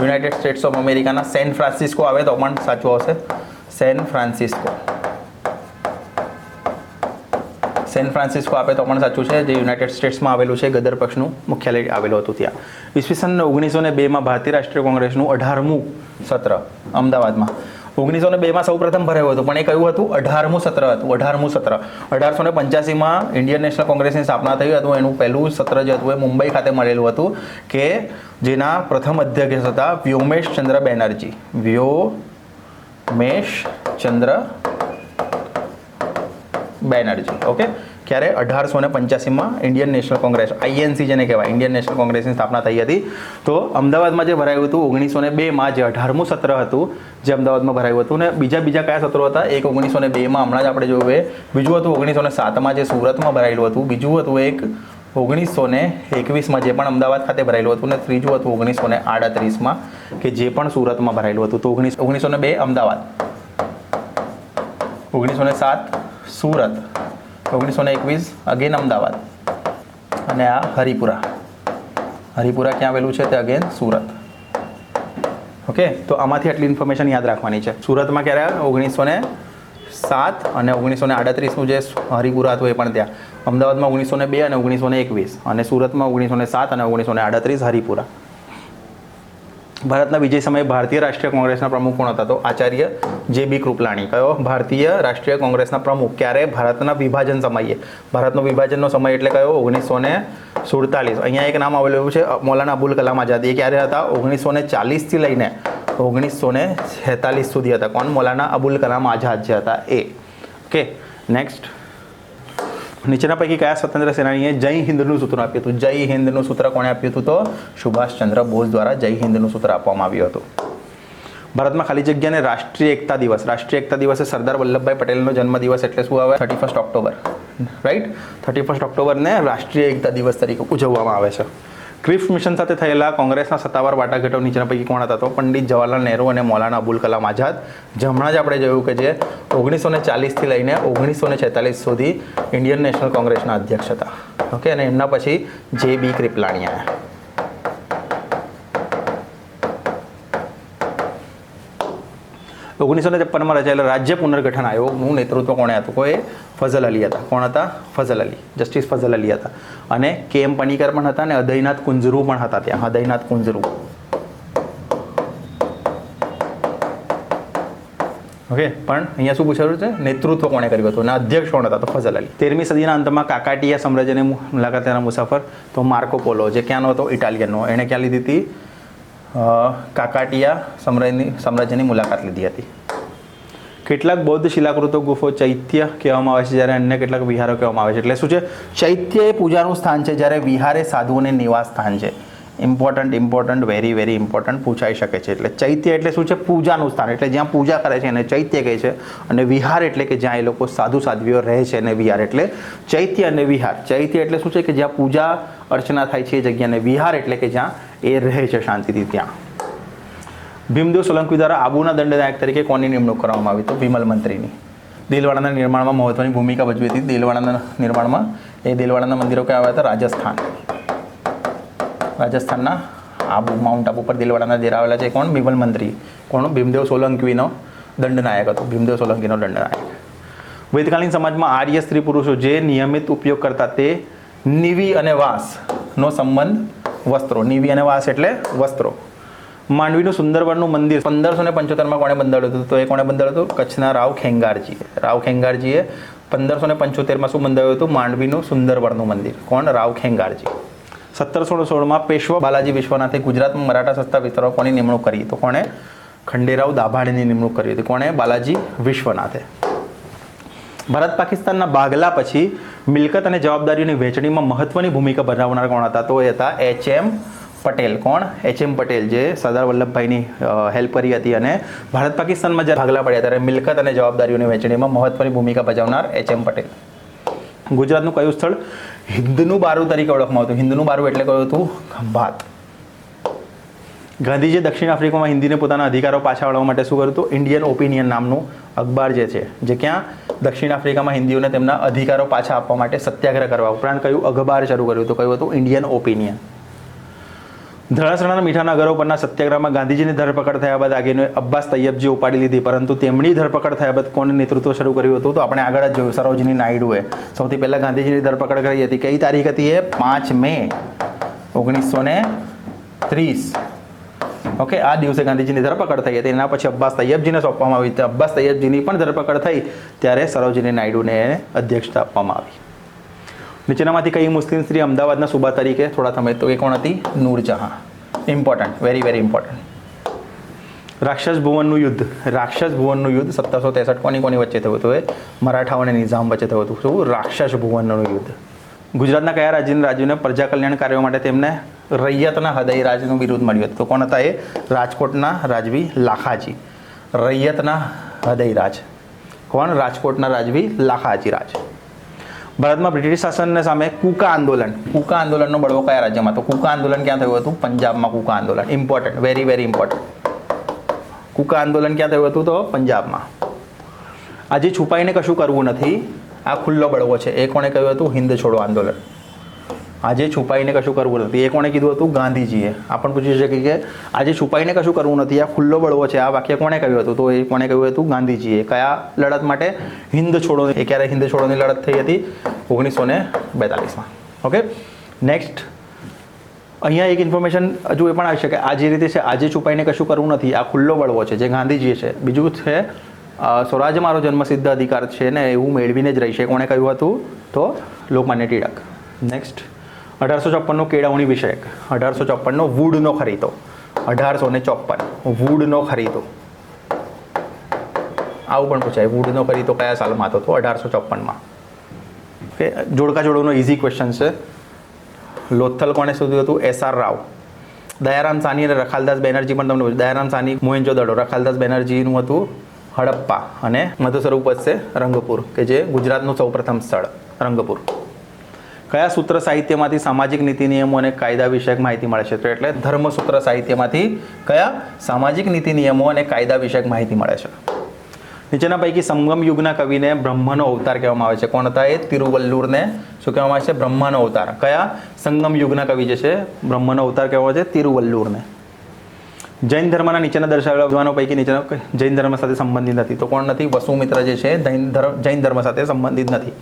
યુનાઇટેડ સ્ટેટ્સ ઓફ અમેરિકાના સેન ફ્રાન્સિસ્કો આવે તો પણ સાચું આવશે. સેન ફ્રાન્સિસ્કો. સેન ફ્રાન્સિસ્કો આપે તો પણ સાચું છે. જે યુનાઇટેડ સ્ટેટ્સમાં આવેલું છે ગદર પક્ષનું મુખ્યાલય આવેલું હતું ત્યાં. ઈસવીસન 1902માં ભારતીય રાષ્ટ્રીય કોંગ્રેસનું 18મું સત્ર અમદાવાદમાં. 1902માં સૌ પ્રથમ ભરાયું હતું, પણ એ કયું હતું? 18મું સત્ર હતું. 18મું સત્ર. 1885માં ઇન્ડિયન નેશનલ કોંગ્રેસની સ્થાપના થઈ હતું. એનું પહેલું સત્ર જે હતું એ મુંબઈ ખાતે મળેલું હતું કે જેના પ્રથમ અધ્યક્ષ હતા વ્યોમેશ ચંદ્ર બેનર્જી. વ્યોમેશ ચંદ્ર બેનર્જી. ઓકે, ક્યારે? 1885માં ઇન્ડિયન નેશનલ કોંગ્રેસ, INC જેને કહેવાય, ઇન્ડિયન નેશનલ કોંગ્રેસની સ્થાપના થઈ હતી. તો અમદાવાદમાં જે ભરાયું હતું 1902માં જે 18મું સત્ર હતું જે અમદાવાદમાં ભરાયું હતું. ને બીજા કયા સત્રો હતા? એક 1902માં હમણાં જ આપણે જોયું. બીજું હતું 1907માં જે સુરતમાં ભરાયેલું હતું. બીજું હતું એક 1921માં જે પણ અમદાવાદ ખાતે ભરાયેલું હતું. ને ત્રીજું હતું 1938માં કે જે પણ સુરતમાં ભરાયેલું હતું. તો 1902 અમદાવાદ, 1907 સુરત, 1921 અગેન અમદાવાદ અને આ હરિપુરા. હરિપુરા ક્યાં આવેલું છે? તે અગેન સુરત. ઓકે, તો આમાંથી આટલી ઇન્ફોર્મેશન યાદ રાખવાની છે. સુરતમાં ક્યારે? 1907 અને 1938નું જે હરિપુરા હતું એ પણ ત્યાં. અમદાવાદમાં 1902 અને 1921 અને સુરતમાં 1907 અને 1938 હરિપુરા. ભારતના વિજય સમયે ભારતીય રાષ્ટ્રીય કોંગ્રેસના પ્રમુખ કોણ હતા? તો આચાર્ય JB કૃપલાણી. કયો? ભારતીય રાષ્ટ્રીય કોંગ્રેસના પ્રમુખ. ક્યારે? ભારતના વિભાજન સમયે. ભારતનો વિભાજનનો સમય એટલે કયો? 1947. અહીંયા એક નામ આવેલું છે મૌલાના અબુલ કલામ આઝાદ. એ ક્યારે હતા? 1940થી લઈને 1946 સુધી હતા. કોણ? મૌલાના અબુલ કલામ આઝાદ જે હતા એ. Okay, next. નીચેના પૈકી કયા સ્વતંત્ર સેનાનીએ જય હિન્દનું સૂત્ર આપ્યું હતું? જય હિન્દનું સૂત્ર કોણે આપ્યું હતું? તો સુભાષચંદ્ર બોઝ દ્વારા જય હિન્દનું સૂત્ર આપવામાં આવ્યું હતું. ભારતમાં ખાલી જગ્યાને રાષ્ટ્રીય એકતા દિવસ. રાષ્ટ્રીય એકતા દિવસે સરદાર વલ્લભભાઈ પટેલનો જન્મદિવસ એટલે શું આવે? 31 ઓક્ટોબર. રાઈટ, 31 ઓક્ટોબરને રાષ્ટ્રીય એકતા દિવસ તરીકે ઉજવવામાં આવે છે. ક્રિપ્સ મિશન સાથે થયેલા કોંગ્રેસના સત્તાવાર વાટાઘાટો નીચેના પૈકી કોણ હતા? તો પંડિત જવાહરલાલ નહેરુ અને મૌલાના અબુલ કલામ આઝાદ. હમણાં જ આપણે જોયું કે જે 1940થી લઈને 1946 સુધી ઇન્ડિયન નેશનલ કોંગ્રેસના અધ્યક્ષ હતા. ઓકે, અને એમના પછી JB કૃપલાણી આવ્યા. 1953 રચાયેલા રાજ્ય પુનર્ગઠન આયોગનું નેતૃત્વ કોણે હતું? કોઈ ફઝલ અલી હતા. કોણ હતા? ફઝલ અલી, જસ્ટિસ ફઝલ અલી હતા. અને KM પણીકર પણ હતા અને હૃદયનાથ કુંજરુ પણ હતા ત્યાં. હૃદયનાથ કુંજરુ. ઓકે, પણ અહીંયા શું પૂછાયું છે? નેતૃત્વ કોણે કર્યું હતું અને અધ્યક્ષ કોણ હતા? તો ફઝલ અલી. 13મી સદીના અંતમાં કાકાટીયા સામ્રાજ્યની મુલાકાત લેનાર મુસાફર તો માર્કો પોલો, જે ક્યાંનો હતો? ઇટાલિયનનો. એણે ક્યાં લીધી હતી? કાકાટીયા સામ્રાજ્યની મુલાકાત લીધી હતી. કેટલાક બૌદ્ધ શિલાકૃતો ગુફો ચૈત્ય કહેવામાં આવે છે, જ્યારે અન્ય કેટલાક વિહારો કહેવામાં આવે છે. એટલે શું છે? ચૈત્ય એ પૂજાનું સ્થાન છે, જ્યારે વિહાર એ સાધુઓને નિવાસ સ્થાન છે. ઇમ્પોર્ટન્ટ, વેરી વેરી ઇમ્પોર્ટન્ટ પૂછાઈ શકે છે. એટલે ચૈત્ય એટલે શું છે? પૂજાનું સ્થાન, એટલે જ્યાં પૂજા કરે છે એને ચૈત્ય કહે છે. અને વિહાર એટલે કે જ્યાં એ લોકો સાધુ સાધ્વીઓ રહે છે અને વિહાર એટલે ચૈત્ય અને વિહાર. ચૈત્ય એટલે શું છે? કે જ્યાં પૂજા અર્ચના થાય છે એ જગ્યાને. વિહાર એટલે કે જ્યાં એ રહે છે શાંતિથી ત્યાં. ભીમદેવ સોલંકી દ્વારા આબુના દંડનાયક તરીકે કોની નિમણૂક કરવામાં આવી? તો વિમલ મંત્રીની. દેલવાડાના નિર્માણમાં મહત્વની ભૂમિકા ભજવી હતી. દેલવાડાના નિર્માણમાં દેલવાડાના મંદિરો ક્યાં આવ્યા હતા? રાજસ્થાન. રાજસ્થાનના આબુ, માઉન્ટ આબુ પર દેલવાડાના ડેરા આવેલા છે. કોણ? વિમલ મંત્રી. કોણ? ભીમદેવ સોલંકીનો દંડનાયક હતો. ભીમદેવ સોલંકીનો દંડનાયક. વેદકાલીન સમાજમાં આર્ય સ્ત્રી પુરુષો જે નિયમિત ઉપયોગ કરતા તે નિવિ અને વાસનો સંબંધ વસ્ત્રો. નિવિ અને વાસ એટલે વસ્ત્રો. માંડવીનું સુંદરવનનું મંદિર 1575માં કોણે બંધાવ્યું હતું? તો એ કોણે બંધાવ્યું હતું? કચ્છના રાવ ખેંગારજીએ. રાવ ખેંગારજીએ 1575માં શું બંધાવ્યું હતું? માંડવીનું સુંદરવનનું મંદિર. કોણ? રાવ ખેંગારજી. 1716માં પેશવા બાલાજી વિશ્વનાથે ગુજરાતમાં મરાઠા સત્તા વિસ્તારો કોની નિમણૂક કરી? તો કોણે? ખંડેરાવ દાભાડેની નિમણૂક કરી હતી. કોણે? બાલાજી વિશ્વનાથે. ભારત પાકિસ્તાનના ભાગલા પછી મિલકત અને જવાબદારીઓની વહેંચણીમાં મહત્વની ભૂમિકા ભજવનાર કોણ હતા? તો એ હતા HM પટેલ. કોણ? HM પટેલ, જે સરદાર વલ્લભભાઈની હેલ્પ કરી હતી અને ભારત પાકિસ્તાનમાં જ્યારે ભાગલા પડ્યા ત્યારે મિલકત અને જવાબદારીઓની વહેંચણીમાં મહત્વની ભૂમિકા ભજવનાર HM પટેલ. ગુજરાતનું કયું સ્થળ હિન્દનું બારું તરીકે ઓળખવામાં આવતું? હિન્દનું બારું એટલે કયું હતું? ખંભાત. ગાંધીજીએ દક્ષિણ આફ્રિકામાં હિન્દીને પોતાના અધિકારો પાછા વળવા માટે શું કર્યું હતું? ઇન્ડિયન ઓપિનિયન નામનું અખબાર જે છે, જે ક્યાં? દક્ષિણ આફ્રિકામાં હિન્દીઓને તેમના અધિકારો પાછા આપવા માટે સત્યાગ્રહ કરવા ઉપરાંત કયું અખબાર શરૂ કર્યું હતું? કયું હતું? Indian opinion. ધરાસણાના મીઠાના ઘરો પરના સત્યાગ્રહમાં ગાંધીજીની ધરપકડ થયા બાદ આગેવાનોએ અબ્બાસ તૈયબજી ઉપાડી લીધી, પરંતુ તેમની ધરપકડ થયા બાદ કોણે નેતૃત્વ શરૂ કર્યું હતું? તો આપણે આગળ જ જોયું, સરોજની નાયડુએ સૌથી પહેલાં ગાંધીજીની ધરપકડ કરી હતી. કઈ તારીખ હતી એ? 5 મે 1930. ઓકે, આ દિવસે ગાંધીજીની ધરપકડ થઈ હતી. એના પછી અબ્બાસ તૈયબજીને સોંપવામાં આવી. અબ્બાસ તૈયબજીની પણ ધરપકડ થઈ ત્યારે સરોજની નાયડુને અધ્યક્ષતા આપવામાં આવી. નીચેનામાંથી કઈ મુસ્લિમ સ્ત્રી અમદાવાદના સુબા તરીકે થોડા સમય? તો એ કોણ હતી? Noorjahan. Important, very very important. રાક્ષસ ભુવનનું યુદ્ધ. રાક્ષસ ભુવનનું યુદ્ધ 1763 કોની વચ્ચે થયું હતું? એ મરાઠાઓ અને નિઝામ વચ્ચે થયું હતું. શું? રાક્ષસ ભુવનનું યુદ્ધ. ગુજરાતના કયા રાજ્યને પ્રજા કલ્યાણ કાર્યો માટે તેમને રૈયતના હૃદયરાજનું બિરુદ મળ્યું હતું? તો કોણ હતા એ? રાજકોટના રાજવી લાખાજી. રૈયતના હૃદયરાજ. કોણ? રાજકોટના રાજવી લાખાજી રાજ. ભારતમાં બ્રિટિશ શાસનને સામે કુકા આંદોલન. કુકા આંદોલનનો બળવો કયા રાજ્યમાં? તો કુકા આંદોલન ક્યાં થયું હતું? પંજાબમાં. કુકા આંદોલન ઇમ્પોર્ટન્ટ, વેરી વેરી ઇમ્પોર્ટન્ટ. કુકા આંદોલન ક્યાં થયું હતું? તો પંજાબમાં. આજે છુપાઈને કશું કરવું નથી, આ ખુલ્લો બળવો છે, એ કોણે કહ્યું હતું? હિન્દ છોડો આંદોલન. આજે છુપાઈને કશું કરવું નથી, એ કોણે કીધું હતું? ગાંધીજીએ. આ પણ પૂછી શકે કે આજે છુપાઈને કશું કરવું નથી, આ ખુલ્લો બળવો છે, આ વાક્ય કોણે કહ્યું હતું? તો એ કોણે કહ્યું હતું? ગાંધીજીએ. કયા લડત માટે? હિન્દ છોડો. એ ક્યારે હિન્દ છોડોની લડત થઈ હતી? 1942માં. Okay, next. અહીંયા એક ઇન્ફોર્મેશન હજુ એ પણ આવી શકે, આ જે રીતે છે આજે છુપાઈને કશું કરવું નથી, આ ખુલ્લો બળવો છે, જે ગાંધીજી છે. બીજું છે સ્વરાજ મારો જન્મસિદ્ધ અધિકાર છે ને એવું મેળવીને જ રહીશે, કોણે કહ્યું હતું? તો લોકમાન્ય ટિળક. નેક્સ્ટ. 1854નો કેળવણી વિષયક. 1854નો વુડનો ખરીદો. 1854 વુડનો ખરીદો. આવું પણ પૂછાય, વુડનો ખરીદો કયા સાલમાં હતો? તો 1854માં. ઓકે, જોડકા જોડોનો ઇઝી ક્વેશ્ચન છે. લોથલ કોણે શોધ્યું હતું? SR રાવ. દયારામ સાની અને રખાલદાસ બેનર્જી પણ તમને પૂછ્યું. દયારામ સાની મોહેન્જો-દડો, રખાલદાસ બેનર્જીનું હતું હડપ્પા અને મધુ સ્વરૂપ વચ્ચે રંગપુર, કે જે ગુજરાતનું સૌપ્રથમ સ્થળ રંગપુર. કયા સૂત્ર સાહિત્યમાંથી સામાજિક નીતિ નિયમો અને કાયદા વિષયક માહિતી મળે છે? તો એટલે ધર્મસૂત્ર સાહિત્યમાંથી કયા સામાજિક નીતિ નિયમો અને કાયદા વિષયક માહિતી મળે છે? નીચેના પૈકી સંગમ યુગના કવિને બ્રહ્મનો અવતાર કહેવામાં આવે છે. કોણ હતા એ? તિરુવલ્લુરને શું કહેવામાં આવે છે? બ્રહ્મનો અવતાર. કયા સંગમ યુગના કવિ જે છે બ્રહ્મનો અવતાર કહેવામાં આવે છે? તિરુવલ્લુરને. જૈન ધર્મના નીચેના દર્શાવેલા વિદ્વાનો પૈકી નીચેના જૈન ધર્મ સાથે સંબંધિત નથી. તો કોણ નથી? વસુમિત્ર જે છે જૈન ધર્મ સાથે સંબંધિત નથી.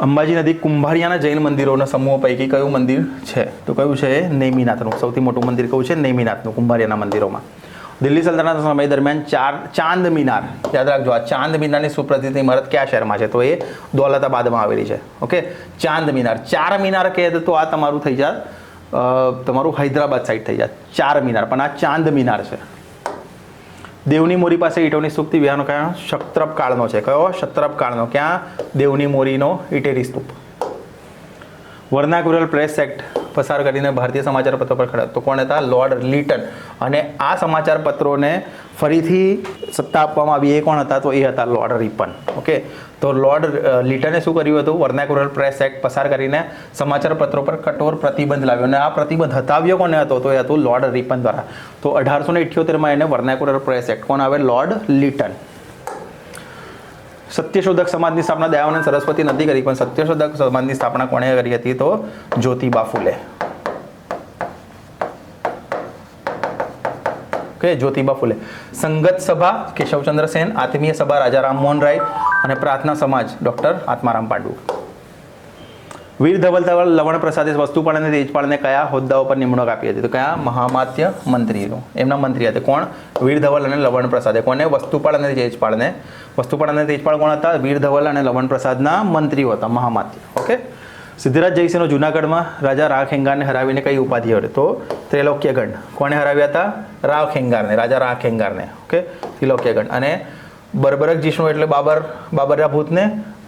અંબાજી નદી કુંભારિયાના જૈન મંદિરોના સમૂહ પૈકી કયું મંદિર છે? તો કયું છે? નેમિનાથનું. સૌથી મોટું મંદિર કયું છે? નેમિનાથનું, કુંભારિયાના મંદિરોમાં. દિલ્હી સલ્તનતના સમય દરમિયાન ચાંદ મિનાર, યાદ રાખજો, આ ચાંદ મિનારની સુપ્રસિદ્ધ ઇમારત કયા શહેરમાં છે? તો એ દૌલતાબાદમાં આવેલી છે. ઓકે, ચાંદ મિનાર. 4 મિનાર કહે તો આ તમારું થઈ જાય, તમારું હૈદરાબાદ સાઈડ થઈ જાય 4 મિનાર, પણ આ ચાંદ મિનાર છે. દેવની મોરી પાસે ઈંટોની સ્તૂપથી વિહારનો કયો? ક્ષત્રપ કાળનો છે. કયો? ક્ષત્રપ કાળનો. ક્યાં? દેવની મોરીનો ઈટેરી સ્તૂપ. વર્નાક્યુલર પ્રેસ એક્ટ પસાર કરીને ભારતીય સમાચાર પત્રો પર ખડા તો કોણ હતા? લોર્ડ લીટન. અને આ સમાચાર પત્રોને ફરીથી સત્તા આપવામાં આવી એ કોણ હતા? તો એ હતા લોર્ડ રિપન. ઓકે, તો લોર્ડ લીટને શું કર્યું હતું? વર્નાક્યુલર પ્રેસ એક્ટ પસાર કરીને સમાચાર પત્રો પર કઠોર પ્રતિબંધ લાવ્યો, અને આ પ્રતિબંધ હટાવ્યો કોને હતો? તો એ હતું લોર્ડ રિપન દ્વારા. તો 1878માં એને વર્નાક્યુલર પ્રેસ એક્ટ કોણ આવે? લોર્ડ લીટન. સત્યશોધક સમાજની સ્થાપના દયાનંદ સરસ્વતી નથી કરી, પણ સત્યશોધક સમાજની સ્થાપના કોણે કરી હતી? તો જ્યોતિબા ફૂલે. ઓકે, જ્યોતિબા ફૂલે. સંગત સભા કેશવચંદ્ર સેન, આત્મીય સભા રાજા રામમોહન રાય અને પ્રાર્થના સમાજ ડોક્ટર આત્મારામ પાંડુ. વીર ધવલ લવણ પ્રસાદે વસ્તુપાળ અને તેજપાળને કયા હોદ્દાઓ પર નિમણૂક આપી હતી? તો કયા? મહામાત્ય મંત્રીનો. એમના મંત્રી હતા કોણ? વીર ધવલ અને લવણ પ્રસાદે. કોને? વસ્તુપાળ અને તેજપાળને. વસ્તુપાળ અને તેજપાળ કોણ હતા? વીર ધવલ અને લવણ પ્રસાદના મંત્રીઓ હતા, મહામાત્ય. ઓકે. સિદ્ધરાજ જયસિંહનો જૂનાગઢમાં રાજા રાવ ખેંગારને હરાવીને કઈ ઉપાધિ હતી? તો ત્રિલોક્યગઢ. કોણે હરાવ્યા હતા? રાવ ખેંગારને, રાજા રાવ ખેંગારને. ઓકે, ત્રિલોક્યગઢ. અને બરબરક જીષ્ણુ એટલે બાબરના ભૂતને,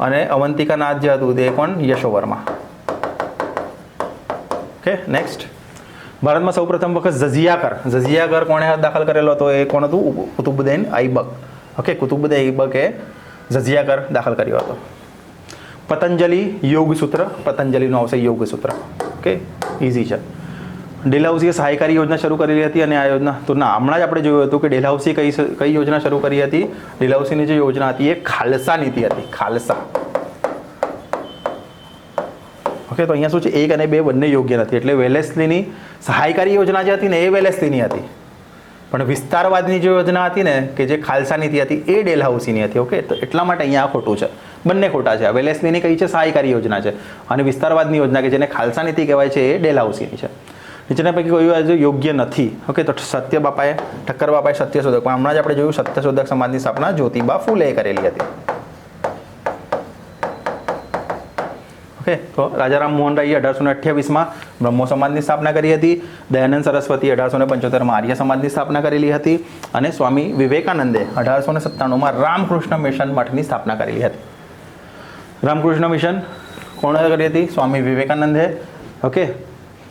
અને અવંતિકા નાથ જે હતું તે કોણ? યશોવર્મા. Okay, next. ભારતમાં સૌપ્રથમ વખત જઝિયા કર કોણે દાખલ કરેલો હતો? એ કોણ હતું? કુતુબુદ્દીન ઐબક. ઓકે, કુતુબુદ્દીન ઐબકે જઝિયા કર દાખલ કર્યો હતો. પતંજલિ યોગ સૂત્ર, પતંજલિનો આવશે યોગ સૂત્ર. ઓકે, ઇઝી છે. ડેલહાઉસીએ સહાયકારી યોજના શરૂ કરેલી હતી, અને આ યોજના તો ના, હમણાં જ આપણે જોયું હતું કે ડેલહાઉસી કઈ યોજના શરૂ કરી હતી? ડેલહાઉસીની જે યોજના હતી એ ખાલસા નીતિ હતી. ખાલસા. ઓકે, તો અહીંયા શું છે? 1 અને 2 બંને યોગ્ય નથી. એટલે વેલેસ્લીની સહાયકારી યોજના જે હતી ને એ વેલેસ્લીની હતી, પણ વિસ્તારવાદની જે યોજના હતી ને કે જે ખાલસા નીતિ હતી એ ડેલહાઉસીની હતી. ઓકે, તો એટલા માટે અહીંયા ખોટું છે, બંને ખોટા છે. વેલેસ્લીની કઈ છે? સહાયકારી યોજના છે, અને વિસ્તારવાદની યોજના કે જેને ખાલસા નીતિ કહેવાય છે એ ડેલહાઉસીની છે. નીચેના પૈકી કયું યોગ્ય નથી? ઓકે, તો ઠક્કર બાપાએ સત્યશોધક, પણ હમણાં જ આપણે જોયું સત્યશોધક સમાજની સ્થાપના જ્યોતિબા ફૂલે કરેલી હતી. ઓકે, તો રાજા રામમોહન રાયે 1828માં બ્રહ્મો સમાજની સ્થાપના કરી હતી. દયાનંદ સરસ્વતી 1875માં આર્ય સમાજની સ્થાપના કરેલી હતી. અને સ્વામી વિવેકાનંદે 1897માં રામકૃષ્ણ મિશન મઠની સ્થાપના કરેલી હતી. રામકૃષ્ણ મિશન કોણે કરી હતી? સ્વામી વિવેકાનંદે. ઓકે,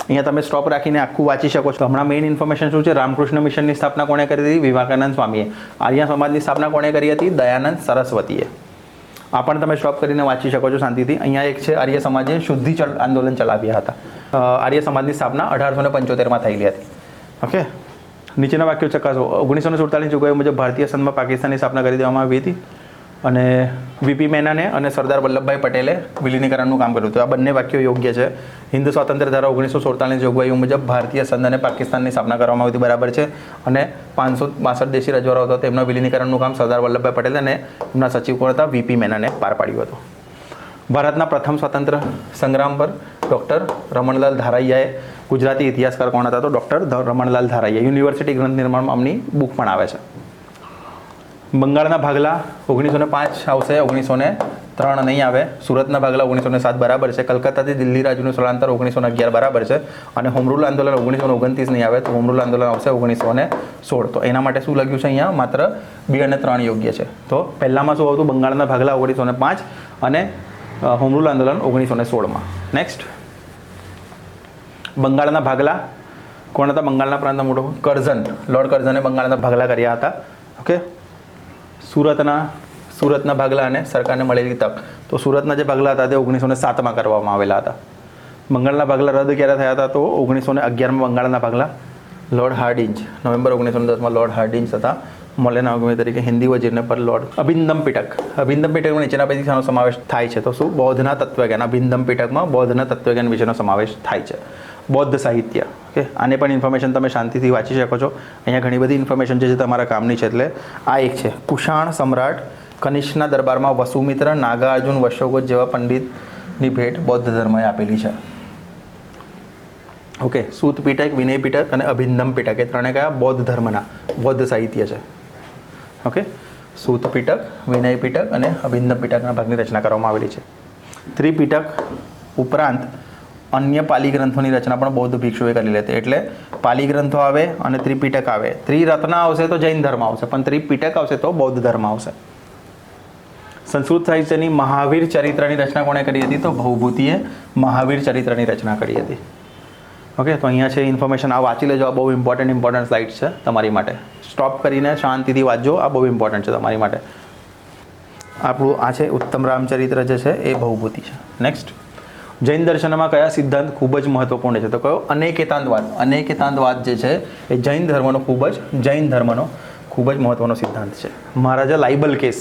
અહીંયા તમે સ્ટોપ રાખીને આખું વાંચી શકો છો. હમણાં મેઇન ઇન્ફોર્મેશન શું છે? રામકૃષ્ણ મિશનની સ્થાપના કોણે કરી હતી? વિવેકાનંદ સ્વામીએ. આર્ય સમાજની સ્થાપના કોણે કરી હતી? દયાનંદ સરસ્વતીએ. આ પણ તમે સ્ટોપ કરીને વાંચી શકો છો શાંતિથી. અહીંયા એક છે આર્ય સમાજે શુદ્ધિ આંદોલન ચલાવ્યા હતા. આર્ય સમાજની સ્થાપના 1875માં થયેલી હતી. ઓકે, નીચેના વાક્યો ચકાસો. 1947 જોગવાઈ મુજબ ભારતીય સંઘમાં પાકિસ્તાનની સ્થાપના કરી દેવામાં આવી હતી, અને વીપી મેનને અને સરદાર વલ્લભભાઈ પટેલે વિલીનીકરણનું કામ કર્યું હતું. આ બંને વાક્યો યોગ્ય છે. હિન્દ સ્વાતંત્ર્ય ધારા 1947 જોગવાઈઓ મુજબ ભારતીય સંઘ અને પાકિસ્તાનની સ્થાપના કરવામાં આવી હતી, બરાબર છે. અને 562 દેશી રજવાડાઓ હતા, તેમના વિલીનીકરણનું કામ સરદાર વલ્લભભાઈ પટેલ અને એમના સચિવ કોણ હતા? વીપી મેનને પાર પાડ્યું હતું. ભારતના પ્રથમ સ્વાતંત્ર્ય સંગ્રામ પર ડૉક્ટર રમણલાલ ધારાઈયાએ, ગુજરાતી ઇતિહાસકાર કોણ હતા? તો ડૉક્ટર રમણલાલ ધારાઈયા. યુનિવર્સિટી ગ્રંથ નિર્માણમાં આમની બુક પણ આવે છે. બંગાળના ભાગલા 1905 આવશે, 1903 નહીં આવે. સુરતના ભાગલા 1907 બરાબર છે. કલકત્તાથી દિલ્હી રાજ્યનું સ્થળાંતર 1911 બરાબર છે. અને હોમ રૂલ આંદોલન 1929 નહીં આવે, તો હોમ રૂલ આંદોલન આવશે 1916. તો એના માટે શું લખ્યું છે અહીંયા? માત્ર 2 અને 3 યોગ્ય છે. તો પહેલામાં શું આવતું? બંગાળના ભાગલા 1905 અને હોમ રૂલ આંદોલન 1916માં. નેક્સ્ટ, બંગાળના ભાગલા કોણ હતા? બંગાળના પ્રાંતના મોટો કરઝન, લોર્ડ કરઝને બંગાળના ભાગલા કર્યા હતા. ઓકે, સુરતના સુરતના ભાગલા અને સરકારને મળેલી તક. તો સુરતના જે ભાગલા હતા તે 1907માં કરવામાં આવેલા હતા. બંગાળના ભાગલા રદ ક્યારે થયા હતા? તો 1911માં બંગાળના ભાગલા લોર્ડ હાર્ડિંજ, નવેમ્બર 1910માં લોર્ડ હાર્ડિંજ તથા મૌલાના અગમે તરીકે હિન્દી વજીરને પર લોર્ડ. અભિનંદન પીટક, અભિનંદન પીટકમાં નીચેના પૈકી શાનો સમાવેશ થાય છે? તો શું? બૌદ્ધના તત્વજ્ઞાન. અભિનંદન પીટકમાં બૌદ્ધના તત્વજ્ઞાન વિશેનો સમાવેશ થાય છે. બૌદ્ધ સાહિત્ય, ઓકે, આને પણ ઇન્ફોર્મેશન તમે શાંતિથી વાંચી શકો છો. અહીંયા ઘણી બધી ઇન્ફોર્મેશન છે જે તમારા કામની છે. એટલે આ એક છે, કુષાણ સમ્રાટ કનિષ્કના દરબારમાં વસુમિત્ર, નાગાર્જુન, વશોગોત જેવા પંડિતની ભેટ બૌદ્ધ ધર્મએ આપેલી છે. ઓકે, સૂત પીટક, વિનય પીટક અને અભિનંદન પીટક એ ત્રણે કયા? બૌદ્ધ ધર્મના, બૌદ્ધ સાહિત્ય છે. ઓકે, સૂત પીટક, વિનય પીટક અને અભિનંદન પીટકના ભાગની રચના કરવામાં આવેલી છે. ત્રિપીટક ઉપરાંત અન્ય પાલી ગ્રંથોની રચના પણ બૌદ્ધ ભિક્ષુએ કરેલી હતી. એટલે પાલી ગ્રંથો આવે અને ત્રિપીટક આવે. ત્રિરત્ન આવશે તો જૈન ધર્મ આવશે, પણ ત્રિપીટક આવશે તો બૌદ્ધ ધર્મ આવશે. સંસ્કૃત સાહિત્યની મહાવીર ચરિત્રની રચના કોણે કરી હતી? તો ભવભૂતિએ મહાવીર ચરિત્રની રચના કરી હતી. ઓકે, તો અહીંયા છે ઇન્ફોર્મેશન. આ વાંચી લેજો. આ બહુ ઇમ્પોર્ટન્ટ સ્લાઇડ છે તમારી માટે. સ્ટોપ કરીને શાંતિથી વાંચજો. આ બહુ ઇમ્પોર્ટન્ટ છે તમારી માટે. આપણું આ છે ઉત્તમ રામચરિત્ર જે છે એ ભવભૂતિ છે. નેક્સ્ટ, જૈન દર્શનમાં કયા સિદ્ધાંત ખૂબ જ મહત્વપૂર્ણ છે? તો કયો? અનેકેતાંતવાદ. અનેકેતાંતવાદ જે છે એ જૈન ધર્મનો ખૂબ જ મહત્વનો સિદ્ધાંત છે. મહારાજા લાઇબલ કેસ,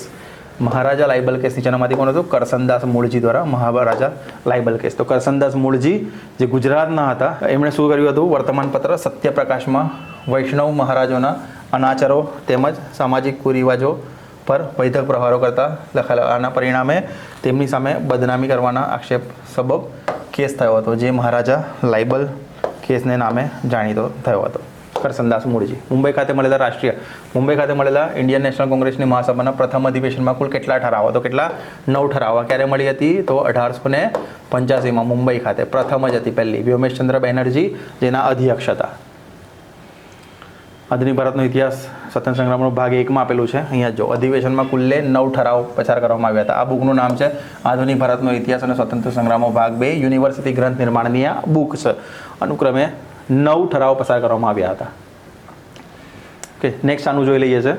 મહારાજા લાઇબલ કેસ નીચેનામાંથી કોણ હતું? કરસનદાસ મૂળજી દ્વારા મહારાજા લાઇબલ કેસ. તો કરસનદાસ મૂળજી જે ગુજરાતના હતા, એમણે શું કર્યું હતું? વર્તમાનપત્ર સત્યપ્રકાશમાં વૈષ્ણવ મહારાજોના અનાચારો તેમજ સામાજિક કુરિવાજો પર વૈધક પ્રહારો કરતા લખાયેલા. આના પરિણામે તેમની સામે બદનામી કરવાના આક્ષેપ સબબ કેસ થયો હતો, જે મહારાજા લાઇબલ કેસને નામે જાણીતો થયો હતો. કરસનદાસ મૂળજી. મુંબઈ ખાતે મળેલા ઇન્ડિયન નેશનલ કોંગ્રેસની મહાસભાના પ્રથમ અધિવેશનમાં કુલ કેટલા ઠરાવો? તો કેટલા? 9 ઠરાવો. ક્યારે મળી હતી? તો 1885માં મુંબઈ ખાતે. પ્રથમ જ હતી, પહેલી. વ્યોમેશચંદ્ર બેનર્જી જેના અધ્યક્ષ હતા. આધુનિક ભારતનો ઇતિહાસ સ્વતંત્ર સંગ્રામનો ભાગ 1માં આપેલું છે. અહીંયા જો અધિવેશનમાં કુલ્લે 9 ઠરાવ પસાર કરવામાં આવ્યા હતા. આ બુકનું નામ છે આધુનિક ભારતનો ઇતિહાસ અને સ્વતંત્ર સંગ્રામનો ભાગ 2. યુનિવર્સિટી ગ્રંથ નિર્માણની આ બુક છે. અનુક્રમે 9 ઠરાવ પસાર કરવામાં આવ્યા હતા. ઓકે, નેક્સ્ટ આનું જોઈ લઈએ છે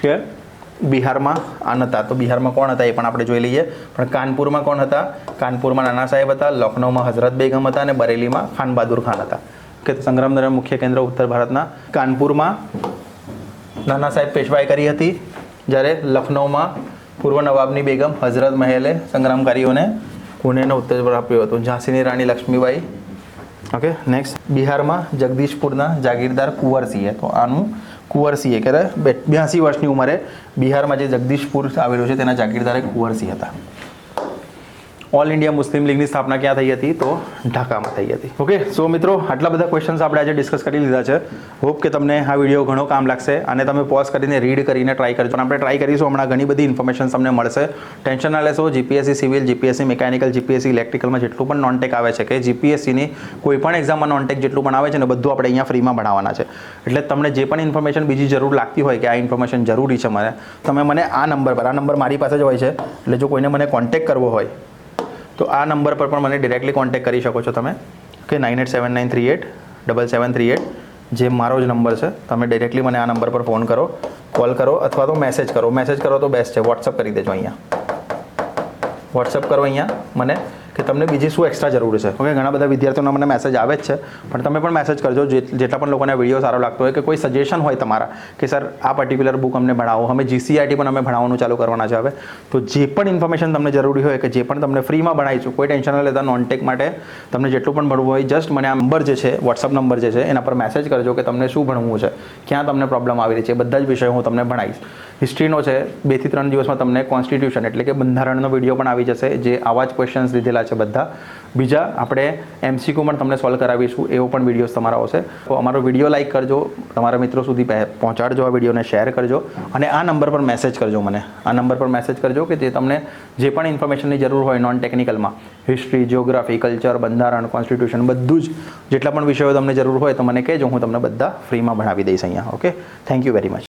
કે બિહારમાં આ નહોતા. તો બિહારમાં કોણ હતા એ પણ આપણે જોઈ લઈએ. પણ કાનપુરમાં કોણ હતા? કાનપુરમાં નાના સાહેબ હતા, લખનૌમાં હઝરત બેગમ હતા અને બરેલીમાં ખાન બહાદુર ખાન હતા. કે સંગ્રામ દરમિયાન મુખ્ય કેન્દ્ર ઉત્તર ભારતના કાનપુરમાં નાના સાહેબ પેશવાઈ કરી હતી, જ્યારે લખનૌમાં પૂર્વ નવાબની બેગમ હઝરત મહેલે સંગ્રામકારીઓને પુણેનો ઉત્તેજન આપ્યો હતો. ઝાંસીની રાણી લક્ષ્મીબાઈ. ઓકે, નેક્સ્ટ, બિહારમાં જગદીશપુરના જાગીરદાર કુંવરસિંહે. તો આનું કુંવરસિંહે કે 82 વર્ષની ઉંમરે બિહારમાં જે જગદીશપુર આવેલું છે તેના જાગીરદાર કુંવરસિંહ હતા. ઓલ ઇન્ડિયા મુસ્લિમ લીગની સ્થાપના ક્યાં થઈ હતી? તો ઢાકામાં થઈ હતી. ઓકે, સો મિત્રો, આટલા બધા ક્વેશ્ચન્સ આપણે આજે ડિસ્કસ કરી લીધા છે. હોપ કે તમને આ વિડીયો ઘણો કામ લાગશે અને તમે પોઝ કરીને રીડ કરીને ટ્રાય કરજો. અને આપણે ટ્રાય કરીશું. હમણાં ઘણી બધી ઇન્ફોર્મેશન તમને મળશે. ટેન્શન ના લેશો. GPSC civil, GPSC mechanical, GPSC ઇલેક્ટ્રિકલમાં જેટલું પણ નોનટેક આવે છે, કે જીપીએસસીની કોઈ પણ એક્ઝામમાં નોનટેક જેટલું પણ આવે છે ને, બધું આપણે અહીંયા ફ્રીમાં ભણાવવાના છે. એટલે તમને જે પણ ઇન્ફોર્મેશન બીજી જરૂર લાગતી હોય કે આ ઇન્ફોર્મેશન જરૂરી છે મને, તમે મને આ નંબર મારી પાસે જ હોય છે. એટલે જો કોઈને મને કોન્ટેક્ટ કરવો હોય તો આ નંબર પર પણ મને ડિરેક્ટલી કોન્ટેક્ટ કરી શકો છો તમે. ઓકે, 9879387738 જે મારો જ નંબર છે. તમે ડિરેક્ટલી મને આ નંબર પર ફોન કરો, કોલ કરો અથવા તો મેસેજ કરો. મેસેજ કરો તો બેસ્ટ છે. વોટ્સઅપ કરી દેજો. અહીંયા વોટ્સઅપ કરો અહીંયા મને કે તમને બીજી શું એક્સ્ટ્રા જરૂર છે. ઓકે, ઘણા બધા વિદ્યાર્થીઓના મને મેસેજ આવે જ છે, પણ તમે પણ મેસેજ કરજો. જેટલા પણ લોકોને વિડીયો સારો લાગતો હોય કે કોઈ સજેશન હોય તમારા કે સર આ પર્ટિક્યુલર બુક અમને ભણાવો. અમે જીસીઆરટી પણ અમે ભણાવવાનું ચાલુ કરવાના છે હવે. તો જે પણ ઇન્ફોર્મેશન તમને જરૂરી હોય કે જે પણ તમને ફ્રીમાં ભણાવીશું, કોઈ ટેન્શન ન લેતા. નોનટેક માટે તમને જેટલું પણ ભણવું હોય, જસ્ટ મને આ નંબર જે છે, વોટ્સઅપ નંબર જે છે એના પર મેસેજ કરજો કે તમને શું ભણવું છે, ક્યાં તમને પ્રોબ્લેમ આવી રહી છે. બધા જ વિષયો હું તમને ભણાવીશ. હિસ્ટ્રીનો છે 2 થી 3 દિવસમાં તમને કોન્સ્ટિટ્યુશન એટલે કે બંધારણનો વિડીયો પણ આવી જશે, જે આવા જ ક્વેશ્ચન્સ લીધેલા છે બધા. બીજા આપણે એમસીક્યુ પણ તમને સોલ્વ કરાવીશું, એવો પણ વિડીયોઝ તમારા આવશે. તો અમારો વિડીયો લાઇક કરજો, તમારા મિત્રો સુધી પહોંચાડજો, આ વિડીયોને શેર કરજો અને આ નંબર પર મેસેજ કરજો મને. આ નંબર પર મેસેજ કરજો કે જે તમને જે પણ ઇન્ફોર્મેશનની જરૂર હોય નોન ટેકનિકલમાં, હિસ્ટ્રી, જિયોગ્રાફી, કલ્ચર, બંધારણ, કોન્સ્ટિટ્યુશન, બધું જ જેટલા પણ વિષયો તમને જરૂર હોય તો મને કહેજો. હું તમને બધા ફ્રીમાં ભણાવી દઈશ અહીંયા. Okay, thank you very much.